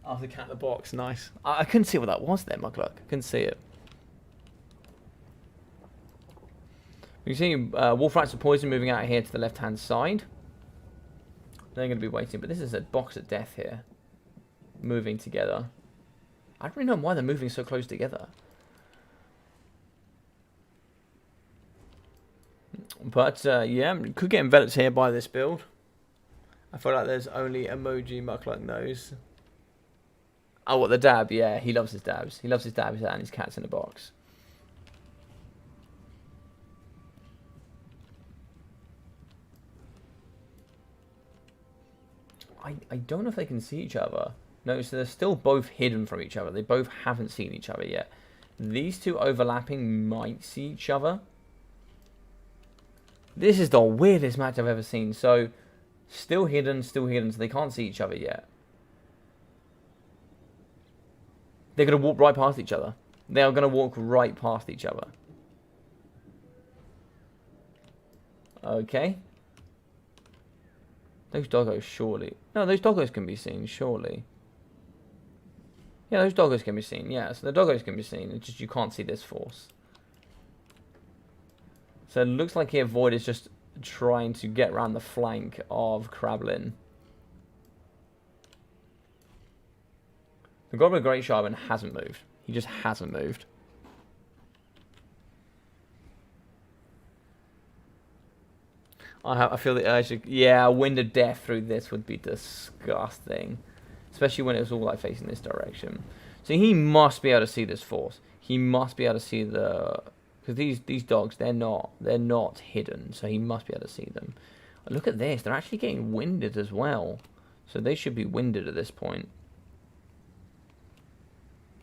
Oh, the cat in the box, nice. I couldn't see what that was there, Mugluck. I couldn't see it. You see Wolf Rats of Poison moving out here to the left-hand side. They're going to be waiting, but this is a box of death here. Moving together. I don't really know why they're moving so close together. But, yeah, could get enveloped here by this build. I feel like there's only emoji Muckluck knows. Oh, what, the dab? Yeah, he loves his dabs. He loves his dabs and his cats in a box. I don't know if they can see each other. No, so they're still both hidden from each other. They both haven't seen each other yet. These two overlapping might see each other. This is the weirdest match I've ever seen. So, still hidden, so they can't see each other yet. They're going to walk right past each other. They are going to walk right past each other. Okay. Those doggos, surely. No, those doggos can be seen, surely. Yeah, those doggos can be seen. Yeah, so the doggos can be seen. It's just you can't see this force. So it looks like here Void is just trying to get around the flank of Krablin. The Goblin Great Shaman hasn't moved. He just hasn't moved. I feel the urge to... Yeah, a Wind of Death through this would be disgusting. Especially when it was all like facing this direction. So he must be able to see this force. He must be able to see the... Because these dogs, they're not hidden. So he must be able to see them. Look at this. They're actually getting winded as well. So they should be winded at this point.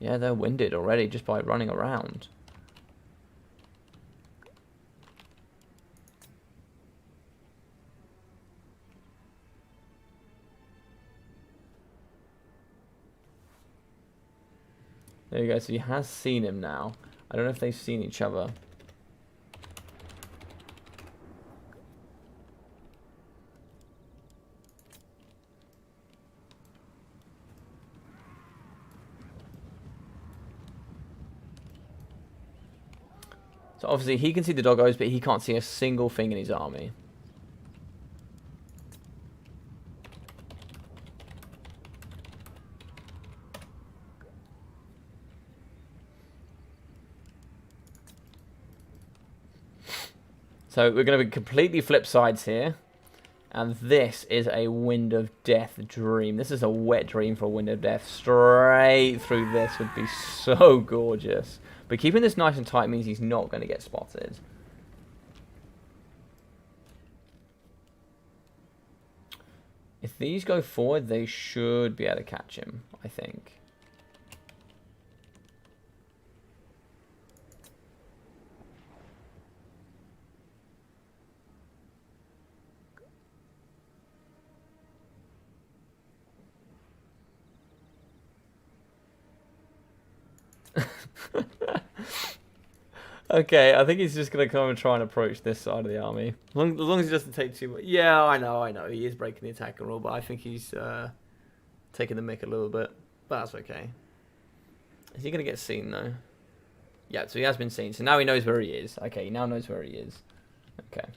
Yeah, they're winded already just by running around. There you go, so he has seen him now. I don't know if they've seen each other. So obviously he can see the doggos, but he can't see a single thing in his army. So we're going to be completely flip sides here. And this is a Wind of Death dream. This is a wet dream for a Wind of Death. Straight through this would be so gorgeous. But keeping this nice and tight means he's not going to get spotted. If these go forward, they should be able to catch him, I think. Okay, I think he's just going to come and try and approach this side of the army. As long as he doesn't take too much. Yeah, I know. He is breaking the attack and all, but I think he's taking the mick a little bit. But that's okay. Is he going to get seen, though? Yeah, so he has been seen. So now he knows where he is. Okay, he now knows where he is. Okay.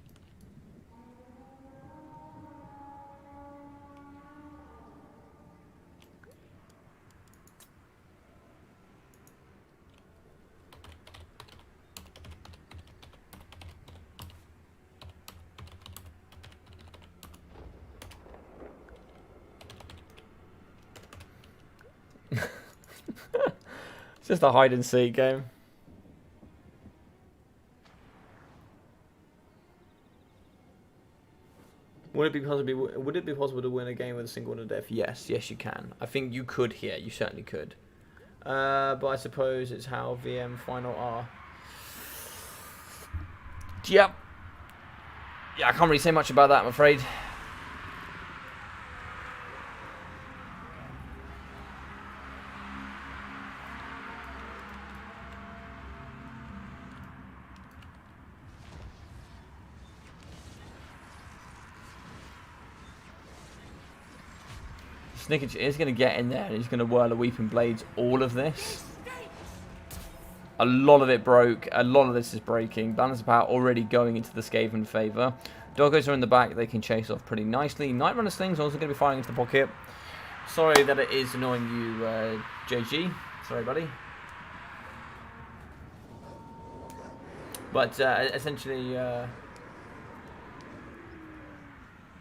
It's just a hide and seek game. Would it be possible to win a game with a single one to death? Yes, you can. I think you could here. You certainly could. But I suppose it's how VM final are. Yep. Yeah, I can't really say much about that, I'm afraid. Snickage is going to get in there and he's going to whirl a Weeping Blades all of this. A lot of it broke. A lot of this is breaking. Balance of power already going into the Skaven favour. Doggos are in the back. They can chase off pretty nicely. Night Runner Sling's also going to be firing into the pocket. Sorry that it is annoying you, JG. Sorry, buddy. But essentially...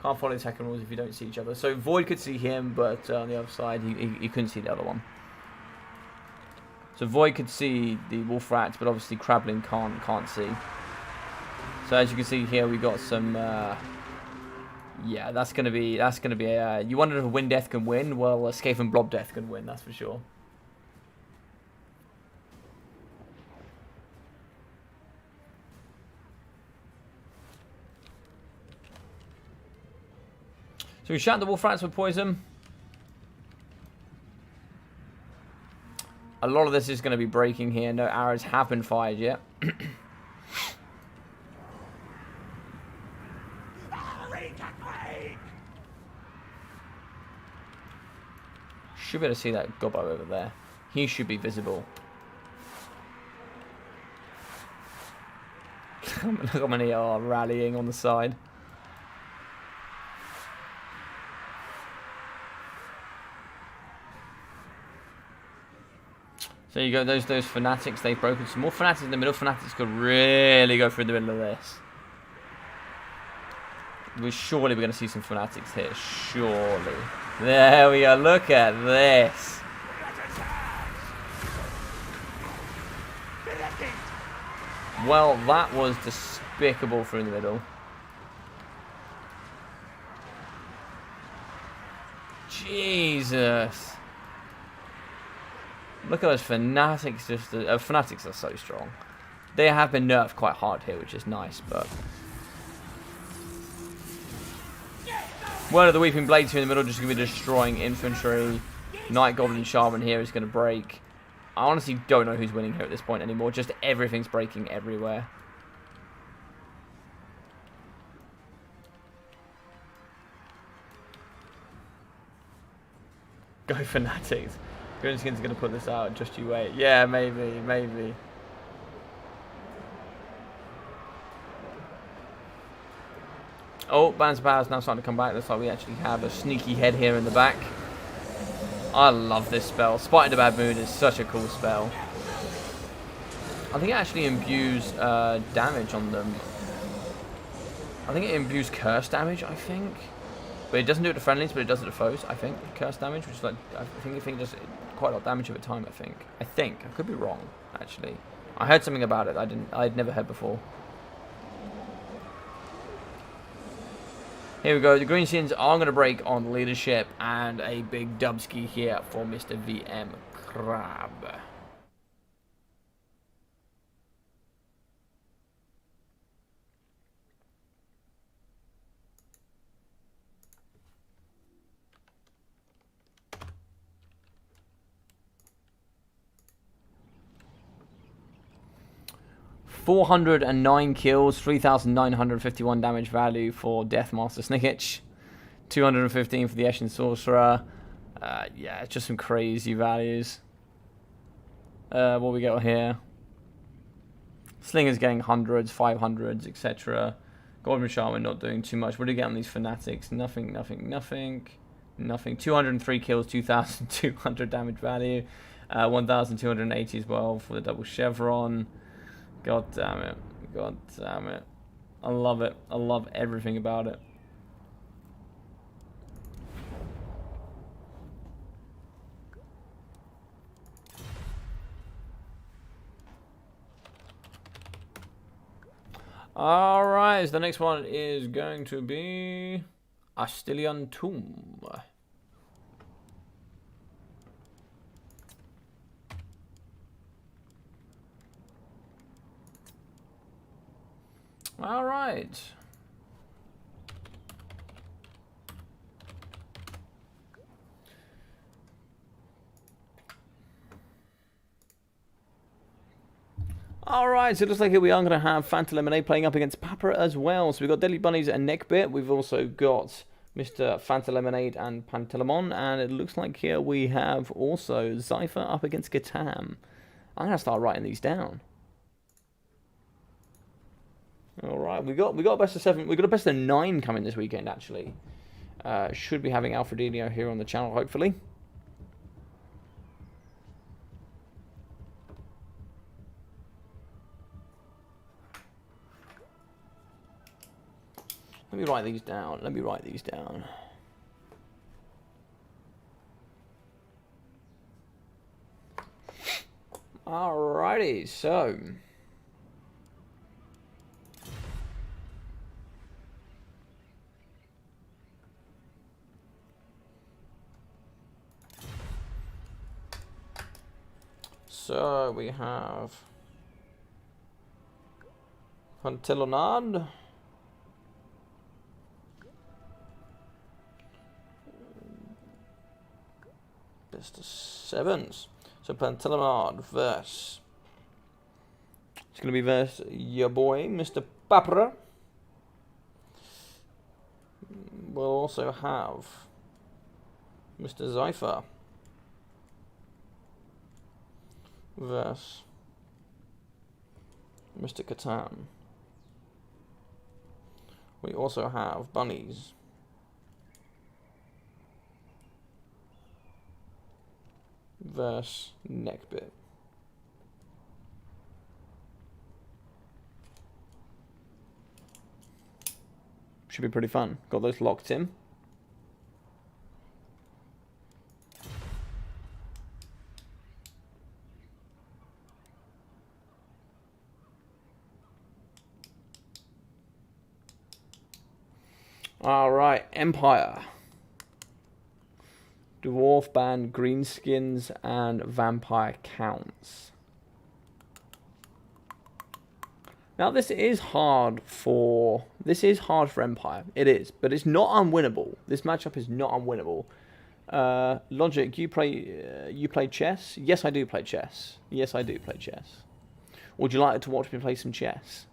can't follow the attacking rules if you don't see each other. So Void could see him, but on the other side, he couldn't see the other one. So Void could see the Wolf Rats, but obviously Krablin can't see. So as you can see here, we got some. Yeah, that's gonna be a. You wondered if a Wind Death can win? Well, a Skaven Blob Death can win. That's for sure. So we shot the Wolf Rats with poison. A lot of this is going to be breaking here. No arrows have been fired yet. Should be able to see that gobbo over there. He should be visible. Look how many are rallying on the side. So you go, those fanatics, they've broken some more fanatics in the middle. Fanatics could really go through the middle of this. We're going to see some fanatics here, surely. There we go, look at this. Well, that was despicable through the middle. Jesus. Look at those fanatics. Fanatics are so strong. They have been nerfed quite hard here, which is nice, but... One of the Weeping Blades here in the middle just going to be destroying infantry. Night Goblin Shaman here is going to break. I honestly don't know who's winning here at this point anymore. Just everything's breaking everywhere. Go Fanatics. Greenskins going to put this out, just you wait. Yeah, maybe. Oh, Balance of Power is now starting to come back. Looks like we actually have a sneaky head here in the back. I love this spell. Spite in the Bad Mood is such a cool spell. I think it actually imbues damage on them. I think it imbues curse damage, I think. But it doesn't do it to friendlies, but it does it to foes, I think. Curse damage, which is like, I think it does quite a lot of damage over time, I think. I could be wrong, actually. I heard something about it I'd never heard before. Here we go, the Greenskins are going to break on leadership, and a big dubski here for Mr. VM Crab. 409 kills, 3,951 damage value for Deathmaster Snicketch. 215 for the Eshin Sorcerer. Yeah, it's just some crazy values. What we got here? Slinger's getting hundreds, 500s, etc. Golden Shaman not doing too much. What do you get on these Fanatics? Nothing, nothing, nothing. Nothing. 203 kills, 2,200 damage value. 1,280 as well for the double chevron. God damn it. God damn it. I love it. I love everything about it. Alright, so the next one is going to be Astilian Tomb. Alright. Alright, so it looks like here we are going to have Fanta Lemonade playing up against Papra as well. So we've got Deadly Bunnies and Neckbit. We've also got Mr. Fanta Lemonade and Pantelimon. And it looks like here we have also Zypher up against Gatam. I'm going to start writing these down. Alright, we got a best of 7. We got a best of 9 coming this weekend, actually. Should be having Alfredinho here on the channel, hopefully. Let me write these down. Let me write these down. Alrighty, so we have Pantelonad. Best of 7s. So Pantelimon versus... It's going to be versus your boy, Mr. Papra. We'll also have Mr. Zypher versus Mr. Catan. We also have Bunnies versus Neckbit. Should be pretty fun. Got those locked in. Alright, Empire. Dwarf band, Greenskins, and Vampire Counts. Now this is hard for Empire. It is, but it's not unwinnable. This matchup is not unwinnable. Logic, you play chess? Yes, I do play chess. Yes, I do play chess. Would you like to watch me play some chess?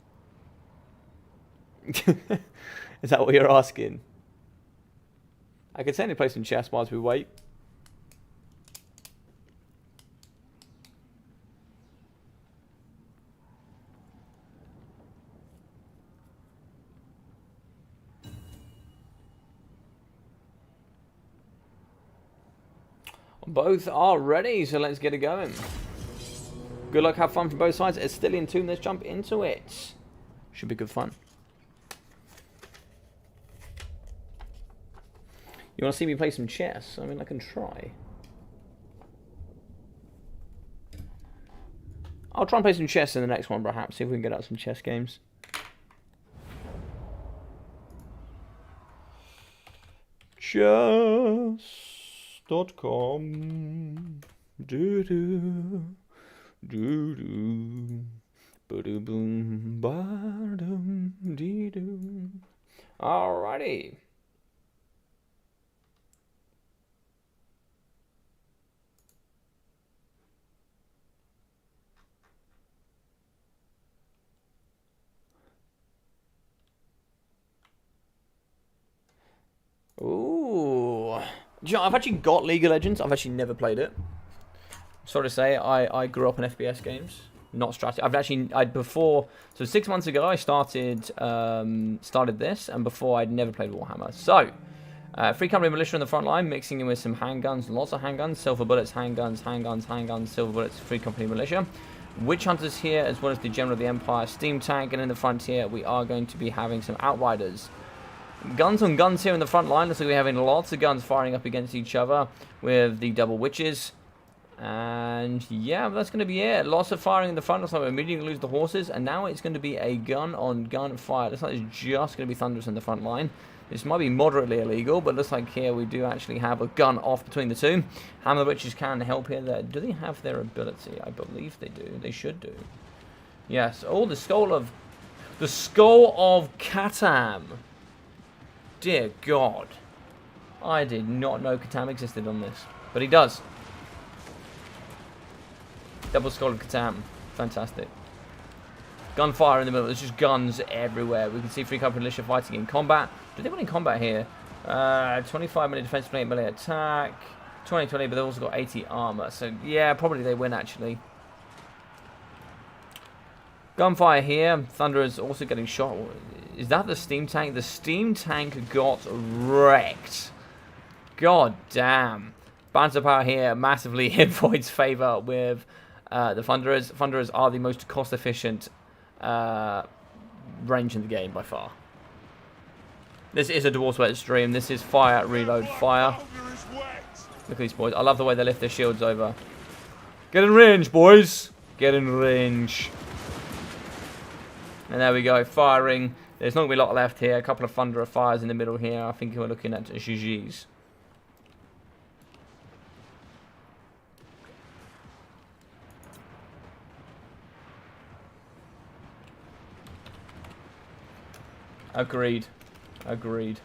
Is that what you're asking? I could certainly play some chess whilst we wait. Both are ready, so let's get it going. Good luck, have fun from both sides. It's still in tune, let's jump into it. Should be good fun. You want to see me play some chess? I mean, I can try. I'll try and play some chess in the next one, perhaps. See if we can get out some chess games. Chess.com. Do-do. Do-do. Ba-do-boom. Ba-dum. Dee-doo. Alrighty. Do you know, I've actually got League of Legends. I've actually never played it. Sorry to say, I grew up in FPS games, not strategy. Before, so 6 months ago I started this, and before I'd never played Warhammer. So, Free Company Militia in the front line, mixing in with some handguns, lots of handguns, silver bullets, handguns, silver bullets, Free Company Militia. Witch Hunters here, as well as the General of the Empire, Steam Tank, and in the front here we are going to be having some Outriders. Guns on guns here in the front line. Looks like we're having lots of guns firing up against each other with the double witches. And yeah, that's going to be it. Lots of firing in the front. Looks like we immediately lose the horses. And now it's going to be a gun on gun fire. Looks like it's just going to be Thunderous in the front line. This might be moderately illegal, but looks like here we do actually have a gun off between the two. Hammer Witches can help here. Do they have their ability? I believe they do. They should do. Yes. Oh, the skull of Katam. Dear God. I did not know Katam existed on this, but he does. Double Skull of Katam. Fantastic. Gunfire in the middle. There's just guns everywhere. We can see Free Company Militia fighting in combat. Do they win in combat here? 25 melee defense, 28 melee attack. 20, but they've also got 80 armor. So, yeah, probably they win, actually. Gunfire here. Thunder is also getting shot. Is that the Steam Tank? The Steam Tank got wrecked. God damn. Banter power here massively in Void's favor with the Thunderers. Thunderers are the most cost-efficient range in the game by far. This is a Dwarf's Wet stream. This is fire, reload, fire. Look at these boys. I love the way they lift their shields over. Get in range, boys. Get in range. And there we go, firing. There's not going to be a lot left here. A couple of Thunderer fires in the middle here. I think we're looking at GG's. Agreed. Agreed.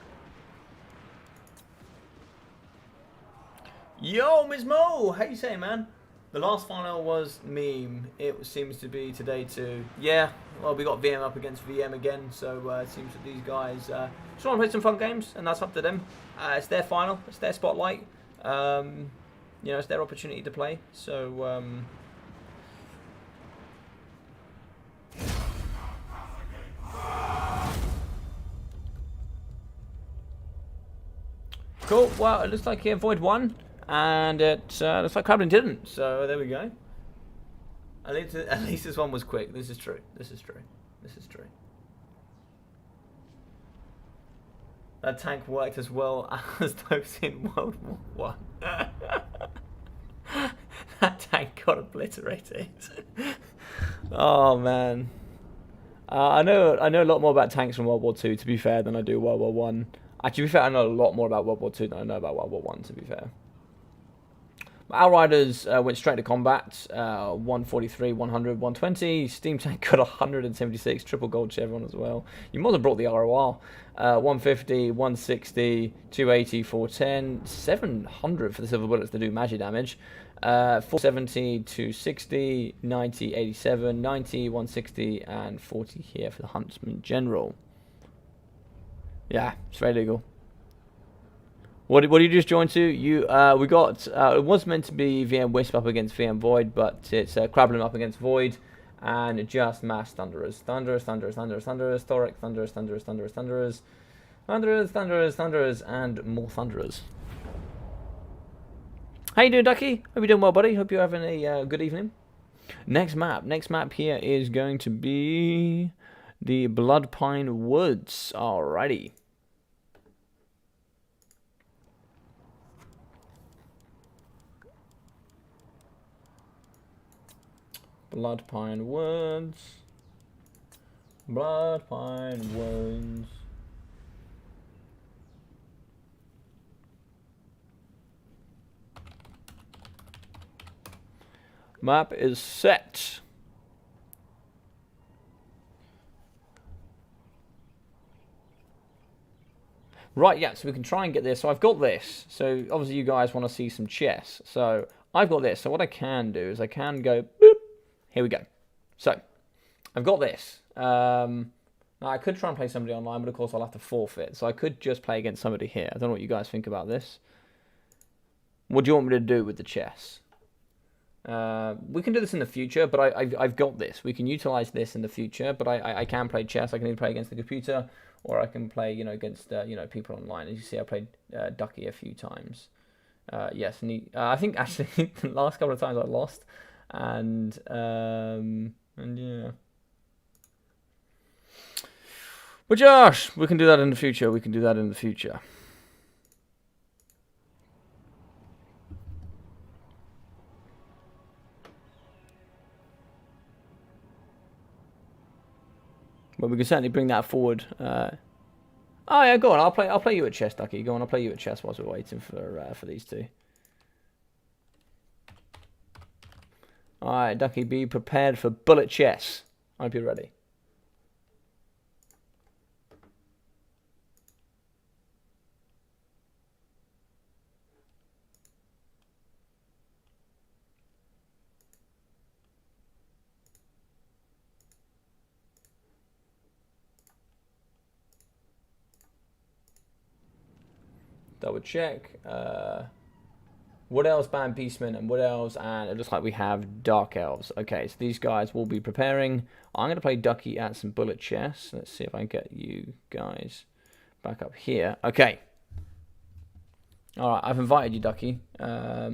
Yo, Ms. Mo! How you saying, man? The last final was meme. It seems to be today too. Yeah, well, we got VM up against VM again, so it seems that these guys just want to play some fun games, and that's up to them. It's their final. It's their spotlight. You know, it's their opportunity to play. So, cool. Well, it looks like here Void won. And it looks like Krablin didn't, so there we go. At least this one was quick. This is true. This is true. This is true. That tank worked as well as those in World War I. That tank got obliterated. Oh man. I know a lot more about tanks from World War II, to be fair, than I do World War I. Actually, to be fair, I know a lot more about World War II than I know about World War I, to be fair. Outriders went straight to combat, 143, 100, 120. Steam Tank got 176, triple gold chevron as well. You might have brought the ROR. 150, 160, 280, 410, 700 for the silver bullets to do magic damage. 470, 260, 90, 87, 90, 160, and 40 here for the Huntsman General. Yeah, it's very legal. What did you just join to? We got it was meant to be VM Wisp up against VM Void, but it's Krablin up against Void, and just mass Thunderers, Thunderers, Thunderers, Thunderers, Thunderers, Thoric, Thunderers, Thunderers, Thunderers, Thunderers, Thunderers, Thunderers, Thunderers, and more Thunderers. How you doing, Ducky? Hope you're doing well, buddy. Hope you're having a good evening. Next map here is going to be the Bloodpine Woods. Alrighty. Bloodpine Woods. Bloodpine Woods. Map is set. Right, yeah, so we can try and get this. So I've got this. So obviously you guys want to see some chess. So I've got this. So what I can do is I can go boop. Here we go. So, I've got this. Now, I could try and play somebody online, but of course I'll have to forfeit. So I could just play against somebody here. I don't know what you guys think about this. What do you want me to do with the chess? We can do this in the future, but I've got this. We can utilize this in the future, but I can play chess. I can either play against the computer, or I can play, against, people online. As you see, I played Ducky a few times. Yes, and I think actually the last couple of times I lost, and yeah. But Josh, we can do that in the future. We can do that in the future. But we can certainly bring that forward. Oh yeah, go on. I'll play you at chess, Ducky. Go on. I'll play you at chess whilst we're waiting for these two. All right, Ducky, be prepared for bullet chess. I hope you're ready. Double check. Wood Elves ban Beastmen and Wood Elves, and it looks like we have Dark Elves. Okay, so these guys will be preparing. I'm going to play Ducky at some bullet chess. Let's see if I can get you guys back up here. Okay. All right, I've invited you, Ducky. I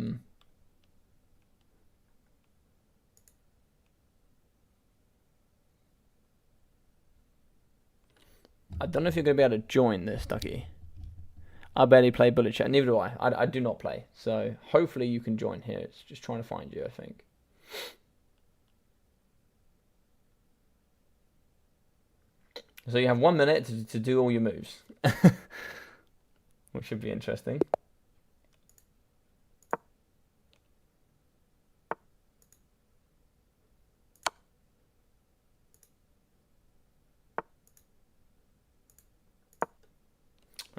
don't know if you're going to be able to join this, Ducky. I barely play bullet chess. Neither do I. I do not play. So hopefully you can join here. It's just trying to find you, I think. So you have 1 minute to do all your moves. Which should be interesting.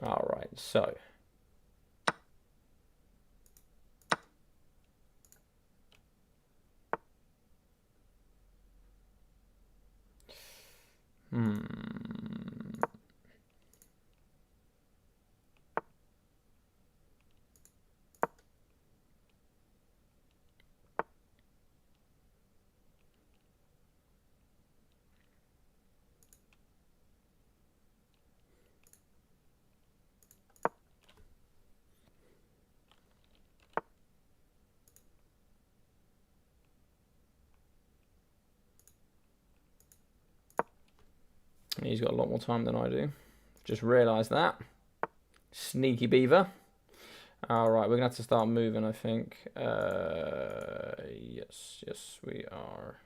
All right, so he's got a lot more time than I do. Just realised that. Sneaky beaver. Alright, we're going to have to start moving, I think. Yes, we are.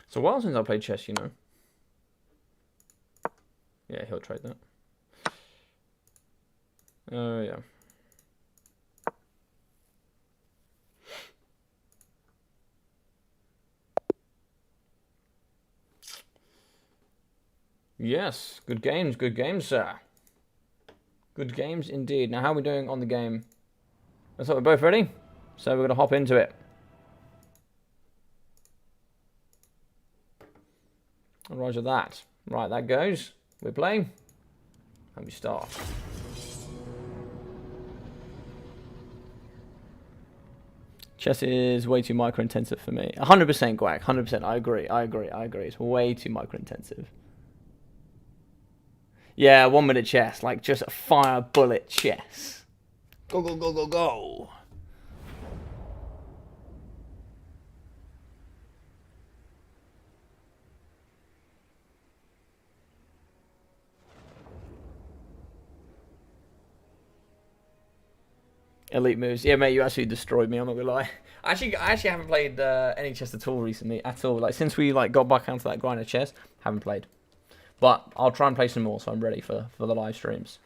It's a while since I played chess, Yeah, he'll trade that. Oh, yeah. Yes, good games, sir. Good games indeed. Now, how are we doing on the game? Looks like we're both ready, so we're going to hop into it. Roger that. Right, that goes. We're playing. And we start. Chess is way too micro-intensive for me. 100% Gwag. 100%. I agree. It's way too micro-intensive. Yeah, 1 minute chess. Like, just fire bullet chess. Go. Elite moves. Yeah, mate, you actually destroyed me, I'm not gonna lie. I actually haven't played any chess at all recently, at all. Like, since we got back onto that grind of chess, haven't played. But I'll try and play some more, so I'm ready for the live streams.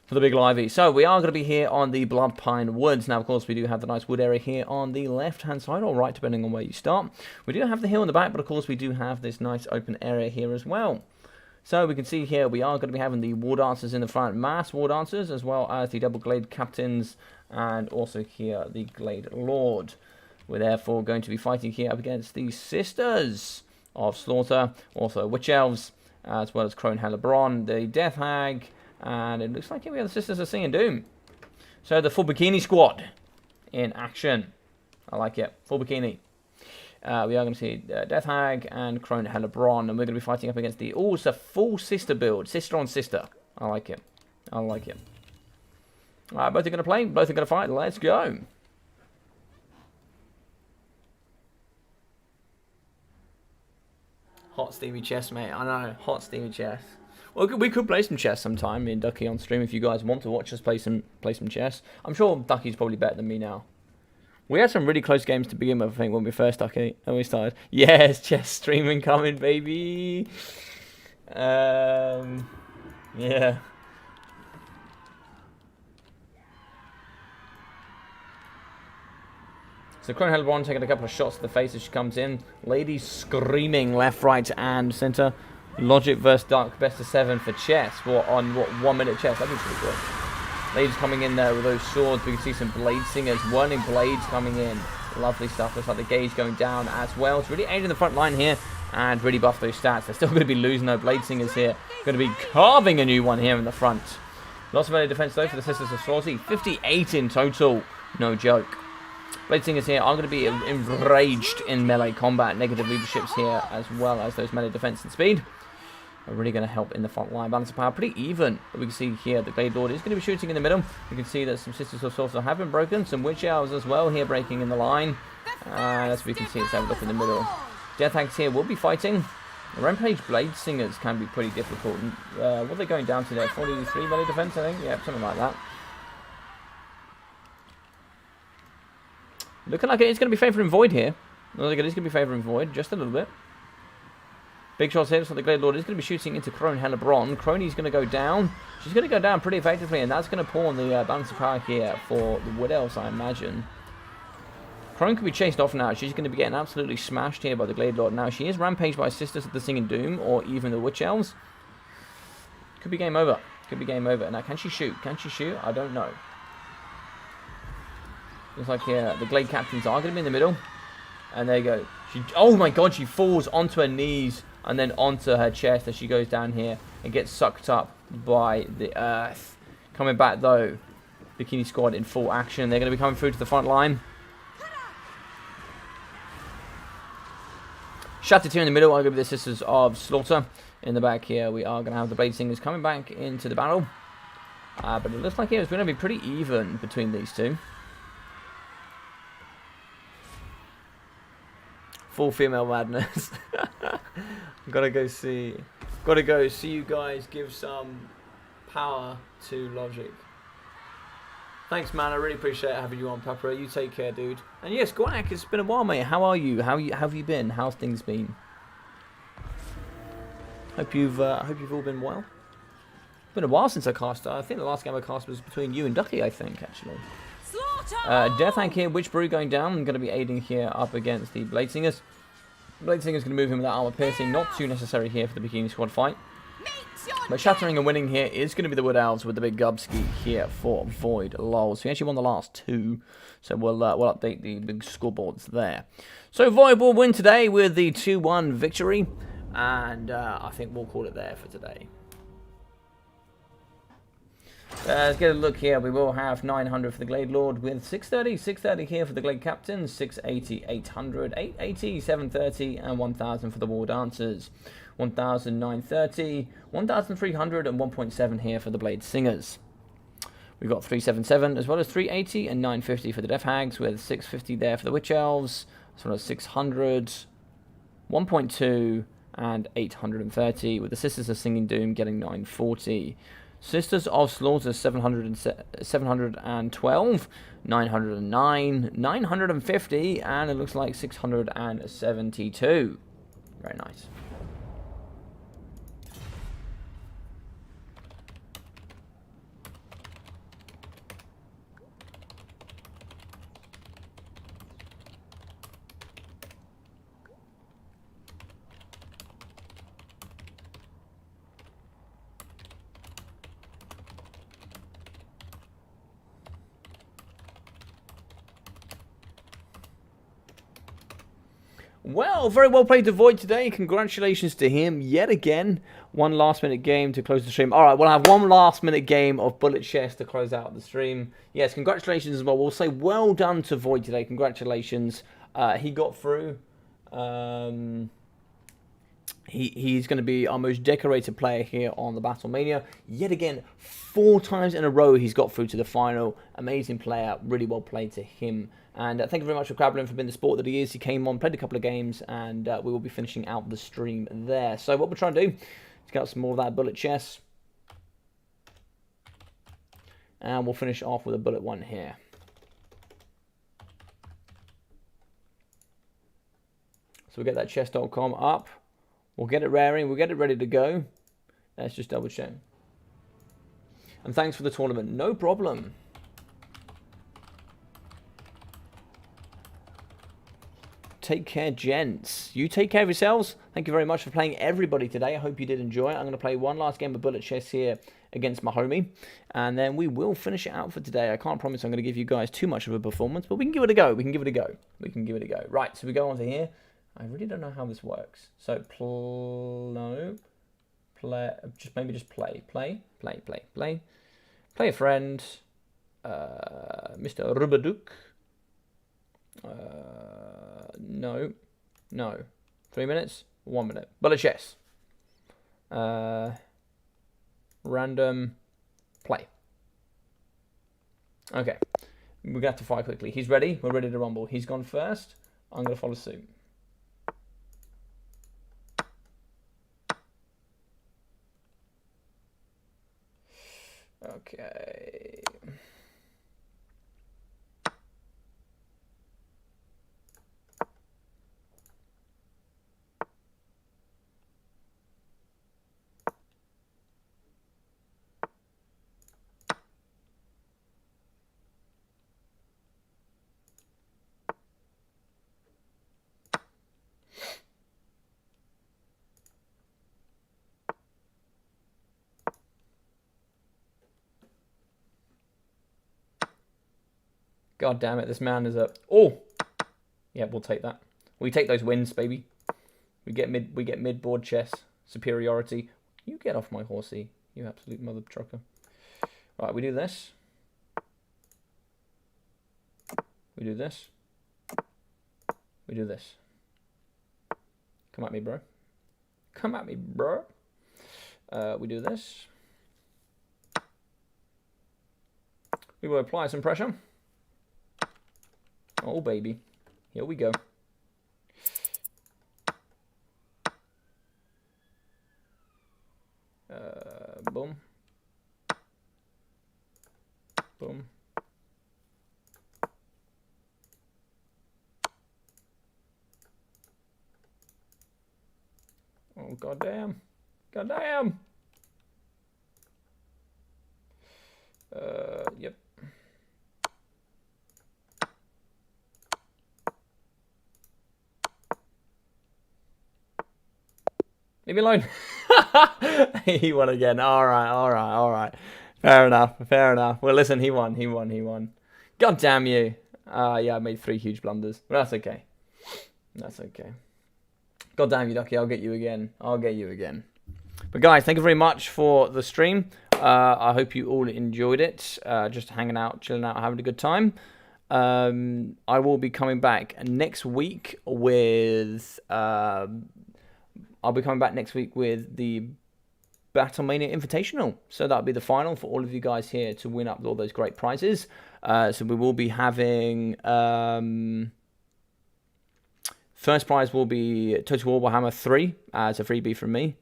for the big livey. So we are going to be here on the Blood Pine Woods. Now, of course, we do have the nice wood area here on the left-hand side, or right, depending on where you start. We do have the hill in the back, but of course, we do have this nice open area here as well. So we can see here we are going to be having the war dancers in the front, mass war dancers, as well as the double glade captains, and also here the glade lord. We're therefore going to be fighting here up against the sisters of slaughter, also witch elves, as well as Crone Hellerbron, the death hag, and it looks like here we have the sisters of Singing Doom. So the full bikini squad in action. I like it, full bikini. We are going to see Death Hag and Crone Hellerbron, and we're going to be fighting up against the... Oh, it's a full sister build. Sister on sister. I like it. I like it. Alright, both are going to play. Both are going to fight. Let's go. Hot steamy chess, mate. I know. Hot steamy chess. Well, we could play some chess sometime, me and Ducky on stream, if you guys want to watch us play some chess. I'm sure Ducky's probably better than me now. We had some really close games to begin with, I think, when we first when we started. Yes, chess streaming coming, baby. Yeah. So Crone Hellerbron taking a couple of shots to the face as she comes in. Ladies screaming left, right, and centre. Logic versus Dark, best of 7 for chess. On 1 minute chess? That'd be pretty good. Ladies coming in there with those swords. We can see some blade singers, whirling blades coming in. Lovely stuff. Looks like the gauge going down as well. It's really aiding the front line here and really buff those stats. They're still going to be losing their blade singers here. Going to be carving a new one here in the front. Lots of melee defense though for the Sisters of Slaughter. 58 in total. No joke. Blade singers here are going to be enraged in melee combat. Negative leaderships here as well as those melee defense and speed are really going to help in the front line. Balance of power pretty even. But we can see here the Glade Lord is going to be shooting in the middle. You can see that some Sisters of Sorcerer have been broken. Some Witch Elves as well here breaking in the line. And as we can see, let's have a look in the middle. Death Hags here will be fighting. The Rampage Blade Singers can be pretty difficult. What are they going down to there? 43 melee defense, I think? Yeah, something like that. Looking like it's going to be favouring Void here. Looks like it is going to be favouring Void, just a little bit. Big shots here, so the Glade Lord is going to be shooting into Crone Hellerbron. Crony's going to go down. She's going to go down pretty effectively, and that's going to pawn the balance of power here for the Wood Elves, I imagine. Crone can be chased off now. She's going to be getting absolutely smashed here by the Glade Lord. Now, she is rampaged by Sisters of the Singing Doom, or even the Witch Elves. Could be game over. Could be game over. Now, can she shoot? Can she shoot? I don't know. Looks like here, the Glade Captains are going to be in the middle. And there you go. Oh my god, she falls onto her knees and then onto her chest as she goes down here and gets sucked up by the earth. Coming back though, Bikini Squad in full action. They're going to be coming through to the front line. Shattered here in the middle. I'll go with the Sisters of Slaughter. In the back here, we are going to have the Blade Singers coming back into the battle. But it looks like it's going to be pretty even between these two. Full female madness. Gotta go see you guys give some power to Logic. Thanks, man. I really appreciate having you on, Pepper. You take care, dude. And yes, Gwanak, it's been a while, mate. How are you? How have you been? How's things been? Hope you've all been well. It's been a while since I cast. I think the last game I cast was between you and Ducky, I think, actually. Death Hank here, Witch Brew going down. I'm going to be aiding here up against the Blade Singers. Blade Singers going to move in with that armor piercing. Not too necessary here for the Bikini Squad fight. But shattering and winning here is going to be the Wood Elves with the big Gubski here for Void Lols. We actually won the last 2, so we'll update the big scoreboards there. So Void will win today with the 2-1 victory, and I think we'll call it there for today. Let's get a look here. We will have 900 for the Glade Lord with 630 here for the Glade Captains, 680, 800, 880, 730, and 1000 for the War Dancers. 1,930, 1,300, and 1.7 here for the Blade Singers. We've got 377 as well as 380 and 950 for the Death Hags, with 650 there for the Witch Elves, as well as 600, 1.2, and 830, with the Sisters of Singing Doom getting 940. Sisters of Slaughter 712, 909, 950, and it looks like 672. Very nice. Well, very well played to Void today. Congratulations to him yet again. One last minute game to close the stream. All right, we'll have one last minute game of Bullet Chest to close out the stream. Yes, congratulations as well. We'll say well done to Void today. Congratulations. He got through. He's going to be our most decorated player here on the BattleMania. Yet again, 4 times in a row he's got through to the final. Amazing player. Really well played to him. And thank you very much for Crabblin for being the sport that he is. He came on, played a couple of games, and we will be finishing out the stream there. So what we're trying to do is get some more of that bullet chest. And we'll finish off with a bullet one here. So we'll get that chest.com up. We'll get it raring. We'll get it ready to go. Let's just double check. And thanks for the tournament. No problem. Take care, gents. You take care of yourselves. Thank you very much for playing, everybody, today. I hope you did enjoy it. I'm going to play one last game of Bullet Chess here against my homie. And then we will finish it out for today. I can't promise I'm going to give you guys too much of a performance, but we can give it a go. We can give it a go. We can give it a go. Right, so we go on to here. I really don't know how this works. So, maybe just play. Play a friend. Mr. Rubaduk. No. 3 minutes? 1 minute. Bullet chess. Random. Play. Okay. We're going to have to fight quickly. He's ready. We're ready to rumble. He's gone first. I'm going to follow suit. Okay. God damn it, this man is a... Oh! Yeah, we'll take that. We take those wins, baby. We get mid board chess superiority. You get off my horsey, you absolute mother trucker. Right, we do this. We do this. We do this. Come at me, bro. Come at me, bro. We do this. We will apply some pressure. Oh, baby. Here we go. Boom. Boom. Oh, goddamn. Goddamn. Yep. Leave me alone. He won again. All right. Fair enough. Well, listen, he won. God damn you. Yeah, I made 3 huge blunders. But that's okay. God damn you, Ducky. I'll get you again. But guys, thank you very much for the stream. I hope you all enjoyed it. Just hanging out, chilling out, having a good time. I will be coming back next week with... I'll be coming back next week with the BattleMania Invitational. So that'll be the final for all of you guys here to win up all those great prizes. So we will be having... first prize will be Total War Warhammer 3 as a freebie from me.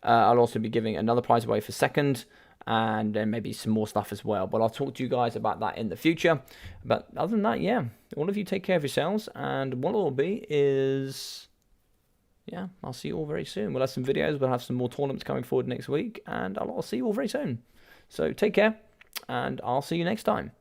I'll also be giving another prize away for second. And then maybe some more stuff as well. But I'll talk to you guys about that in the future. But other than that, yeah. All of you take care of yourselves. And what it will be is... yeah, I'll see you all very soon. We'll have some videos. We'll have some more tournaments coming forward next week. And I'll see you all very soon. So take care. And I'll see you next time.